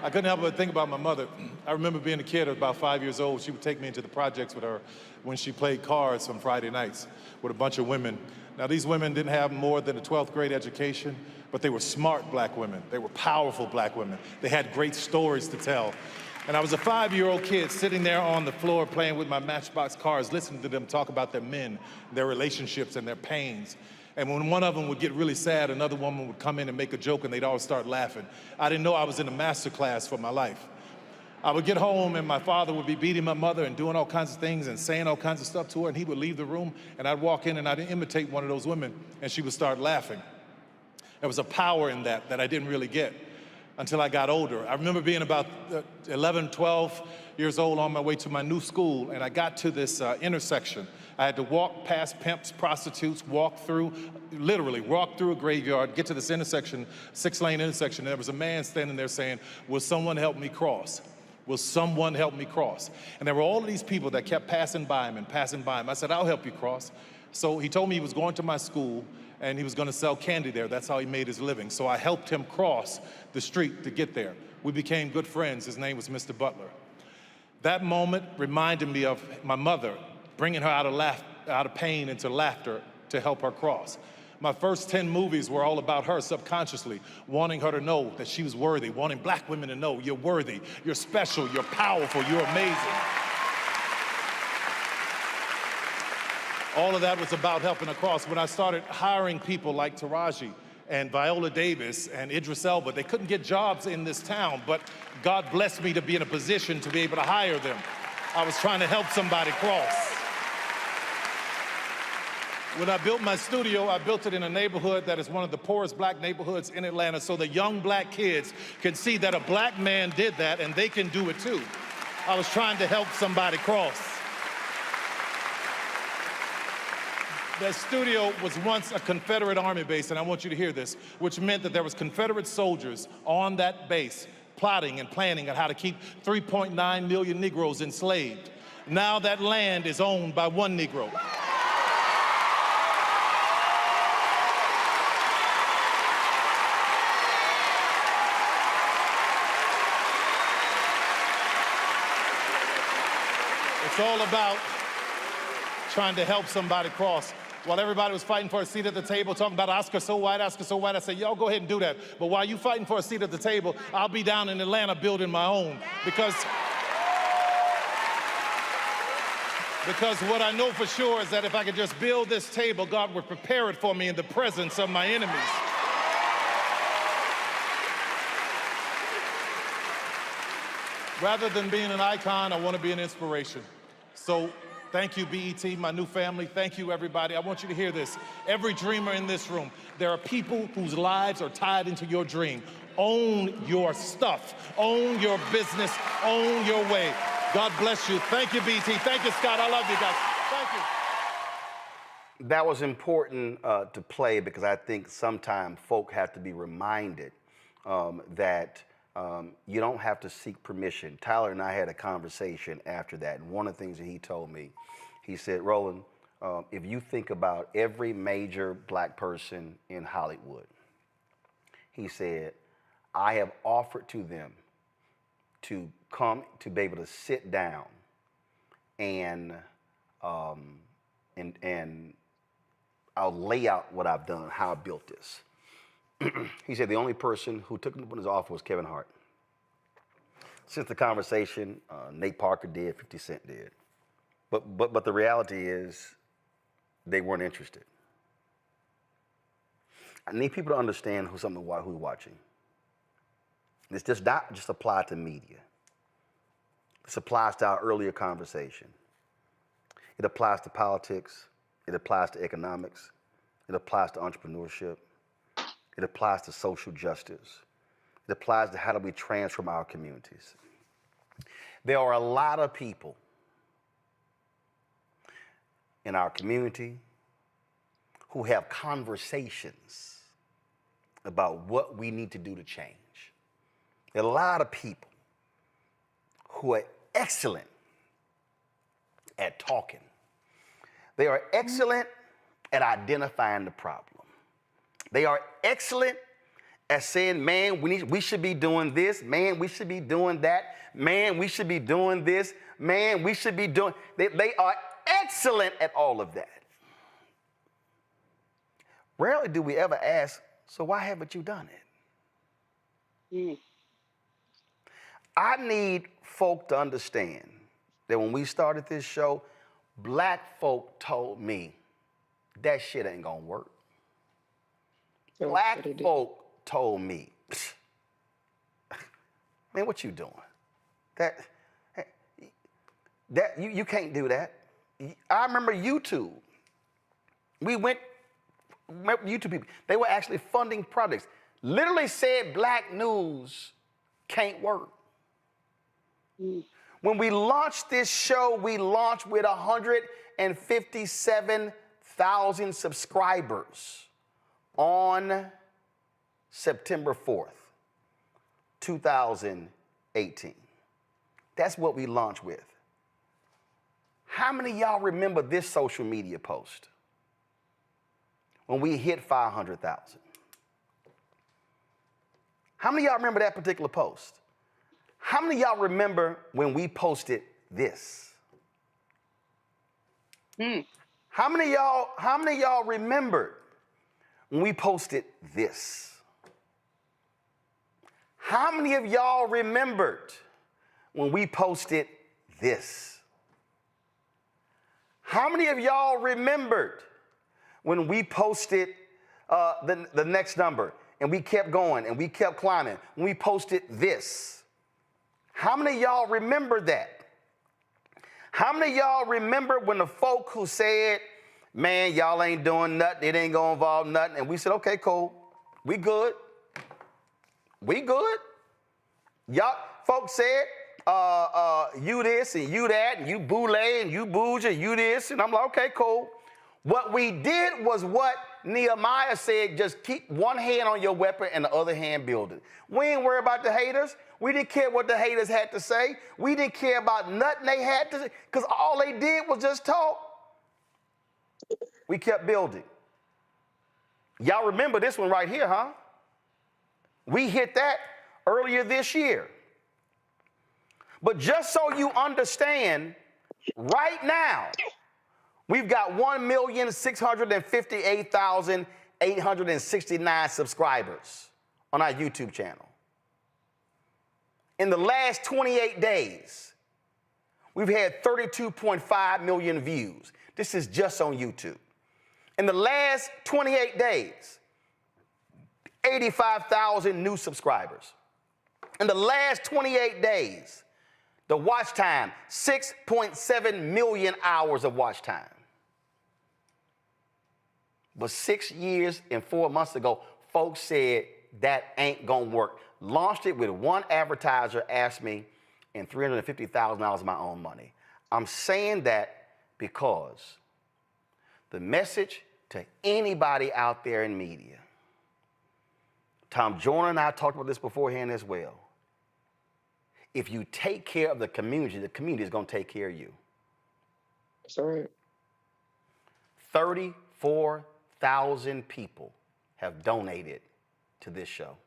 I couldn't help but think about my mother. I remember being a kid, I was about 5 years old. She would take me into the projects with her when she played cards on Friday nights with a bunch of women. Now, these women didn't have more than a 12th grade education, but they were smart black women. They were powerful black women. They had great stories to tell. And I was a 5-year-old kid sitting there on the floor playing with my Matchbox cards, listening to them talk about their men, their relationships, and their pains. And when one of them would get really sad, another woman would come in and make a joke, and they'd all start laughing. I didn't know I was in a master class for my life. I would get home and my father would be beating my mother and doing all kinds of things and saying all kinds of stuff to her, and he would leave the room and I'd walk in and I'd imitate one of those women and she would start laughing. There was a power in that I didn't really get until I got older. I remember being about 11, 12 years old on my way to my new school, and I got to this intersection. I had to walk past pimps, prostitutes, literally walk through a graveyard, get to this intersection, 6-lane intersection, and there was a man standing there saying, "Will someone help me cross? Will someone help me cross?" And there were all of these people that kept passing by him and passing by him. I said, "I'll help you cross." So he told me he was going to my school and he was going to sell candy there. That's how he made his living. So I helped him cross the street to get there. We became good friends. His name was Mr. Butler. That moment reminded me of my mother, bringing her out of pain into laughter to help her cross. My first 10 movies were all about her subconsciously, wanting her to know that she was worthy, wanting black women to know you're worthy, you're special, you're powerful, you're amazing. All of that was about helping her cross. When I started hiring people like Taraji and Viola Davis and Idris Elba, they couldn't get jobs in this town, but God blessed me to be in a position to be able to hire them. I was trying to help somebody cross. When I built my studio, I built it in a neighborhood that is one of the poorest black neighborhoods in Atlanta, so the young black kids can see that a black man did that and they can do it too. I was trying to help somebody cross. That studio was once a Confederate Army base, and I want you to hear this, which meant that there was Confederate soldiers on that base plotting and planning on how to keep 3.9 million Negroes enslaved. Now that land is owned by one Negro. It's all about trying to help somebody cross. While everybody was fighting for a seat at the table, talking about Oscar so white, I said, y'all go ahead and do that. But while you fighting for a seat at the table, I'll be down in Atlanta building my own. Because what I know for sure is that if I could just build this table, God would prepare it for me in the presence of my enemies. Rather than being an icon, I want to be an inspiration. So thank you, BET, my new family. Thank you, everybody. I want you to hear this. Every dreamer in this room, there are people whose lives are tied into your dream. Own your stuff. Own your business. Own your way. God bless you. Thank you, BET. Thank you, Scott. I love you guys. Thank you. That was important to play because I think sometimes folk have to be reminded that you don't have to seek permission. Tyler and I had a conversation after that, and one of the things that he told me, he said, Roland, if you think about every major black person in Hollywood, he said, I have offered to them to come to be able to sit down and I'll lay out what I've done, how I built this. He said the only person who took him up on his offer was Kevin Hart. Since the conversation, Nate Parker did, 50 Cent did. But the reality is they weren't interested. I need people to understand who's watching. This does not just apply to media. This applies to our earlier conversation. It applies to politics. It applies to economics. It applies to entrepreneurship. It applies to social justice. It applies to how do we transform our communities. There are a lot of people in our community who have conversations about what we need to do to change. There are a lot of people who are excellent at talking. They are excellent at identifying the problem. They are excellent at saying, man, we should be doing this. Man, we should be doing that. Man, we should be doing this. Man, we should be doing... They are excellent at all of that. Rarely do we ever ask, so why haven't you done it? I need folk to understand that when we started this show, black folk told me that shit ain't gonna work. Black folk told me, man, what you doing? You can't do that. I remember YouTube. Remember YouTube people, they were actually funding projects. Literally said black news can't work. When we launched this show, we launched with 157,000 subscribers on September 4th, 2018. That's what we launched with. How many of y'all remember this social media post when we hit 500,000? How many of y'all remember that particular post? How many of y'all remember when we posted this? How many of y'all remembered when we posted this? How many of y'all remembered when we posted this? How many of y'all remembered when we posted the next number and we kept going and we kept climbing? When we posted this? How many of y'all remember that? How many of y'all remember when the folk who said, man, y'all ain't doing nothing, it ain't gonna involve nothing, and we said, okay, cool, we good. We good. Y'all, folks said, you this and you that, and you boule and you bougie, and you this, and I'm like, okay, cool. What we did was what Nehemiah said, just keep one hand on your weapon and the other hand building. We ain't worried about the haters. We didn't care what the haters had to say. We didn't care about nothing they had to say, because all they did was just talk. We kept building. Y'all remember this one right here, huh? We hit that earlier this year. But just so you understand, right now, we've got 1,658,869 subscribers on our YouTube channel. In the last 28 days, we've had 32.5 million views. This is just on YouTube. In the last 28 days, 85,000 new subscribers. In the last 28 days, the watch time, 6.7 million hours of watch time. But 6 years and 4 months ago, folks said that ain't gonna work. Launched it with one advertiser, asked me, and $350,000 of my own money. I'm saying that because the message to anybody out there in media, Tom Joyner and I talked about this beforehand as well. If you take care of the community is going to take care of you. That's all right. 34,000 people have donated to this show.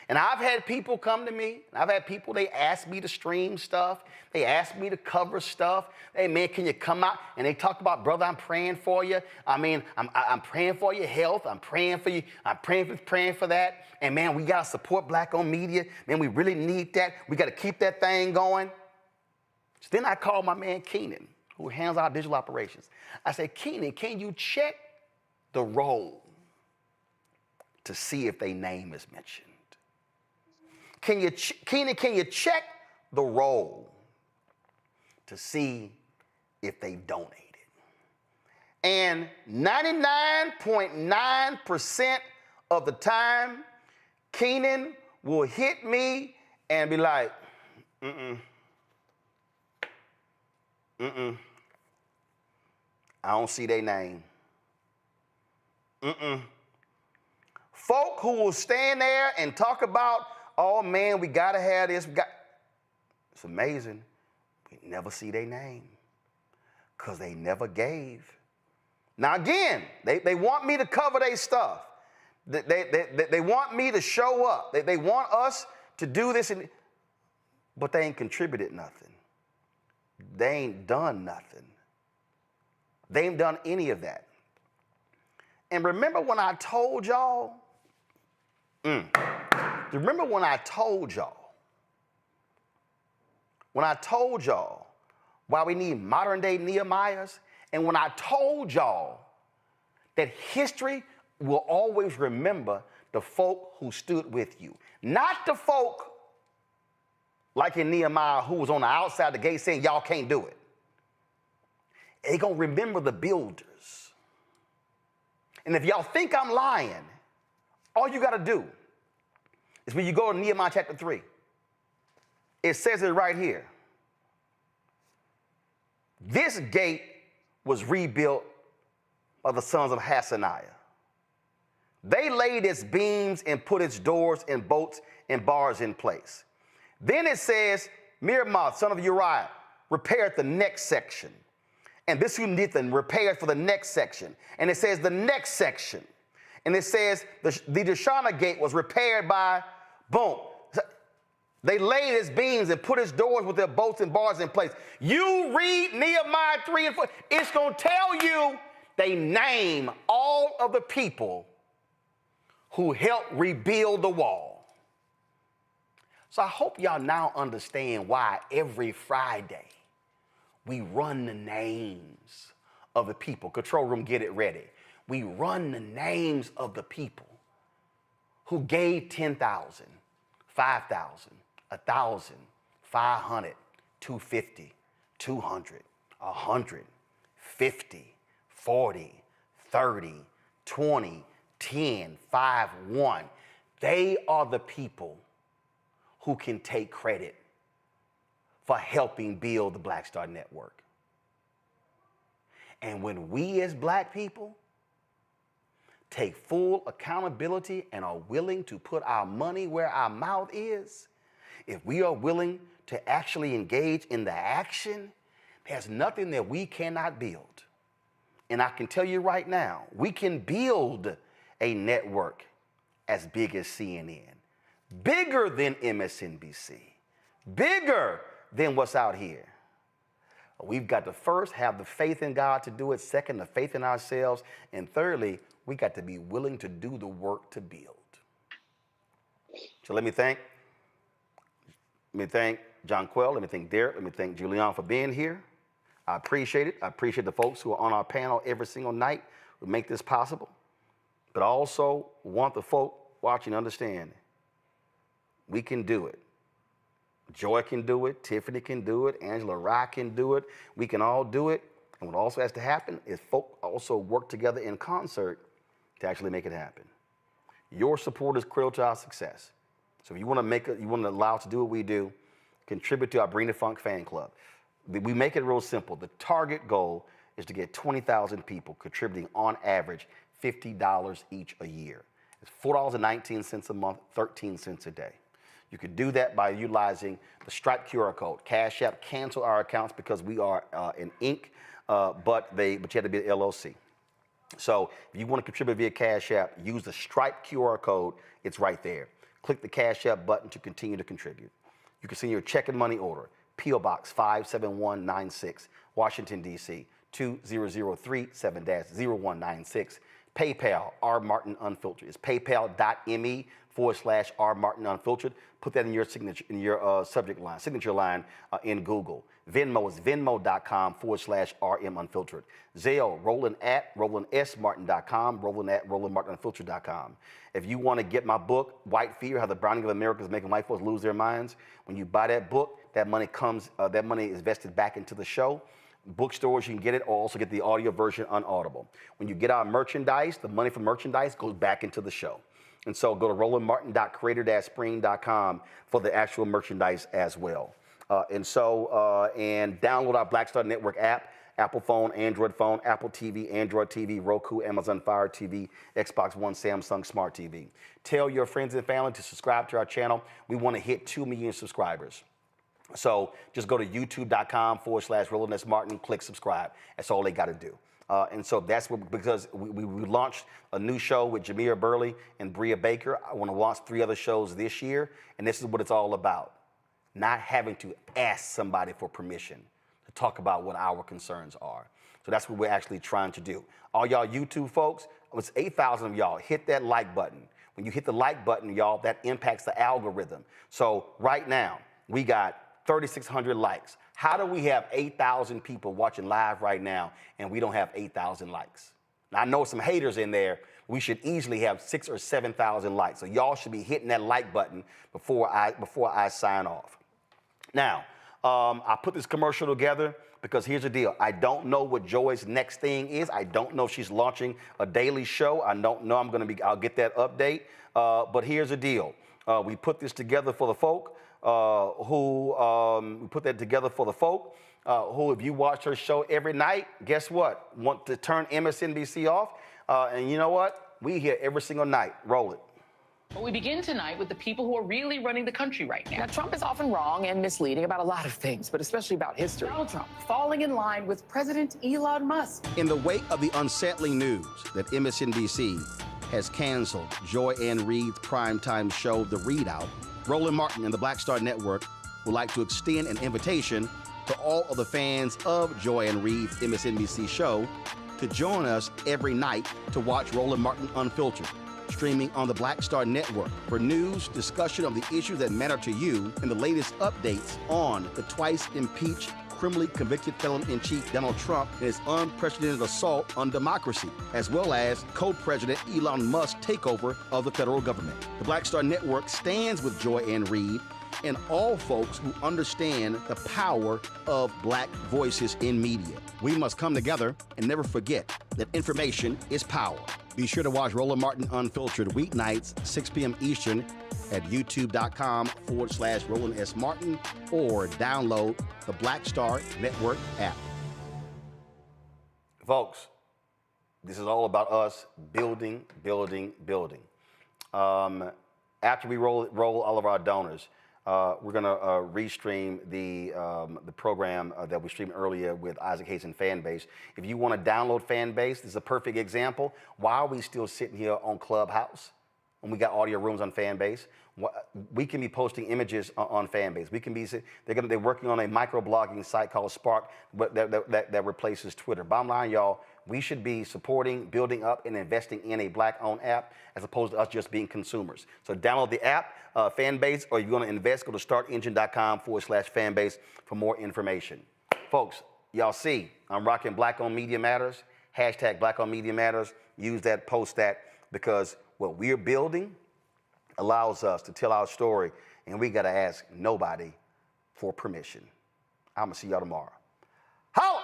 And I've had people come to me. I've had people, they ask me to stream stuff. They ask me to cover stuff. Hey, man, can you come out? And they talk about, brother, I'm praying for you. I mean, I'm praying for your health. I'm praying for you. I'm praying for that. And, man, we got to support black-owned media. Man, we really need that. We got to keep that thing going. So then I called my man Keenan, who handles our digital operations. I said, Keenan, can you check the roll to see if their name is mentioned? Keenan, can you check the roll to see if they donated? And 99.9% of the time, Keenan will hit me and be like, I don't see their name. Folk who will stand there and talk about, oh man, we gotta have this. It's amazing. We never see their name because they never gave. Now again, they want me to cover their stuff. They want me to show up. They want us to do this, but they ain't contributed nothing. They ain't done nothing. They ain't done any of that. And remember when I told y'all, remember when I told y'all why we need modern day Nehemiahs? And when I told y'all that history will always remember the folk who stood with you, not the folk like in Nehemiah, who was on the outside of the gate saying, y'all can't do it. They're going to remember the builders. And if y'all think I'm lying, all you got to do is when you go to Nehemiah chapter 3, it says it right here. This gate was rebuilt by the sons of Hassaniah. They laid its beams and put its doors and bolts and bars in place. Then it says, Miramoth, son of Uriah, repaired the next section. And this who did the repairs for the next section. And it says the next section. And it says the Deshana gate was repaired by, boom. They laid its beams and put its doors with their bolts and bars in place. You read Nehemiah 3 and 4, it's going to tell you they name all of the people who helped rebuild the wall. So I hope y'all now understand why every Friday we run the names of the people. Control room, get it ready. We run the names of the people who gave 10,000, 5,000, 1,000, 500, 250, 200, 100, 50, 40, 30, 20, 10, 5, 1. They are the people who can take credit for helping build the Black Star Network. And when we as Black people take full accountability and are willing to put our money where our mouth is, if we are willing to actually engage in the action, there's nothing that we cannot build. And I can tell you right now, we can build a network as big as CNN, bigger than MSNBC, bigger than what's out here. We've got to first have the faith in God to do it. Second, the faith in ourselves. And thirdly, we got to be willing to do the work to build. So let me thank John Quell. Let me thank Derek. Let me thank Julian for being here. I appreciate it. I appreciate the folks who are on our panel every single night who make this possible. But I also want the folk watching to understand we can do it. Joy can do it. Tiffany can do it. Angela Rye can do it. We can all do it. And what also has to happen is folk also work together in concert to actually make it happen. Your support is critical to our success. So if you want to allow us to do what we do, contribute to our Bring the Funk fan club. We make it real simple. The target goal is to get 20,000 people contributing on average $50 each a year. It's $4.19 a month, 13 cents a day. You can do that by utilizing the Stripe QR code. Cash App cancel our accounts because we are an Inc., but you have to be an LLC. So if you want to contribute via Cash App, use the Stripe QR code. It's right there. Click the Cash App button to continue to contribute. You can send your check and money order, P.O. Box 57196, Washington, D.C., 20037-0196. PayPal, R. Martin Unfiltered. It's paypal.me/R. Martin Unfiltered. Put that in your signature, in your signature line in Google. Venmo is venmo.com/RM Unfiltered. Zelle, Roland@RolandSMartin.com, Roland@RolandMartinUnfiltered.com. If you want to get my book, White Fear, How the Browning of America is Making White Folks Lose Their Minds, when you buy that book, that money is vested back into the show. Bookstores, you can get it, or also get the audio version unaudible. When you get our merchandise, the money from merchandise goes back into the show. And so go to RolandMartin.creator-spring.com for the actual merchandise as well. And download our Black Star Network app, Apple phone, Android phone, Apple TV, Android TV, Roku, Amazon Fire TV, Xbox One, Samsung Smart TV. Tell your friends and family to subscribe to our channel. We want to hit 2 million subscribers. So just go to youtube.com/Roland S. Martin, click subscribe. That's all they got to do. And so that's because we launched a new show with Jameer Burley and Bria Baker. I want to launch 3 other shows this year, and this is what it's all about. Not having to ask somebody for permission to talk about what our concerns are. So that's what we're actually trying to do. All y'all YouTube folks, it's 8,000 of y'all, hit that like button. When you hit the like button, y'all, that impacts the algorithm. So right now, we got 3,600 likes. How do we have 8,000 people watching live right now and we don't have 8,000 likes? Now, I know some haters in there. We should easily have 6,000 or 7,000 likes. So y'all should be hitting that like button before I sign off. Now, I put this commercial together because here's the deal. I don't know what Joy's next thing is. I don't know if she's launching a daily show. I don't know. I'll get that update. But here's the deal. We put this together for the folk who, if you watch her show every night, guess what? Want to turn MSNBC off? And you know what? We here every single night. Roll it. But we begin tonight with the people who are really running the country right now. Now, Trump is often wrong and misleading about a lot of things, but especially about history. Donald Trump falling in line with President Elon Musk. In the wake of the unsettling news that MSNBC has canceled Joy Reid's primetime show, The Readout, Roland Martin and the Black Star Network would like to extend an invitation to all of the fans of Joy Reid's MSNBC show to join us every night to watch Roland Martin Unfiltered, streaming on the Black Star Network for news, discussion of the issues that matter to you, and the latest updates on the twice impeached, criminally convicted felon-in-chief Donald Trump and his unprecedented assault on democracy, as well as co-president Elon Musk's takeover of the federal government. The Black Star Network stands with Joy Reid and all folks who understand the power of black voices in media. We must come together and never forget that information is power. Be sure to watch Roland Martin Unfiltered weeknights, 6 p.m. Eastern at youtube.com/Roland S. Martin or download the Black Star Network app. Folks, this is all about us building. After we roll all of our donors, we're going to restream the program that we streamed earlier with Isaac Hayes and Fanbase. If you want to download Fanbase, this is a perfect example. Why are we still sitting here on Clubhouse when we got audio rooms on Fanbase? We can be posting images on Fanbase. We can be. They're working on a microblogging site called Spark that replaces Twitter. Bottom line, y'all, we should be supporting, building up, and investing in a black-owned app as opposed to us just being consumers. So download the app, Fanbase, or you're going to invest, go to startengine.com/Fanbase for more information. Folks, y'all see, I'm rocking Black on Media Matters, hashtag Black on Media Matters. Use that, post that, because what we're building allows us to tell our story, and we got to ask nobody for permission. I'm going to see y'all tomorrow. Holla!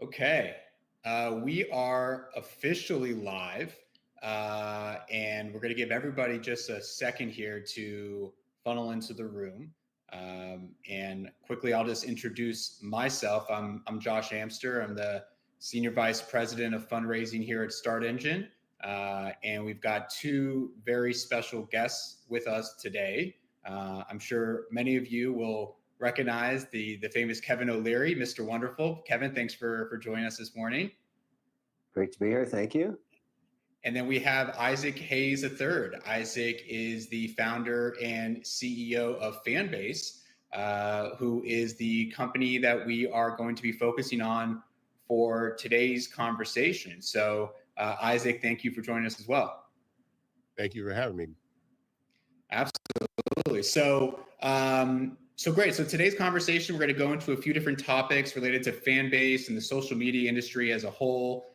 Okay, we are officially live, and we're going to give everybody just a second here to funnel into the room. And quickly, I'll just introduce myself. I'm Josh Amster. I'm the Senior Vice President of Fundraising here at Start Engine. And we've got two very special guests with us today. I'm sure many of you will recognize the famous Kevin O'Leary, Mr. Wonderful. Kevin, thanks for joining us this morning. Great to be here. Thank you. And then we have Isaac Hayes III. Isaac is the founder and CEO of Fanbase, who is the company that we are going to be focusing on for today's conversation. So, Isaac, thank you for joining us as well. Thank you for having me. Absolutely. So great. So today's conversation, we're going to go into a few different topics related to Fanbase and the social media industry as a whole.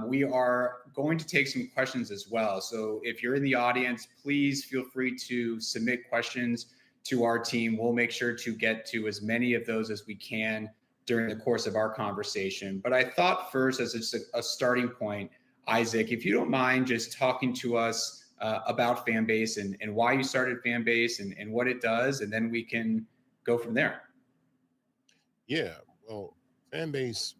We are going to take some questions as well. So if you're in the audience, please feel free to submit questions to our team. We'll make sure to get to as many of those as we can during the course of our conversation. But I thought first, as just a starting point, Isaac, if you don't mind just talking to us about Fanbase and why you started Fanbase and what it does, and then we can go from there. Yeah, well, Fanbase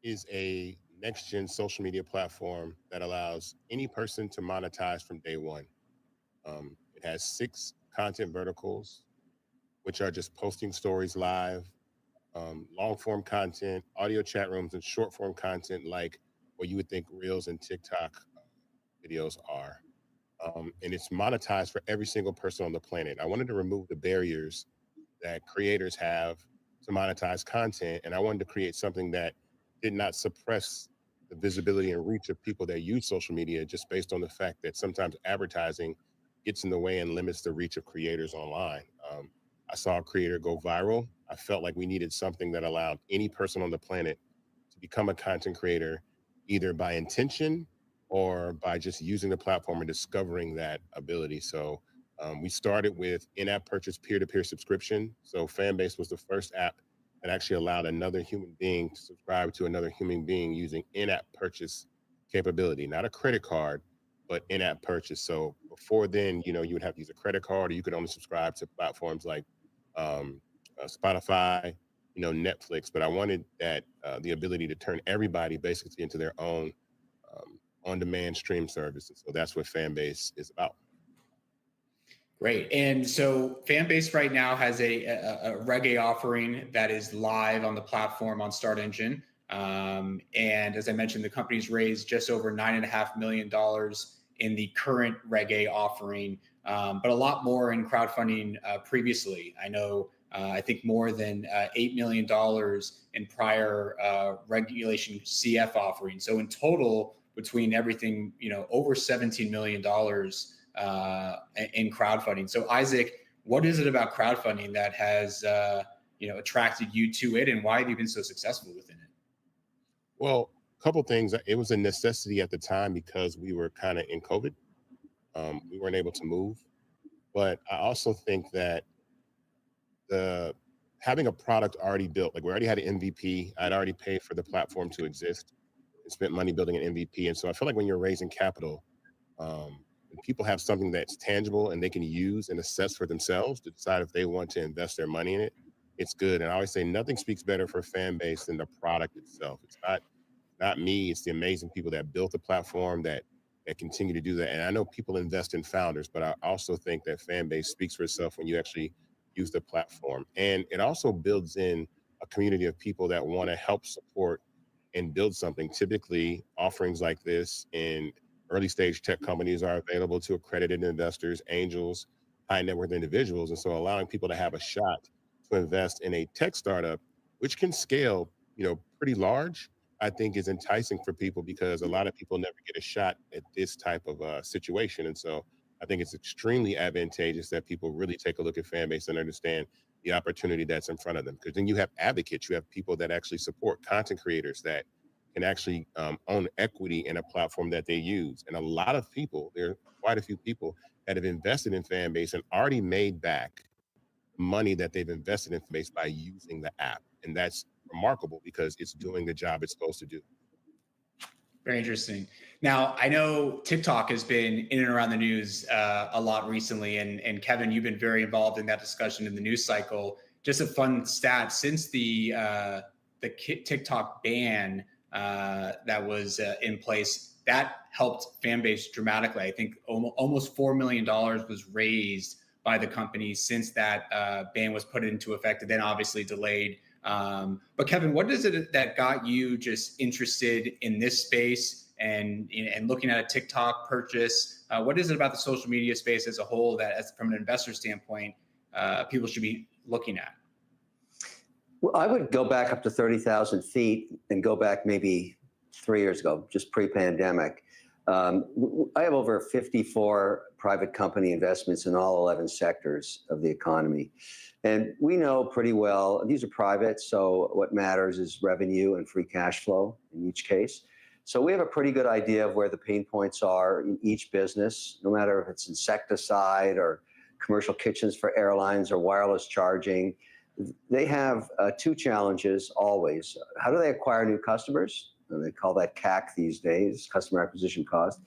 is a next-gen social media platform that allows any person to monetize from day one. It has 6 content verticals, which are just posting stories live, long-form content, audio chat rooms, and short-form content like what you would think Reels and TikTok videos are. And it's monetized for every single person on the planet. I wanted to remove the barriers that creators have to monetize content, and I wanted to create something that did not suppress the visibility and reach of people that use social media just based on the fact that sometimes advertising gets in the way and limits the reach of creators online. I saw a creator go viral. I felt like we needed something that allowed any person on the planet to become a content creator, either by intention or by just using the platform and discovering that ability. So we started with in-app purchase peer-to-peer subscription. So Fanbase was the first app that actually allowed another human being to subscribe to another human being using in-app purchase capability, not a credit card, but in-app purchase. So before then, you would have to use a credit card, or you could only subscribe to platforms like Spotify, Netflix. But I wanted that the ability to turn everybody basically into their own on-demand stream services. So that's what Fanbase is about. Great. And so Fanbase right now has a reggae offering that is live on the platform on Start Engine. And as I mentioned, the company's raised just over $9.5 million in the current reggae offering, but a lot more in crowdfunding previously. I know, I think more than $8 million in prior regulation CF offerings. So in total, between everything, over $17 million in crowdfunding. So Isaac, what is it about crowdfunding that has, attracted you to it, and why have you been so successful within it? Well, a couple things. It was a necessity at the time because we were kind of in COVID. We weren't able to move. But I also think that having a product already built, like we already had an MVP, I'd already paid for the platform to exist and spent money building an MVP. And so I feel like when you're raising capital, and people have something that's tangible and they can use and assess for themselves to decide if they want to invest their money in it, it's good. And I always say nothing speaks better for Fanbase than the product itself. It's not me, it's the amazing people that built the platform that continue to do that. And I know people invest in founders, but I also think that Fanbase speaks for itself when you actually use the platform. And it also builds in a community of people that want to help support and build something. Typically, offerings like this in early stage tech companies are available to accredited investors, angels, high net worth individuals. And so allowing people to have a shot to invest in a tech startup, which can scale, pretty large, I think is enticing for people because a lot of people never get a shot at this type of situation. And so I think it's extremely advantageous that people really take a look at Fanbase and understand the opportunity that's in front of them. Because then you have advocates, you have people that actually support content creators that can actually own equity in a platform that they use. And a lot of people, there are quite a few people that have invested in Fanbase and already made back money that they've invested in Fanbase by using the app. And that's remarkable because it's doing the job it's supposed to do. Very interesting. Now, I know TikTok has been in and around the news a lot recently, and Kevin, you've been very involved in that discussion in the news cycle. Just a fun stat, since the TikTok ban that was in place, that helped Fanbase dramatically. I think almost $4 million was raised by the company since that ban was put into effect, and then obviously delayed. But Kevin, what is it that got you just interested in this space and looking at a TikTok purchase? What is it about the social media space as a whole that, from an investor standpoint, people should be looking at? Well, I would go back up to 30,000 feet and go back maybe 3 years ago, just pre-pandemic. I have over 54 private company investments in all 11 sectors of the economy. And we know pretty well, these are private, so what matters is revenue and free cash flow in each case. So we have a pretty good idea of where the pain points are in each business, no matter if it's insecticide or commercial kitchens for airlines or wireless charging. They have two challenges always. How do they acquire new customers? And they call that CAC these days, customer acquisition cost.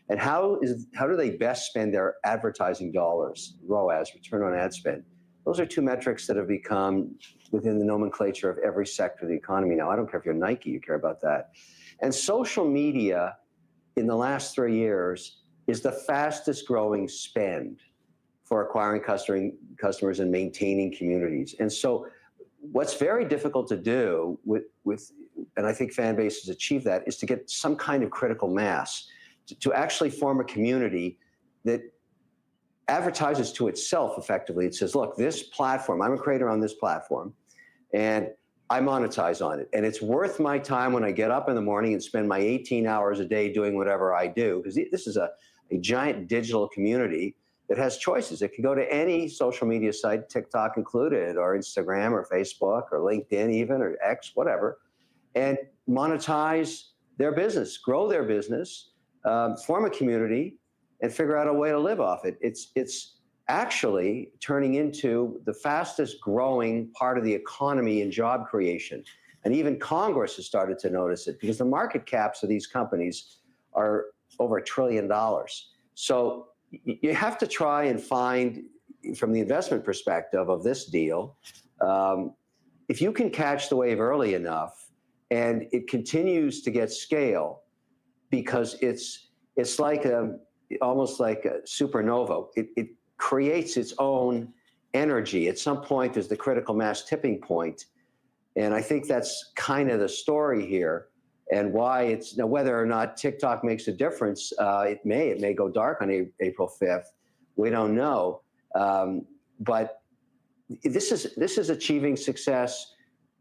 And how do they best spend their advertising dollars, ROAS, return on ad spend? Those are two metrics that have become within the nomenclature of every sector of the economy now. I don't care if you're Nike, you care about that. And social media in the last 3 years is the fastest growing spend for acquiring customers and maintaining communities. And so what's very difficult to do and I think Fanbase has achieved that, is to get some kind of critical mass, to actually form a community that advertises to itself effectively. It says, look, this platform, I'm a creator on this platform, and I monetize on it. And it's worth my time when I get up in the morning and spend my 18 hours a day doing whatever I do, because this is a giant digital community It has choices. It can go to any social media site, TikTok included, or Instagram or Facebook or LinkedIn even, or X, whatever, and monetize their business, grow their business, form a community, and figure out a way to live off it. It's actually turning into the fastest growing part of the economy and job creation. And even Congress has started to notice it because the market caps of these companies are over $1 trillion. So you have to try and find, from the investment perspective of this deal, if you can catch the wave early enough and it continues to get scale, because it's like almost like a supernova. It creates its own energy. At some point, there's the critical mass tipping point. And I think that's kind of the story here, and why it's now, whether or not TikTok makes a difference, it may go dark on April 5th. We don't know. But this is achieving success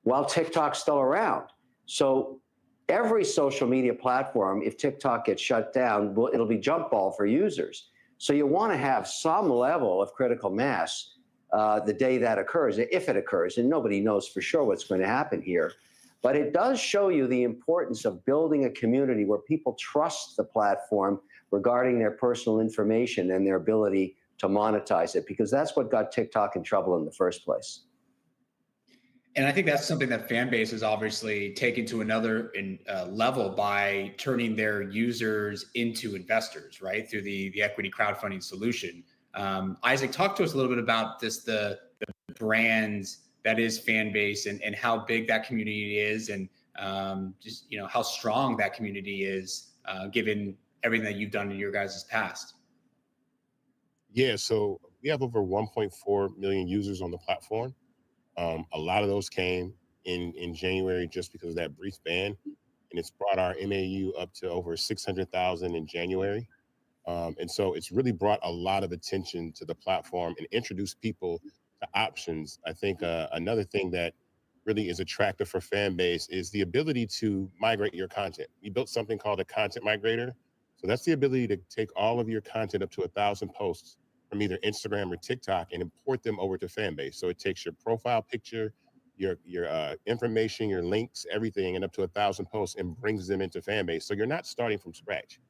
while TikTok's still around. So every social media platform, if TikTok gets shut down, it'll be jump ball for users. So you want to have some level of critical mass the day that occurs, if it occurs, and nobody knows for sure what's going to happen here. But it does show you the importance of building a community where people trust the platform regarding their personal information and their ability to monetize it, because that's what got TikTok in trouble in the first place. And I think that's something that Fanbase has obviously taken to another level by turning their users into investors, right, through the equity crowdfunding solution. Isaac, talk to us a little bit about this, the brands that is Fanbase, and how big that community is, and just how strong that community is, given everything that you've done in your guys' past. Yeah, so we have over 1.4 million users on the platform. A lot of those came in January just because of that brief ban, and it's brought our MAU up to over 600,000 in January. And so it's really brought a lot of attention to the platform and introduced people to options. I think another thing that really is attractive for Fanbase is the ability to migrate your content. We built something called a content migrator. So that's the ability to take all of your content up to 1,000 posts from either Instagram or TikTok and import them over to Fanbase. So it takes your profile picture, your information, your links, everything, and up to 1,000 posts and brings them into Fanbase. So you're not starting from scratch.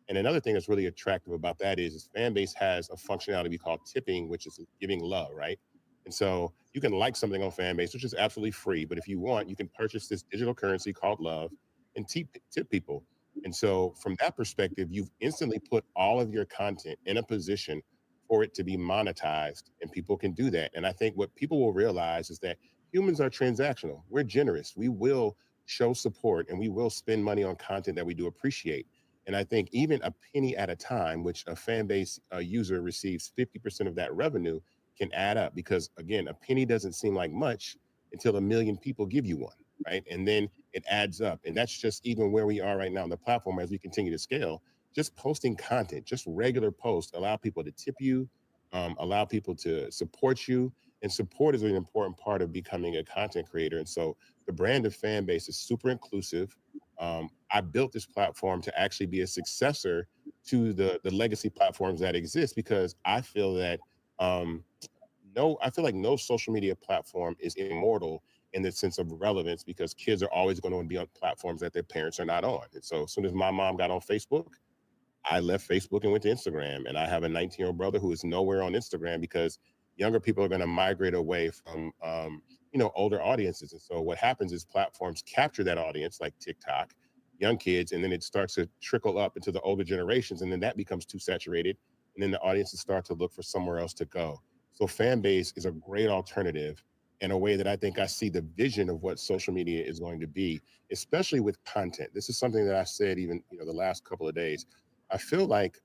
And another thing that's really attractive about that is Fanbase has a functionality we call tipping, which is giving love, right? And so you can like something on Fanbase, which is absolutely free. But if you want, you can purchase this digital currency called love and tip people. And so from that perspective, you've instantly put all of your content in a position for it to be monetized, and people can do that. And I think what people will realize is that humans are transactional. We're generous. We will show support, and we will spend money on content that we do appreciate. And I think even a penny at a time, which a Fanbase user receives 50% of that revenue, can add up, because again, a penny doesn't seem like much until 1 million people give you one, right? And then it adds up. And that's just even where we are right now on the platform as we continue to scale. Just posting content, just regular posts, allow people to tip you, allow people to support you. And support is an important part of becoming a content creator. And so the brand of Fanbase is super inclusive. I built this platform to actually be a successor to the legacy platforms that exist, because I feel that no social media platform is immortal in the sense of relevance, because kids are always going to be on platforms that their parents are not on. And so as soon as my mom got on Facebook, I left Facebook and went to Instagram. And I have a 19-year-old brother who is nowhere on Instagram, because younger people are going to migrate away from older audiences. And so what happens is platforms capture that audience, like TikTok, young kids, and then it starts to trickle up into the older generations, and then that becomes too saturated, and then the audiences start to look for somewhere else to go. So Fanbase is a great alternative in a way that I think I see the vision of what social media is going to be, especially with content. This is something that I said even the last couple of days. I feel like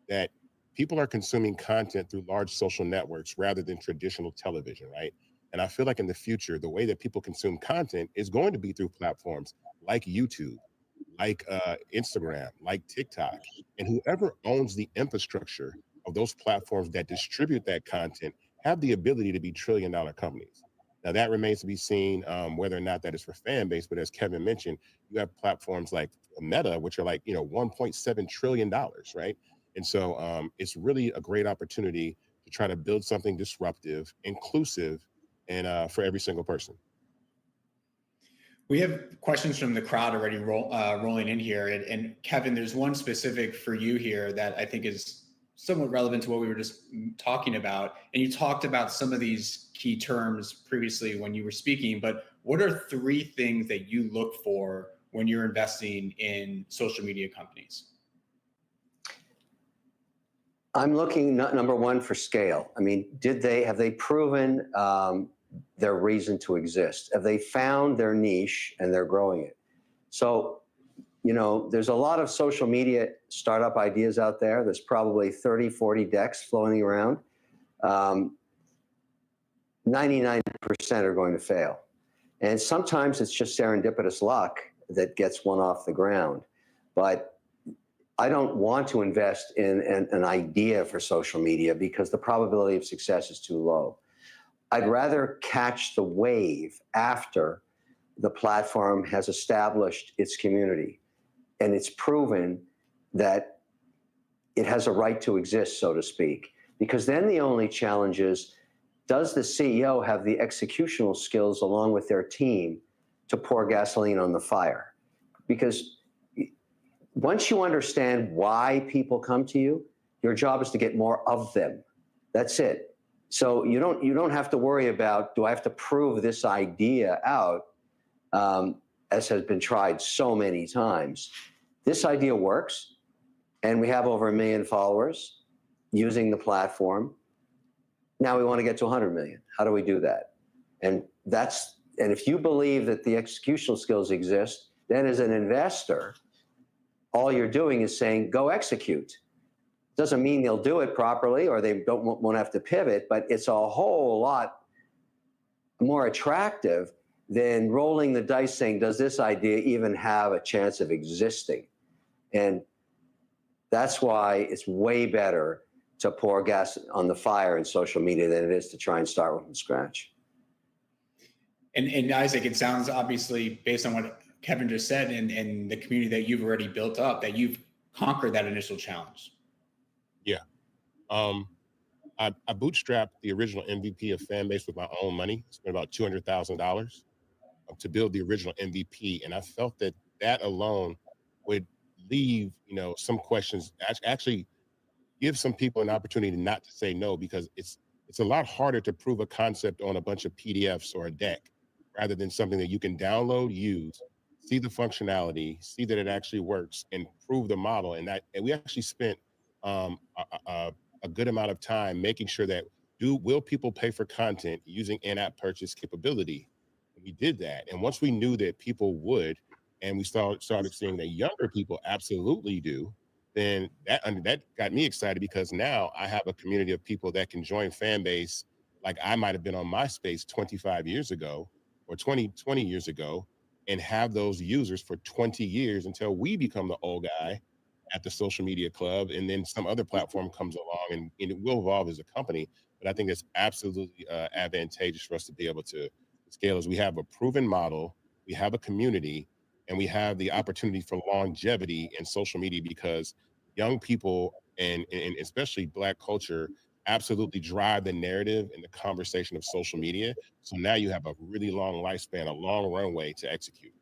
that people are consuming content through large social networks rather than traditional television, right? And I feel like in the future, the way that people consume content is going to be through platforms like YouTube, like Instagram, like TikTok, and whoever owns the infrastructure of those platforms that distribute that content have the ability to be trillion-dollar companies. Now that remains to be seen whether or not that is for Fanbase, but as Kevin mentioned, you have platforms like Meta, which are like $1.7 trillion, right? And so it's really a great opportunity to try to build something disruptive, inclusive, and for every single person. We have questions from the crowd already rolling in here. And Kevin, there's one specific for you here that I think is somewhat relevant to what we were just talking about. And you talked about some of these key terms previously when you were speaking, but what are 3 things that you look for when you're investing in social media companies? I'm looking, number one, for scale. I mean, have they proven their reason to exist? Have they found their niche and they're growing it? So, you know, there's a lot of social media startup ideas out there. There's probably 30, 40 decks floating around. 99% are going to fail. And sometimes it's just serendipitous luck that gets one off the ground. But I don't want to invest in an idea for social media because the probability of success is too low. I'd rather catch the wave after the platform has established its community and it's proven that it has a right to exist, so to speak. Because then the only challenge is, does the CEO have the executional skills along with their team to pour gasoline on the fire? Because once you understand why people come to you, your job is to get more of them. That's it. So you don't have to worry about, do I have to prove this idea out, as has been tried so many times. This idea works, and we have over 1 million followers using the platform. Now we want to get to 100 million. How do we do that? And if you believe that the executional skills exist, then as an investor, all you're doing is saying, go execute. Doesn't mean they'll do it properly or they won't have to pivot, but it's a whole lot more attractive than rolling the dice saying, does this idea even have a chance of existing? And that's why it's way better to pour gas on the fire in social media than it is to try and start from scratch. And Isaac, it sounds obviously, based on what Kevin just said and the community that you've already built up, that you've conquered that initial challenge. Yeah. I bootstrapped the original MVP of Fanbase with my own money. I spent about $200,000 to build the original MVP. And I felt that alone would leave, some questions, actually give some people an opportunity not to say no, because it's a lot harder to prove a concept on a bunch of PDFs or a deck rather than something that you can download, use, see the functionality, see that it actually works, and prove the model. And we actually spent a good amount of time making sure that will people pay for content using in-app purchase capability? And we did that. And once we knew that people would, and we started seeing that younger people absolutely do, then that got me excited, because now I have a community of people that can join Fanbase like I might have been on MySpace 25 years ago or 20 years ago, and have those users for 20 years until we become the old guy at the social media club, and then some other platform comes along, and it will evolve as a company. But I think it's absolutely advantageous for us to be able to scale, as we have a proven model, we have a community, and we have the opportunity for longevity in social media, because young people and especially Black culture absolutely drive the narrative and the conversation of social media. So now you have a really long lifespan, a long runway to execute.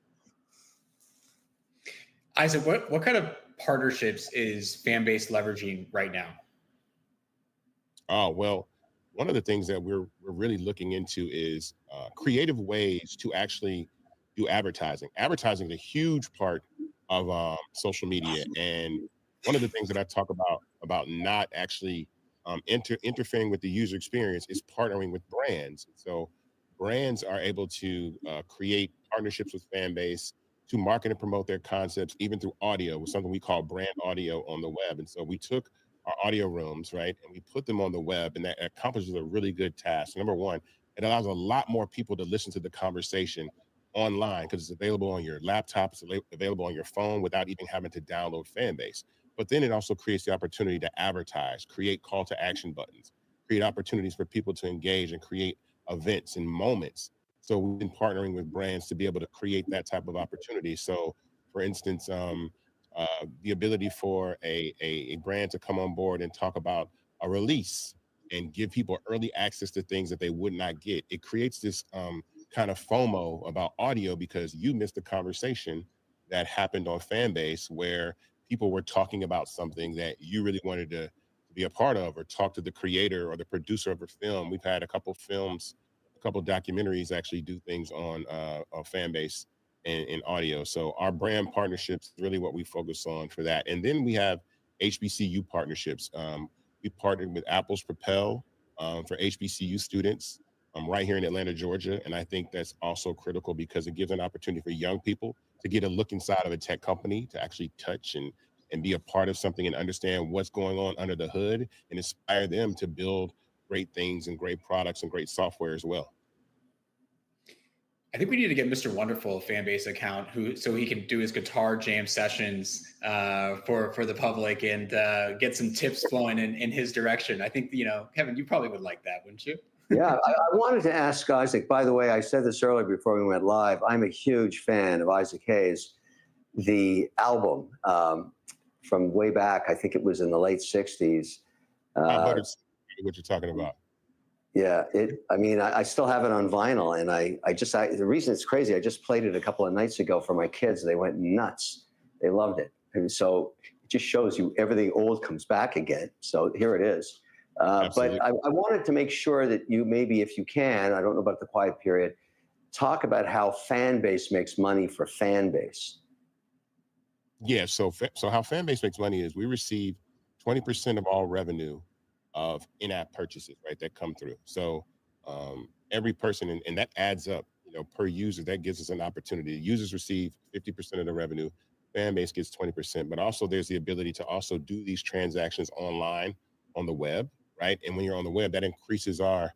Isaac, what kind of partnerships is Fanbase leveraging right now? Oh, well, one of the things that we're really looking into is creative ways to actually do advertising. Advertising is a huge part of social media. And one of the things that I talk about not actually interfering with the user experience is partnering with brands. So brands are able to create partnerships with Fanbase to market and promote their concepts, even through audio, with something we call brand audio on the web. And so we took our audio rooms, right, and we put them on the web, and that accomplishes a really good task. Number one, it allows a lot more people to listen to the conversation online, because it's available on your laptop, it's available on your phone without even having to download Fanbase. But then it also creates the opportunity to advertise, create call to action buttons, create opportunities for people to engage and create events and moments. So we've been partnering with brands to be able to create that type of opportunity. So for instance, the ability for a brand to come on board and talk about a release and give people early access to things that they would not get. It creates this kind of FOMO about audio because you missed a conversation that happened on Fanbase where people were talking about something that you really wanted to be a part of or talk to the creator or the producer of a film. We've had a couple films, a couple documentaries actually do things on Fanbase and audio. So our brand partnerships is really what we focus on for that. And then we have HBCU partnerships. We partnered with Apple's Propel for HBCU students right here in Atlanta, Georgia. And I think that's also critical because it gives an opportunity for young people to get a look inside of a tech company, to actually touch and be a part of something and understand what's going on under the hood and inspire them to build great things and great products and great software as well. I think we need to get Mr. Wonderful a Fanbase account so he can do his guitar jam sessions for the public and get some tips flowing in his direction. I think, Kevin, you probably would like that, wouldn't you? Yeah, I wanted to ask Isaac, by the way, I said this earlier before we went live, I'm a huge fan of Isaac Hayes, the album from way back, I think it was in the late 60s. What you're talking about. Yeah, I still have it on vinyl, and the reason it's crazy, I just played it a couple of nights ago for my kids. They went nuts. They loved it. And so it just shows you everything old comes back again. So here it is. But I wanted to make sure that you maybe, if you can, I don't know about the quiet period, talk about how Fanbase makes money for Fanbase. Yeah, so how Fanbase makes money is we receive 20% of all revenue of in-app purchases, right, that come through. So every person, and that adds up, per user, that gives us an opportunity. Users receive 50% of the revenue, Fanbase gets 20%, but also there's the ability to also do these transactions online on the web, right? And when you're on the web, that increases our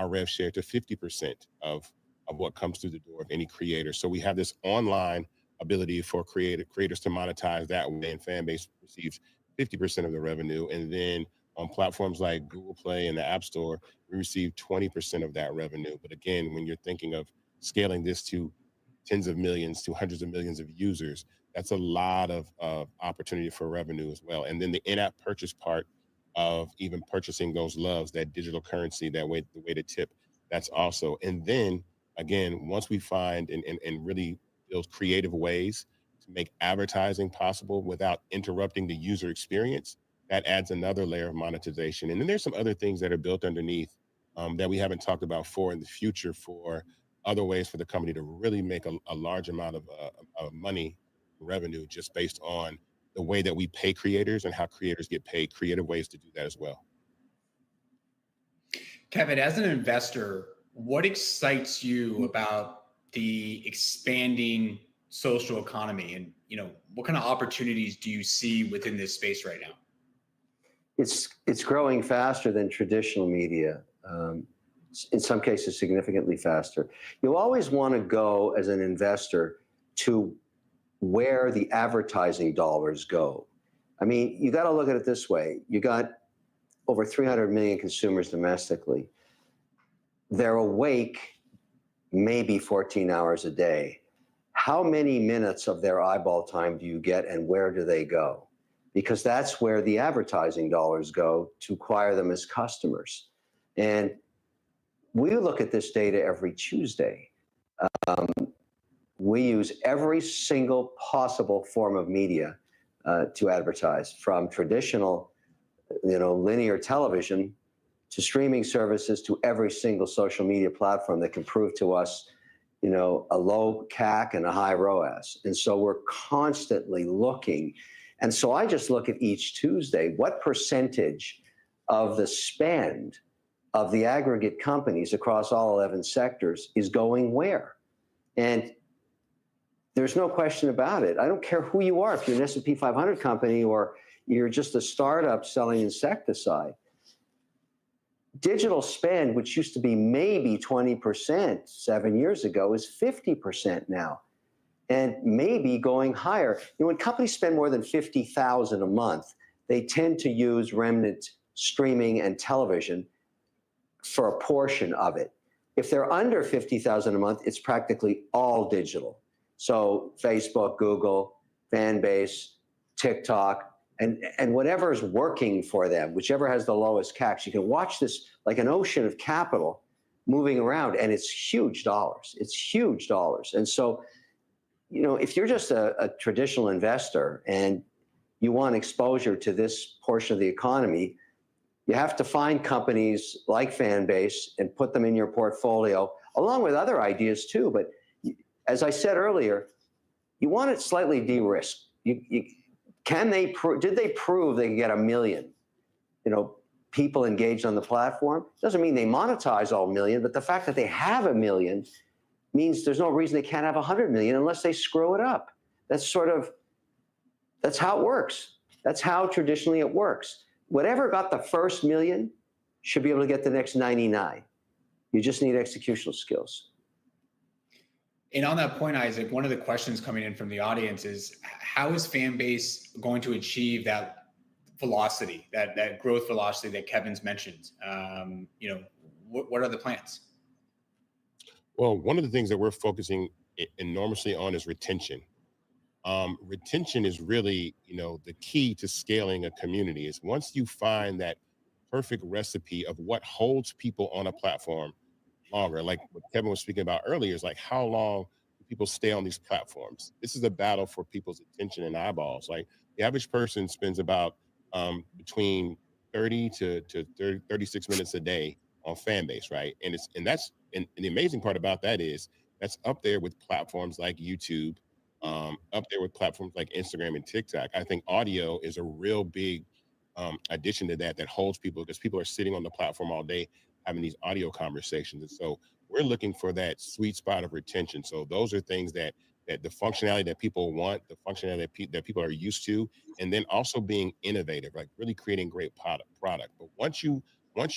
rev share to 50% of what comes through the door of any creator. So we have this online ability for creators to monetize that way, and Fanbase receives 50% of the revenue. And then on platforms like Google Play and the App Store, we receive 20% of that revenue. But again, when you're thinking of scaling this to tens of millions to hundreds of millions of users, that's a lot of opportunity for revenue as well. And then the in-app purchase part of even purchasing those loves, that digital currency, the way to tip, that's also. And then again, once we find and really build creative ways to make advertising possible without interrupting the user experience, that adds another layer of monetization. And then there's some other things that are built underneath that we haven't talked about in the future for other ways for the company to really make a large amount of money, revenue, just based on the way that we pay creators and how creators get paid, creative ways to do that as well. Kevin, as an investor, what excites you about the expanding social economy? And, what kind of opportunities do you see within this space right now? It's growing faster than traditional media. In some cases, significantly faster. You always want to go as an investor to where the advertising dollars go. I mean, you got to look at it this way. You got over 300 million consumers domestically. They're awake maybe 14 hours a day. How many minutes of their eyeball time do you get, and where do they go? Because that's where the advertising dollars go to acquire them as customers. And we look at this data every Tuesday. We use every single possible form of media to advertise, from traditional, linear television to streaming services to every single social media platform that can prove to us, a low CAC and a high ROAS. And so we're constantly looking. And so I just look at each Tuesday, what percentage of the spend of the aggregate companies across all 11 sectors is going where? And there's no question about it. I don't care who you are, if you're an S&P 500 company or you're just a startup selling insecticide. Digital spend, which used to be maybe 20% 7 years ago, is 50% now, and maybe going higher. When companies spend more than $50,000 a month, they tend to use remnant streaming and television for a portion of it. If they're under $50,000 a month, it's practically all digital. So Facebook, Google, Fanbase, TikTok, and whatever is working for them, whichever has the lowest CAC. You can watch this like an ocean of capital moving around, and it's huge dollars. It's huge dollars. And so, you know, if you're just a traditional investor and you want exposure to this portion of the economy, you have to find companies like Fanbase and put them in your portfolio, along with other ideas too. But as I said earlier, you want it slightly de-risked. Did they prove they can get 1 million, you know, people engaged on the platform? Doesn't mean they monetize all 1 million, but the fact that they have 1 million means there's no reason they can't have 100 million unless they screw it up. That's how it works. That's how traditionally it works. Whatever got the first 1 million should be able to get the next 99. You just need executional skills. And on that point, Isaac, one of the questions coming in from the audience is, how is Fanbase going to achieve that velocity, that growth velocity that Kevin's mentioned? You know, what are the plans? Well, one of the things that we're focusing enormously on is retention. Retention is really, you know, the key to scaling a community. Is once you find that perfect recipe of what holds people on a platform longer, like what Kevin was speaking about earlier, is like, how long do people stay on these platforms? This is a battle for people's attention and eyeballs. Like, the average person spends about between 30 to 36 minutes a day on Fanbase, right? And the amazing part about that is that's up there with platforms like YouTube, up there with platforms like Instagram and TikTok. I think audio is a real big addition to that holds people, because people are sitting on the platform all day having these audio conversations. And so we're looking for that sweet spot of retention. So those are things that the functionality that people want, the functionality that people are used to, and then also being innovative, like really creating great product. But once you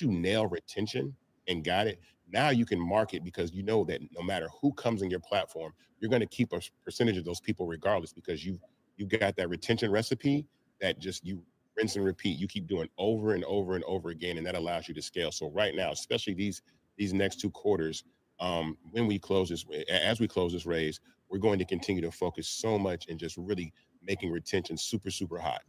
nail retention and got it, now you can market, because you know that no matter who comes in your platform, you're going to keep a percentage of those people regardless, because you got that retention recipe that just you rinse and repeat. You keep doing over and over and over again, and that allows you to scale. So right now, especially these next 2 quarters, as we close this raise, we're going to continue to focus so much and just really making retention super, super hot.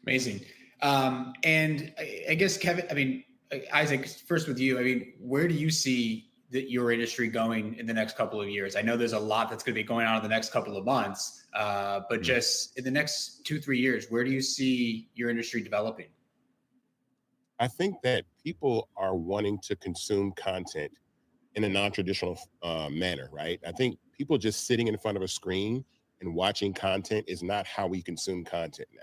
Amazing. And I guess, Kevin, Isaac, first with you, where do you see your industry going in the next couple of years? I know there's a lot that's going to be going on in the next couple of months, but just in the next 2-3 years, where do you see your industry developing? I think that people are wanting to consume content in a non-traditional manner, right? I think people just sitting in front of a screen and watching content is not how we consume content now.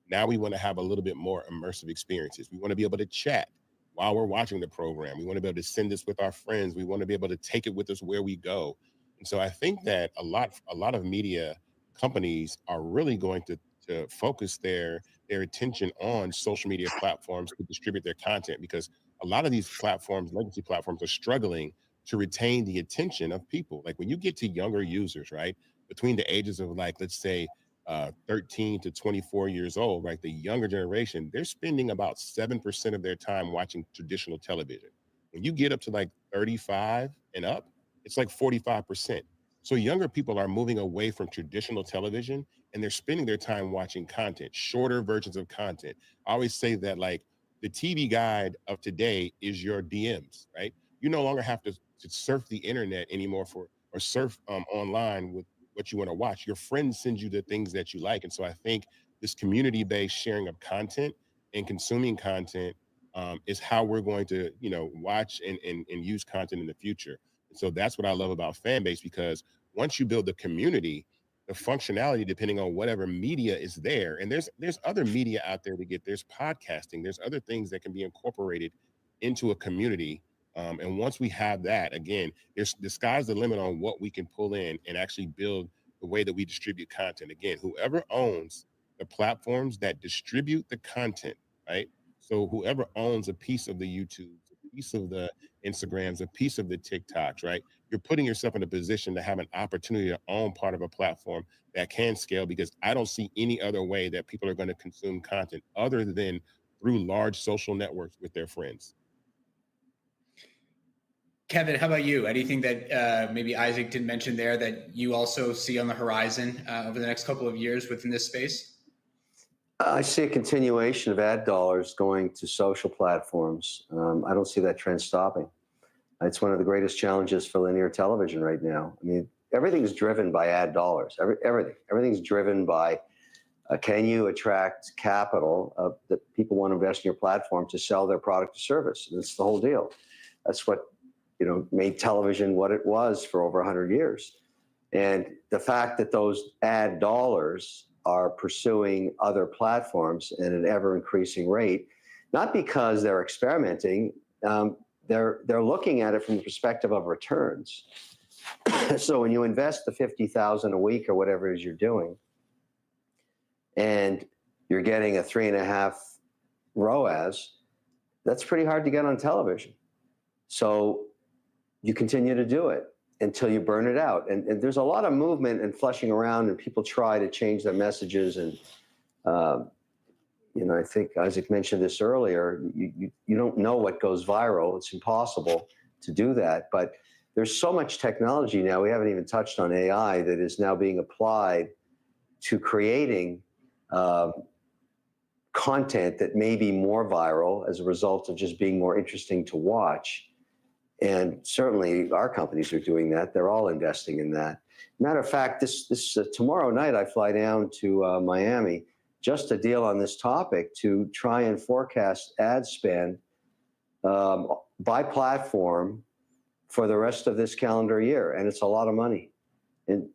Now we want to have a little bit more immersive experiences. We want to be able to chat while we're watching the program. We want to be able to send this with our friends. We want to be able to take it with us where we go. And so I think that a lot of media companies are really going to focus their attention on social media platforms to distribute their content, because a lot of these platforms, legacy platforms, are struggling to retain the attention of people. Like, when you get to younger users, right, between the ages of, like, let's say 13 to 24 years old, right, the younger generation, they're spending about 7% of their time watching traditional television. When you get up to like 35 and up, it's like 45%. So younger people are moving away from traditional television, and they're spending their time watching content, shorter versions of content. I always say that, like, the TV guide of today is your DMs, right? You no longer have to surf the internet anymore or surf online with what you want to watch. Your friends send you the things that you like. And so I think this community-based sharing of content and consuming content is how we're going to, watch and use content in the future. And so that's what I love about Fanbase, because once you build the community, the functionality, depending on whatever media is there, and there's other media out there to get, there's podcasting, there's other things that can be incorporated into a community. And once we have that, again, the sky's the limit on what we can pull in and actually build the way that we distribute content. Again, whoever owns the platforms that distribute the content, right? So whoever owns a piece of the YouTube, a piece of the Instagrams, a piece of the TikToks, right? You're putting yourself in a position to have an opportunity to own part of a platform that can scale, because I don't see any other way that people are going to consume content other than through large social networks with their friends. Kevin, how about you? Anything that maybe Isaac didn't mention there that you also see on the horizon over the next couple of years within this space? I see a continuation of ad dollars going to social platforms. I don't see that trend stopping. It's one of the greatest challenges for linear television right now. I mean, everything's driven by ad dollars. Everything's driven by can you attract capital that people want to invest in your platform to sell their product or service? And that's the whole deal. That's what made television what it was for over 100 years. And the fact that those ad dollars are pursuing other platforms at an ever-increasing rate, not because they're experimenting, they're looking at it from the perspective of returns. So when you invest the $50,000 a week or whatever it is you're doing, and you're getting a 3.5 ROAS, that's pretty hard to get on television. So you continue to do it until you burn it out. And there's a lot of movement and flushing around, and people try to change their messages. And, I think Isaac mentioned this earlier, you don't know what goes viral. It's impossible to do that. But there's so much technology now, we haven't even touched on AI, that is now being applied to creating content that may be more viral as a result of just being more interesting to watch. And certainly our companies are doing that. They're all investing in that. Matter of fact, this tomorrow night I fly down to Miami just to deal on this topic to try and forecast ad spend by platform for the rest of this calendar year. And it's a lot of money. And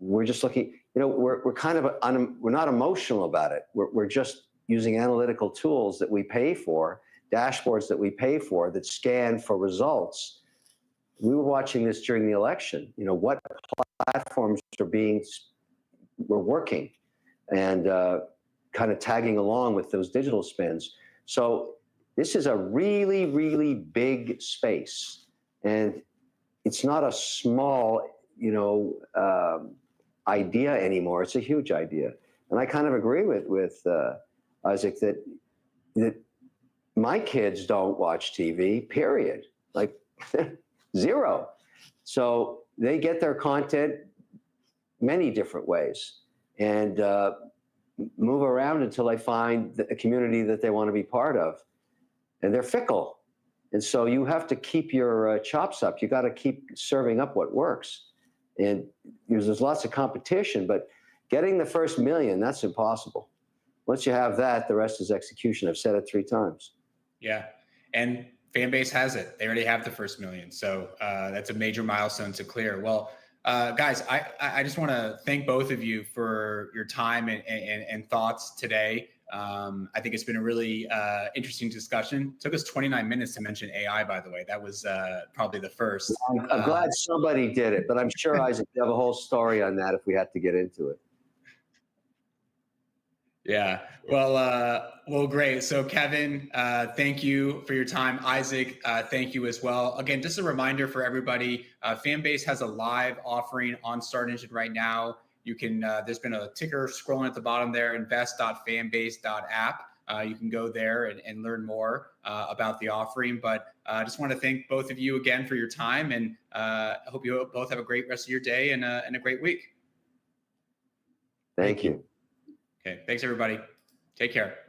we're just looking, we're kind of, we're not emotional about it. We're just using analytical tools that we pay for, dashboards that we pay for that scan for results. We were watching this during the election, what platforms were working and kind of tagging along with those digital spends. So this is a really, really big space. And it's not a small, idea anymore. It's a huge idea. And I kind of agree with Isaac that my kids don't watch TV, period. Like zero. So they get their content many different ways and move around until they find a community that they want to be part of. And they're fickle. And so you have to keep your chops up. You got to keep serving up what works. And there's lots of competition, but getting the first million, that's impossible. Once you have that, the rest is execution. I've said it 3 times. Yeah. And Fanbase has it. They already have the first million. So that's a major milestone to clear. Well, guys, I just want to thank both of you for your time and thoughts today. I think it's been a really interesting discussion. It took us 29 minutes to mention AI, by the way. That was probably the first. I'm glad somebody did it, but I'm sure Isaac would have a whole story on that if we had to get into it. Yeah. Well, great. So Kevin, thank you for your time. Isaac, thank you as well. Again, just a reminder for everybody, Fanbase has a live offering on Start Engine right now. You can, there's been a ticker scrolling at the bottom there, invest.fanbase.app. You can go there and learn more about the offering. But I just want to thank both of you again for your time, and I hope you both have a great rest of your day and a great week. Thank you. Okay, thanks everybody. Take care.